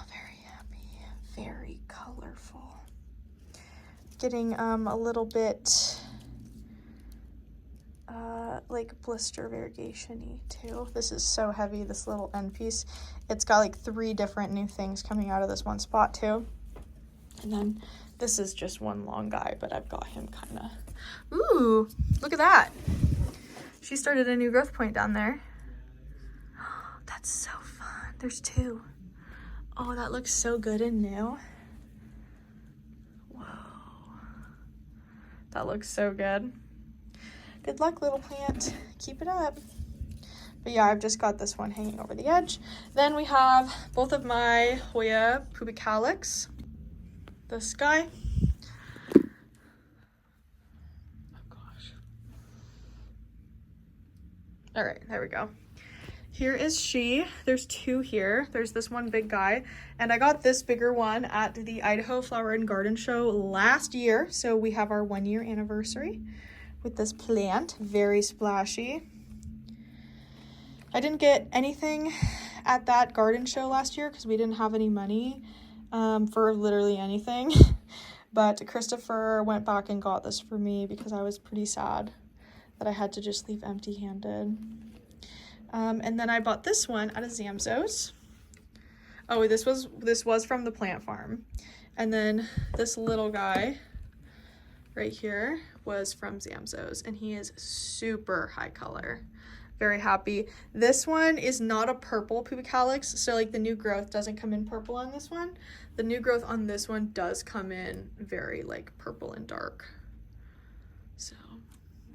Very happy, very colorful. Getting a little bit like blister variegation-y too. This is so heavy, this little end piece. It's got like 3 different new things coming out of this one spot too. And then this is just one long guy, but I've got him kind of, ooh, look at that. She started a new growth point down there. That's so fun. There's 2. Oh, that looks so good and new. Whoa. That looks so good. Good luck, little plant. Keep it up. But yeah, I've just got this one hanging over the edge. Then we have both of my Hoya pubicalis. This guy. Oh gosh. All right, there we go. Here is she. There's two here. There's this one big guy. And I got this bigger one at the Idaho Flower and Garden Show last year. So we have our 1 year anniversary with this plant. Very splashy. I didn't get anything at that garden show last year because we didn't have any money for literally anything. But Christopher went back and got this for me because I was pretty sad that I had to just leave empty-handed. And then I bought this one at a Zamzo's. Oh, this was from the plant farm. And then this little guy right here was from Zamzo's, and he is super high color. Very happy. This one is not a purple pubicalis, so like the new growth doesn't come in purple on this one. The new growth on this one does come in very like purple and dark. So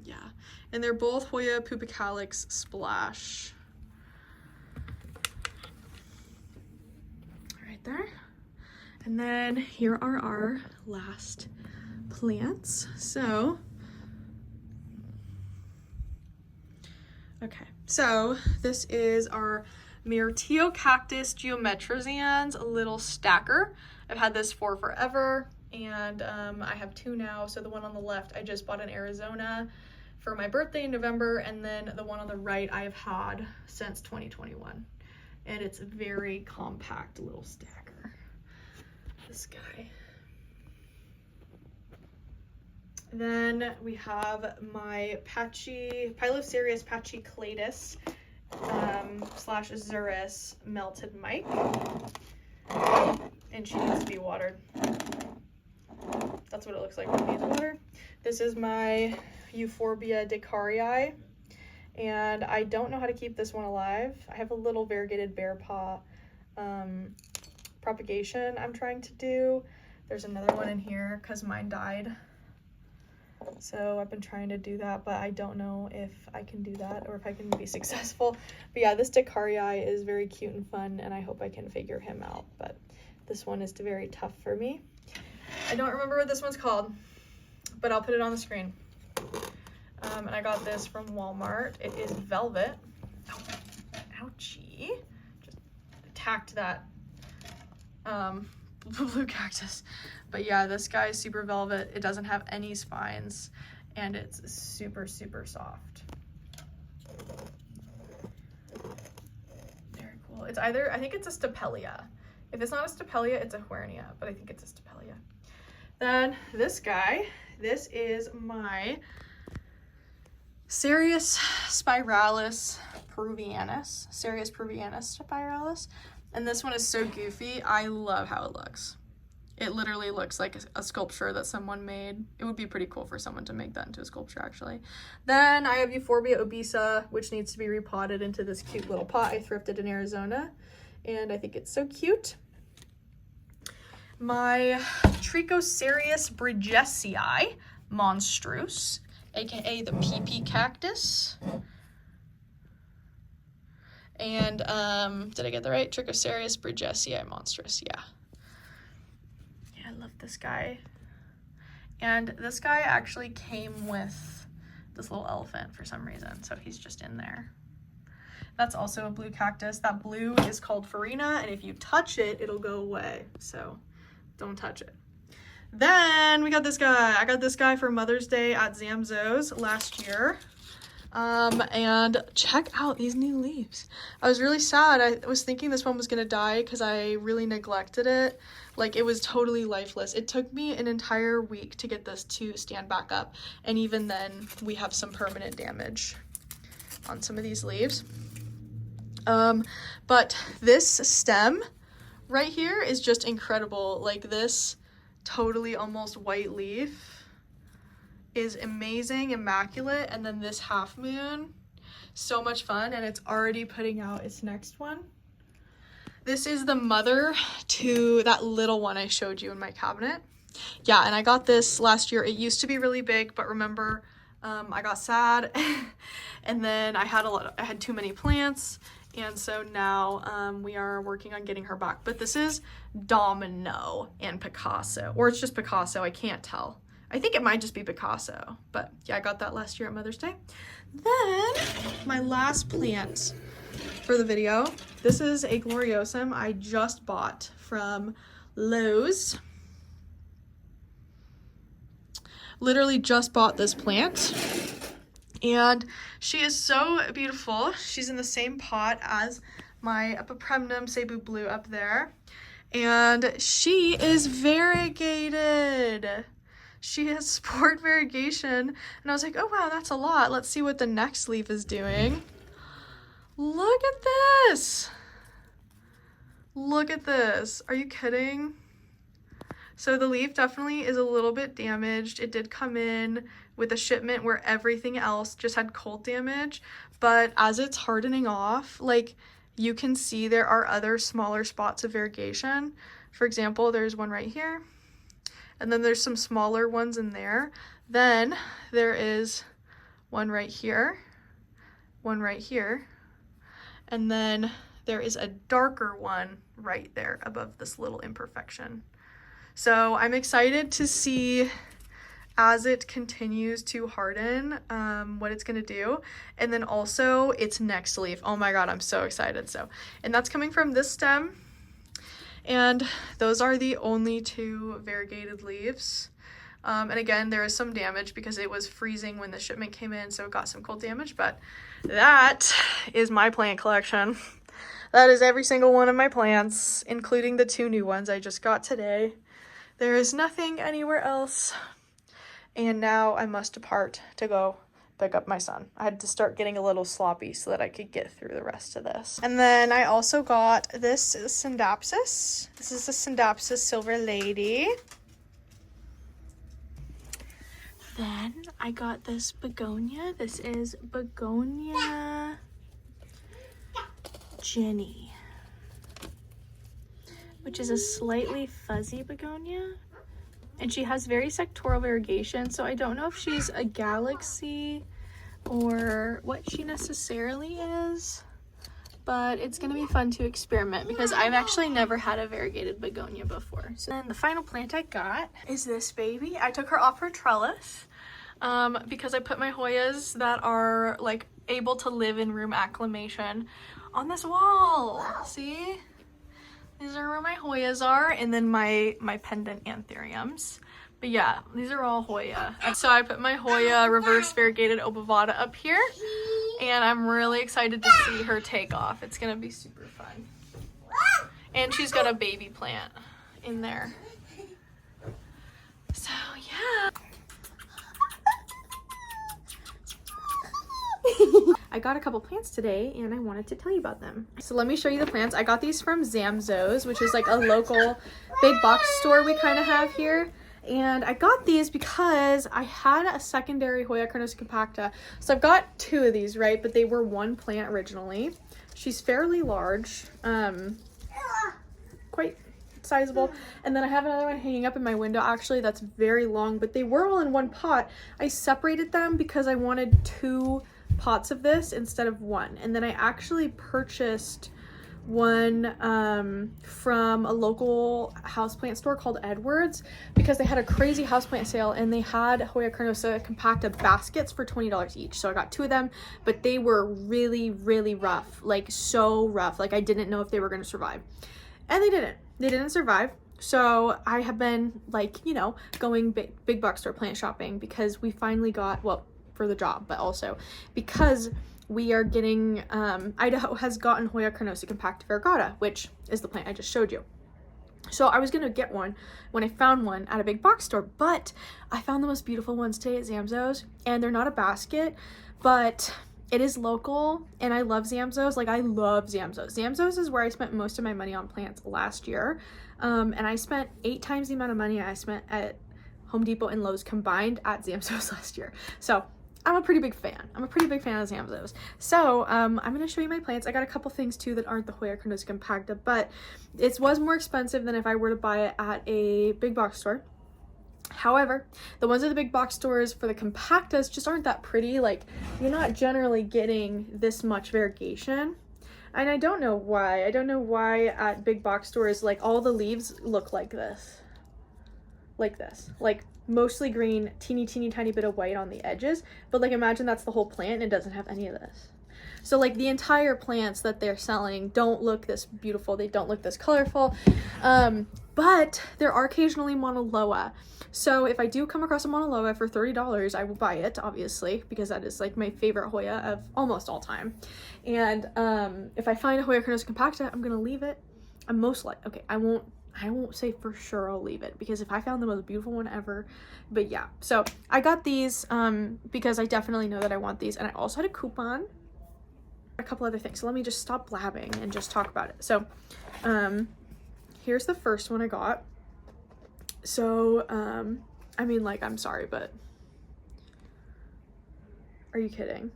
yeah, and they're both Hoya pubicalis splash. Right there. And then here are our last plants. So okay, so this is our Myrtille Cactus Geometrizans little stacker. I've had this for forever, and I have two now. So the one on the left I just bought in Arizona for my birthday in November, and then the one on the right I have had since 2021. And it's a very compact little stacker. This guy. Then we have my Pilocereus pachysclatus slash Xurus melted mic, and she needs to be watered. That's what it looks like when it needs water. This is my Euphorbia decarii, and I don't know how to keep this one alive. I have a little variegated bear paw propagation I'm trying to do. There's another one in here because mine died. So I've been trying to do that, but I don't know if I can do that or if I can be successful. But yeah, this decarii is very cute and fun, and I hope I can figure him out. But this one is very tough for me. I don't remember what this one's called, but I'll put it on the screen. And I got this from Walmart. It is velvet. Oh, ouchie. Just attacked that blue cactus. But yeah, this guy is super velvet. It doesn't have any spines, and it's super, super soft. Very cool. It's either, I think it's a Stapelia. If it's not a Stapelia, it's a Huernia, but I think it's a Stapelia. Then this guy, this is my Cereus spiralis peruvianus. Cereus peruvianus spiralis. And this one is so goofy. I love how it looks. It literally looks like a sculpture that someone made. It would be pretty cool for someone to make that into a sculpture, actually. Then I have Euphorbia obesa, which needs to be repotted into this cute little pot I thrifted in Arizona. And I think it's so cute. My Trichocereus brigesii monstrous, aka the PP cactus. And did I get that right? Trichocereus brigesii monstrous, yeah. I love this guy. And this guy actually came with this little elephant for some reason, so he's just in there. That's also a blue cactus. That blue is called farina, and if you touch it, it'll go away, so don't touch it. Then we got this guy. I got this guy for Mother's Day at Zamzo's last year. And check out these new leaves. I was really sad. I was thinking this one was gonna die because I really neglected it. Like, it was totally lifeless. It took me an entire week to get this to stand back up, and even then we have some permanent damage on some of these leaves. But this stem right here is just incredible. Like, this totally almost white leaf is amazing, immaculate, and then this half moon, so much fun, and it's already putting out its next one. This is the mother to that little one I showed you in my cabinet. Yeah, and I got this last year. It used to be really big, but remember, I got sad and then I had too many plants, and so now we are working on getting her back. But this is Domino and Picasso, or it's just Picasso, I can't tell. I think it might just be Picasso, but yeah, I got that last year at Mother's Day. Then my last plant for the video, this is a Gloriosum I just bought from Lowe's. Literally just bought this plant, and she is so beautiful. She's in the same pot as my Epipremnum Cebu Blue up there, and she is variegated. She has sport variegation, and I was like, oh wow, that's a lot. Let's see what the next leaf is doing. Look at this. Look at this. Are you kidding? So the leaf definitely is a little bit damaged. It did come in with a shipment where everything else just had cold damage, but as it's hardening off, like, you can see there are other smaller spots of variegation. For example, there's one right here, and then there's some smaller ones in there. Then there is one right here, and then there is a darker one right there above this little imperfection. So I'm excited to see, as it continues to harden, what it's gonna do. And then also its next leaf. Oh my god, I'm so excited. And that's coming from this stem. And those are the only two variegated leaves. And again, there is some damage because it was freezing when the shipment came in, so it got some cold damage. But that is my plant collection. That is every single one of my plants, including the 2 new ones I just got today. There is nothing anywhere else. And now I must depart to go pick up my son. I had to start getting a little sloppy so that I could get through the rest of this. And then I also got this Syndapsis. This is the Syndapsis Silver Lady. Then I got this begonia. This is Begonia Jenny, which is a slightly fuzzy begonia, and she has very sectoral variegation, so I don't know if she's a galaxy or what she necessarily is, but it's gonna be fun to experiment because I've actually never had a variegated begonia before. So then the final plant I got is this baby. I took her off her trellis because I put my Hoyas that are like able to live in room acclimation on this wall. See? These are where my Hoyas are, and then my pendant anthuriums. But yeah, these are all Hoya. And so I put my Hoya reverse variegated obovata up here, and I'm really excited to see her take off. It's gonna be super fun. And she's got a baby plant in there. So yeah. I got a couple plants today and I wanted to tell you about them. So let me show you the plants. I got these from Zamzows, which is like a local big box store we kind of have here. And I got these because I had a secondary Hoya carnosa compacta. So I've got 2 of these, right? But they were 1 plant originally. She's fairly large, quite sizable. And then I have another one hanging up in my window actually that's very long, but they were all in 1 pot. I separated them because I wanted 2 pots of this instead of 1, and then I actually purchased one from a local houseplant store called Edwards because they had a crazy houseplant sale and they had Hoya carnosa compacta baskets for $20 each. So I got 2 of them, but they were really rough, like so rough, like I didn't know if they were going to survive, and they didn't survive. So I have been, like, you know, going big box store plant shopping because we finally got, well, for the job, but also because we are getting, Idaho has gotten Hoya carnosa compacta variegata, which is the plant I just showed you. So I was gonna get one when I found one at a big box store, but I found the most beautiful ones today at Zamzows, and they're not a basket, but it is local, and I love Zamzows. Like, I love Zamzows. Zamzows is where I spent most of my money on plants last year, and I spent 8 times the amount of money I spent at Home Depot and Lowe's combined at Zamzows last year. So I'm a pretty big fan. I'm a pretty big fan of Zamzows. So I'm gonna show you my plants. I got a couple things too that aren't the Hoya carnosa compacta, but it was more expensive than if I were to buy it at a big box store. However, the ones at the big box stores for the compactas just aren't that pretty. Like, you're not generally getting this much variegation. And I don't know why. I don't know why at big box stores, like, all the leaves look like this. Like this. Like, mostly green, teeny tiny bit of white on the edges. But, like, imagine that's the whole plant and it doesn't have any of this. So, like, the entire plants that they're selling don't look this beautiful. They don't look this colorful. But there are occasionally Monaloa. So if I do come across a Monaloa for $30, I will buy it, obviously, because that is like my favorite Hoya of almost all time. And if I find a Hoya carnosa compacta, I'm gonna leave it. I'm most like, okay, I won't say for sure I'll leave it, because if I found the most beautiful one ever. But yeah, so I got these because I definitely know that I want these, and I also had a coupon. A couple other things. So let me just stop blabbing and just talk about it. So here's the first one I got. So I mean, like, I'm sorry, but are you kidding?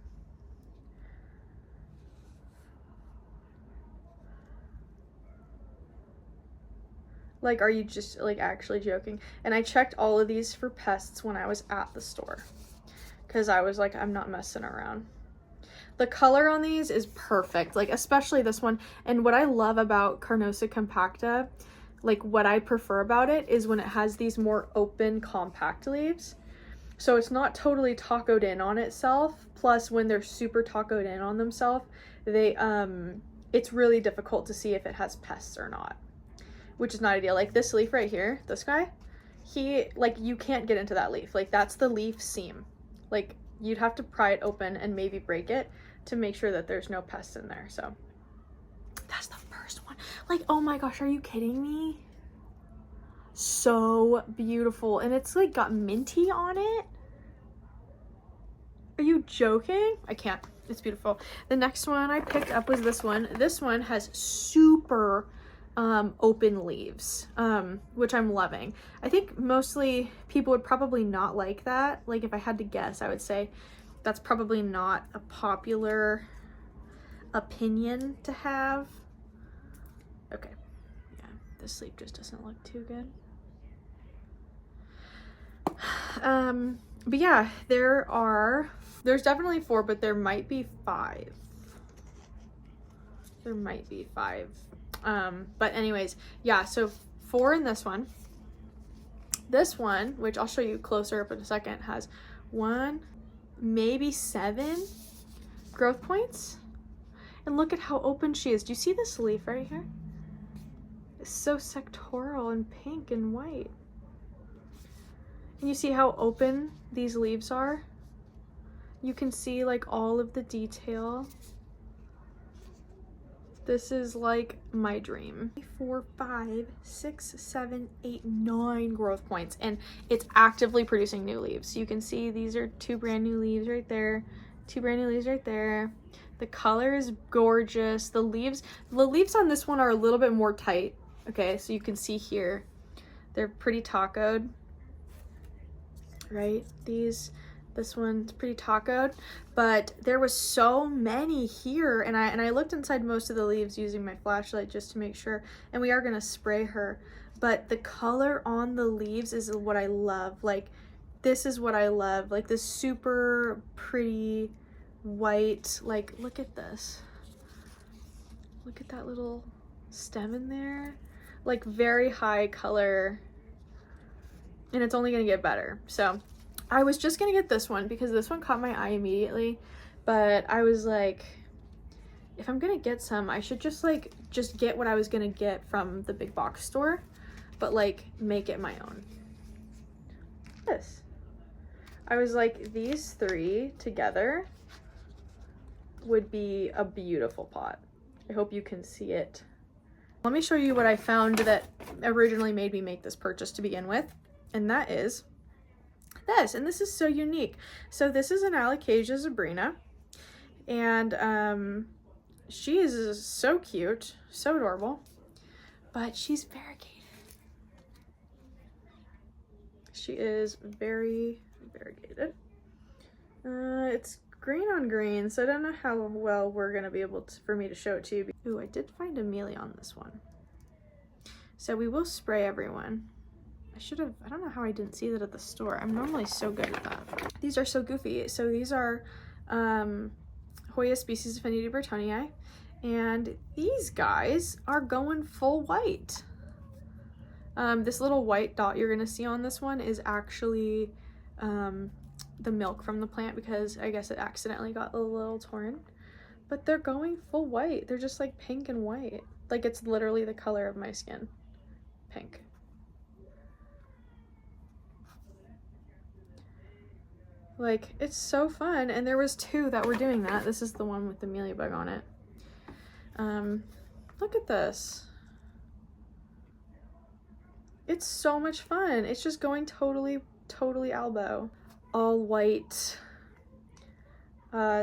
Like, are you just like actually joking? And I checked all of these for pests when I was at the store, because I was like, I'm not messing around. The color on these is perfect, like especially this one. And what I love about Carnosa compacta, like what I prefer about it, is when it has these more open compact leaves. So it's not totally tacoed in on itself. Plus when they're super tacoed in on themselves, they it's really difficult to see if it has pests or not, which is not ideal. Like this leaf right here, this guy, like you can't get into that leaf. Like that's the leaf seam. Like you'd have to pry it open and maybe break it to make sure that there's no pests in there. So that's the first one. Like, oh my gosh, are you kidding me? So beautiful. And it's like got minty on it. Are you joking? I can't. It's beautiful. The next one I picked up was this one. This one has super open leaves, which I'm loving. I think mostly people would probably not like that. Like if I had to guess, I would say that's probably not a popular opinion to have. Okay, yeah, this leaf just doesn't look too good. But yeah, there's definitely 4, but there might be 5. There might be 5. But anyways, yeah, so 4 in this one. This one, which I'll show you closer up in a second, has 1, maybe 7 growth points. And look at how open she is. Do you see this leaf right here? It's so sectoral and pink and white. And you see how open these leaves are? You can see like all of the detail. This is like my dream. 4, 5, 6, 7, 8, 9 growth points, and it's actively producing new leaves. You can see these are 2 brand new leaves right there, 2 brand new leaves right there. The color is gorgeous. The leaves on this one are a little bit more tight. Okay, so you can see here, they're pretty tacoed, right? This one's pretty tacoed, but there was so many here, and I looked inside most of the leaves using my flashlight just to make sure, and we are gonna spray her, but the color on the leaves is what I love. Like, this is what I love, like this super pretty white, like, look at this. Look at that little stem in there. Like, very high color, and it's only gonna get better. So I was just gonna get this one because this one caught my eye immediately, but I was like, if I'm gonna get some, I should just get what I was gonna get from the big box store, but like make it my own. This. I was like, these 3 together would be a beautiful pot. I hope you can see it. Let me show you what I found that originally made me make this purchase to begin with, and that is this, and this is so unique. So this is an Alocasia zebrina, and she is so cute, so adorable, but she's variegated. She is very variegated. It's green on green, so I don't know how well we're gonna be able to, for me to show it to you. Ooh, I did find Amelia on this one, so we will spray everyone. I don't know how I didn't see that at the store. I'm normally so good at that. These are so goofy. So these are Hoya species Affinity Burtonii, and these guys are going full white. This little white dot you're gonna see on this one is actually the milk from the plant, because I guess it accidentally got a little torn. But they're going full white. They're just like pink and white. Like it's literally the color of my skin. Pink. Like, it's so fun. And there was 2 that were doing that. This is the one with the mealybug on it. Look at this. It's so much fun. It's just going totally albo. All white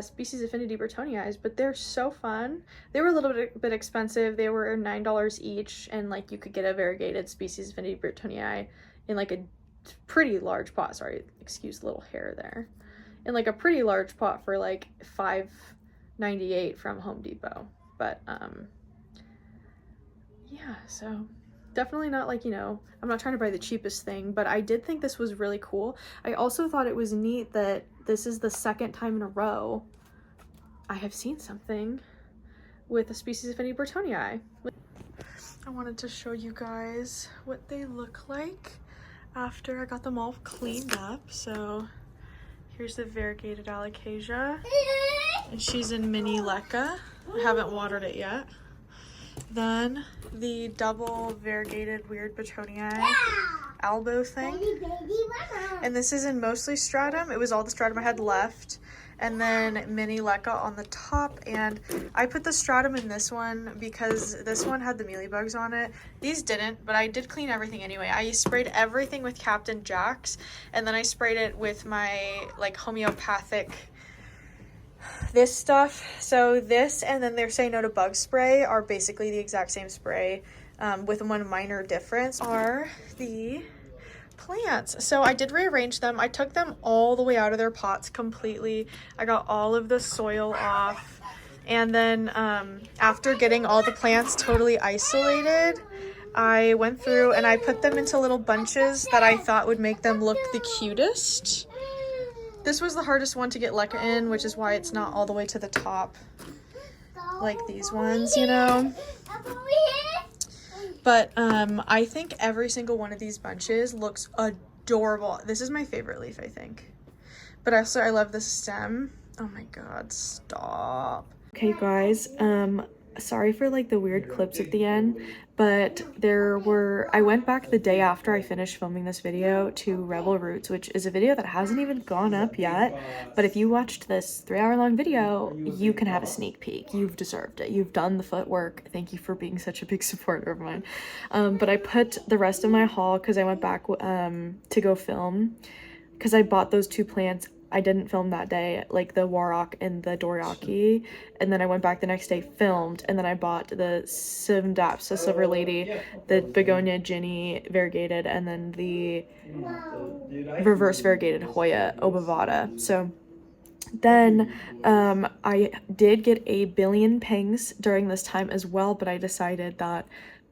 species Affinity Burtonii, but they're so fun. They were a little bit expensive. They were $9 each, and like you could get a variegated species Affinity Burtonii in like a pretty large pot. Sorry, excuse the little hair there. In like a pretty large pot for like $5.98 from Home Depot. But yeah, so definitely not like, you know, I'm not trying to buy the cheapest thing, but I did think this was really cool. I also thought it was neat that this is the 2nd time in a row I have seen something with a species Affinity Burtonii. I wanted to show you guys what they look like after I got them all cleaned up. So here's the variegated alocasia, and she's in mini leca. I haven't watered it yet. Then the double variegated weird Burtonii albo thing, and this is in mostly stratum. It was all the stratum I had left, and then mini leca on the top. And I put the stratum in this one because this one had the mealybugs on it. These didn't, but I did clean everything anyway. I sprayed everything with Captain Jack's, and then I sprayed it with my like homeopathic this stuff. So this and then their Say No to Bug spray are basically the exact same spray, with one minor difference are the plants. So I did rearrange them. I took them all the way out of their pots completely. I got all of the soil off, and then after getting all the plants totally isolated, I went through and I put them into little bunches that I thought would make them look the cutest. This was the hardest one to get leca in, which is why it's not all the way to the top like these ones, you know. But I think every single one of these bunches looks adorable. This is my favorite leaf, I think. But also I love the stem. Oh my god, stop. Okay guys, sorry for like the weird clips at the end, but I went back the day after I finished filming this video to Rebel Roots, which is a video that hasn't even gone up yet, but if you watched this 3-hour-long video, you can have a sneak peek. You've deserved it. You've done the footwork. Thank you for being such a big supporter of mine. But I put the rest of my haul, because I went back to go film, because I bought those 2 plants. I didn't film that day, like the Warrock and the Doriaki, and then I went back the next day, filmed, and then I bought the Simdapsa Silver Lady, the Begonia Ginny variegated, and then the reverse variegated Hoya obovata. So then I did get a billion pings during this time as well, but I decided that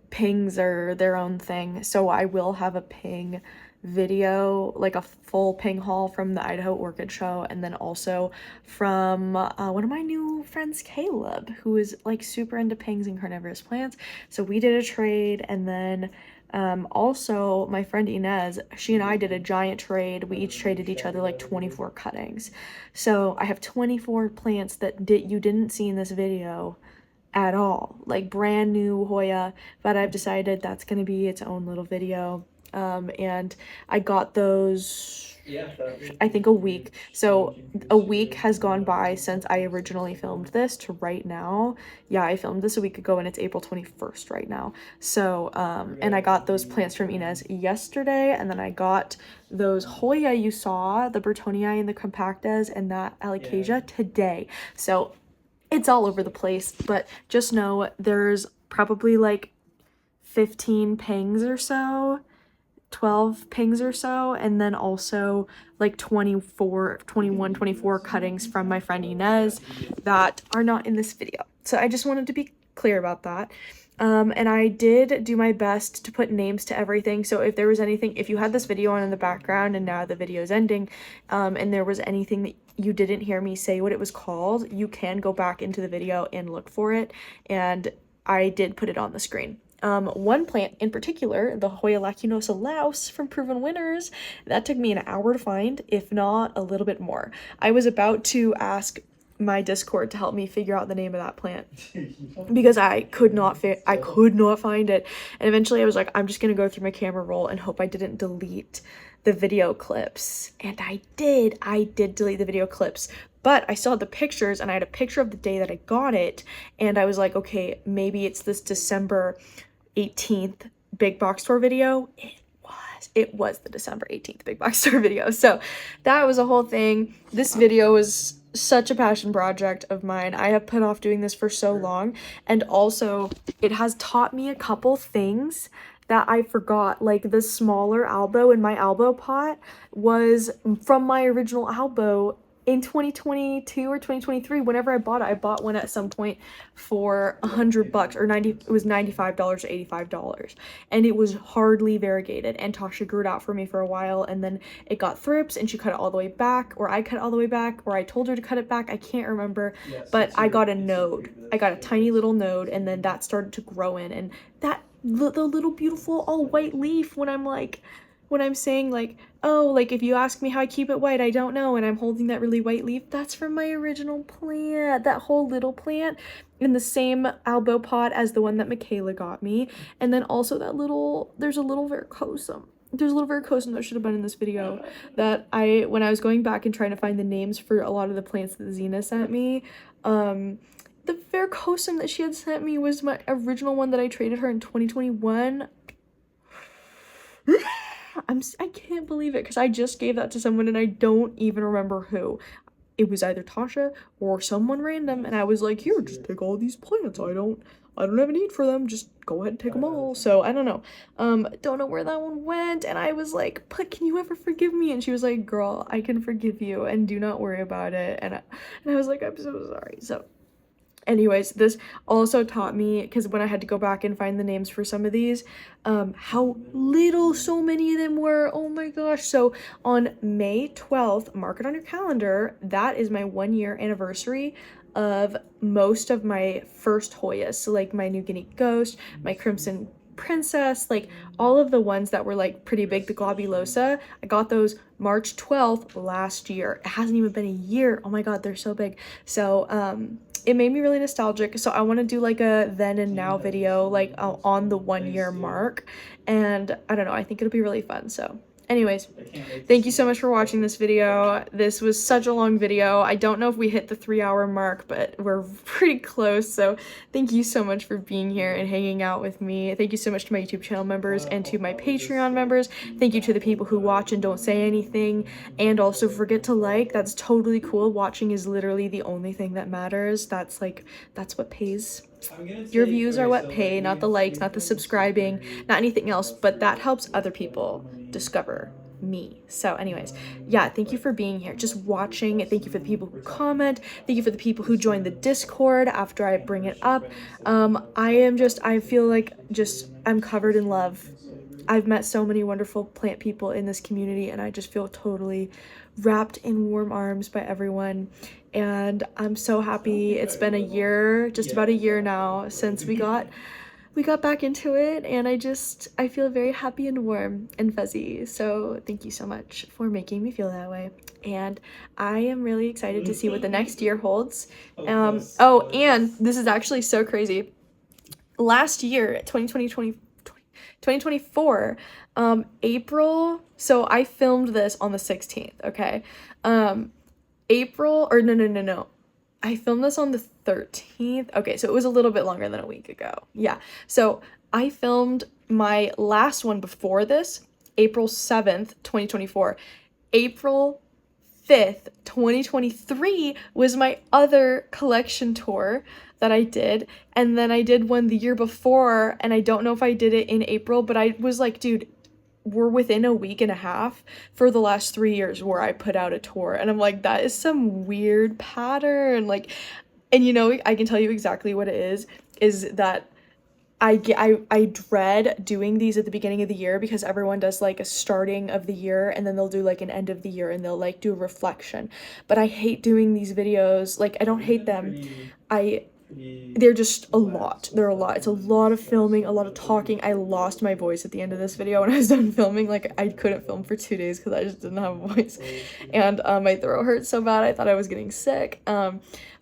pings are their own thing, so I will have a ping video, like a full ping haul from the Idaho Orchid Show, and then also from one of my new friends, Caleb, who is like super into pings and carnivorous plants. So we did a trade, and then also my friend Inez, she and I did a giant trade. We each traded each other like 24 cuttings. So I have 24 plants that you didn't see in this video at all, like brand new Hoya, but I've decided that's going to be its own little video. And I got those, I think a week. So a week has gone by since I originally filmed this to right now. Yeah, I filmed this a week ago, and it's April 21st right now. So, and I got those plants from Inez yesterday, and then I got those Hoya you saw, the Burtonii and the compactas and that alocasia today. So it's all over the place, but just know there's probably like 15 pings or so, 12 pings or so, and then also like 24 cuttings from my friend Inez that are not in this video. So I just wanted to be clear about that. And I did do my best to put names to everything. So if there was anything, if you had this video on in the background and now the video is ending, and there was anything that you didn't hear me say what it was called, you can go back into the video and look for it. And I did put it on the screen. One plant in particular, the Hoya-focused louse from Proven Winners, that took me an hour to find, if not a little bit more. I was about to ask my Discord to help me figure out the name of that plant because I could not find it. And eventually I was like, I'm just gonna go through my camera roll and hope I didn't delete the video clips. And I did delete the video clips, but I still had the pictures, and I had a picture of the day that I got it, and I was like, okay, maybe it's this December 18th big box store video. It was the December 18th big box store video. So that was a whole thing. This video was such a passion project of mine. I have put off doing this for so long, and also it has taught me a couple things that I forgot. Like the smaller albo in my albo pot was from my original albo in 2022 or 2023. Whenever I bought one at some point for $100 or it was $95 or $85, and it was hardly variegated, and Tasha grew it out for me for a while, and then it got thrips and she cut it all the way back, or I cut it all the way back, or I told her to cut it back, I can't remember. But I got a node, I got a tiny little node, and then that started to grow in, and that the little beautiful all white leaf, when I'm saying like, oh, like if you ask me how I keep it white, I don't know, and I'm holding that really white leaf, that's from my original plant, that whole little plant in the same albo pot as the one that Michaela got me. And then also there's a little verrucosum that should have been in this video, that when I was going back and trying to find the names for a lot of the plants that Zena sent me, the verrucosum that she had sent me was my original one that I traded her in 2021. I can't believe it, because I just gave that to someone and I don't even remember who. It was either Tasha or someone random, and I was like, here, just take all these plants. I don't have a need for them. Just go ahead and take them all. So I don't know. Don't know where that one went. And I was like, but can you ever forgive me? And she was like, girl, I can forgive you and do not worry about it. And I was like, I'm so sorry. So anyways, this also taught me, because when I had to go back and find the names for some of these, how little so many of them were. Oh my gosh. So on May 12th, mark it on your calendar, that is my 1-year anniversary of most of my first Hoyas. So like my New Guinea Ghost, my Crimson Princess, like all of the ones that were like pretty big, the globulosa, I got those March 12th last year. It hasn't even been a year. Oh my god, they're so big. So it made me really nostalgic. So I want to do like a then and now video, like on the 1-year mark, and I don't know, I think it'll be really fun. So anyways, thank you so much for watching this video. This was such a long video. I don't know if we hit the 3-hour mark, but we're pretty close. So thank you so much for being here and hanging out with me. Thank you so much to my YouTube channel members and to my Patreon members. Thank you to the people who watch and don't say anything, and also forget to like. That's totally cool. Watching is literally the only thing that matters. That's what pays. Your views are what pay, not the likes, not the subscribing, not anything else, but that helps other people discover me. So anyways, yeah, thank you for being here, just watching. Thank you for the people who comment. Thank you for the people who join the Discord after I bring it up. I feel like I'm covered in love. I've met so many wonderful plant people in this community, and I just feel totally wrapped in warm arms by everyone, and I'm so happy. It's been a year, just about a year now, since we got back into it, and I feel very happy and warm and fuzzy. So thank you so much for making me feel that way, and I am really excited to see what the next year holds. Oh, and this is actually so crazy. Last year, 2024, April, so I filmed this on the 16th, okay? I filmed this on the 13th. Okay, so it was a little bit longer than a week ago. Yeah, so I filmed my last one before this, April 7th, 2024. April 5th, 2023 was my other collection tour that I did, and then I did one the year before, and I don't know if I did it in April, but I was like, dude, we're within a week and a half for the last 3 years where I put out a tour, and I'm like, that is some weird pattern, like, and you know, I can tell you exactly what it is. is that I dread doing these at the beginning of the year because everyone does like a starting of the year and then they'll do like an end of the year and they'll like do a reflection. But I hate doing these videos. Like, I don't hate them. They're just a lot. They're a lot. It's a lot of filming, a lot of talking. I lost my voice at the end of this video when I was done filming. Like, I couldn't film for 2 days because I just didn't have a voice. And my throat hurt so bad. I thought I was getting sick.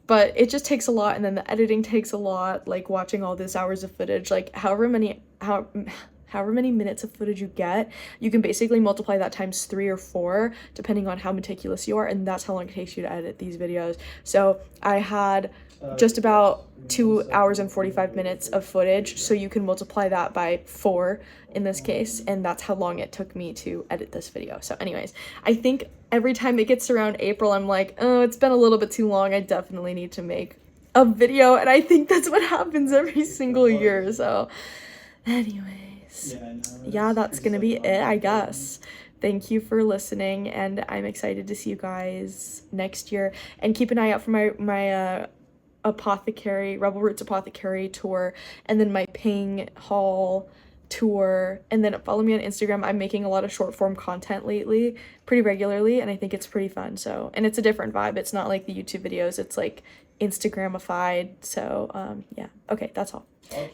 But it just takes a lot, and then the editing takes a lot, like watching all these hours of footage, like however many minutes of footage you get, you can basically multiply that times 3 or 4 depending on how meticulous you are, and that's how long it takes you to edit these videos. So I had just about 2 hours and 45 minutes of footage, so you can multiply that by 4 in this case, and that's how long it took me to edit this video. So anyways, I think every time it gets around April, I'm like, oh, it's been a little bit too long, I definitely need to make a video, and I think that's what happens every single year. So anyways, yeah, that's gonna be it, I guess. Thank you for listening, and I'm excited to see you guys next year, and keep an eye out for my Rebel Roots Apothecary tour, and then my Ping haul tour, and then follow me on Instagram. I'm making a lot of short form content lately, pretty regularly, and I think it's pretty fun. So, and it's a different vibe. It's not like the YouTube videos, it's like Instagramified. So yeah, okay, that's all.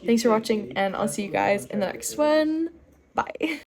Thanks for watching, and I'll see you guys in the next one. Bye.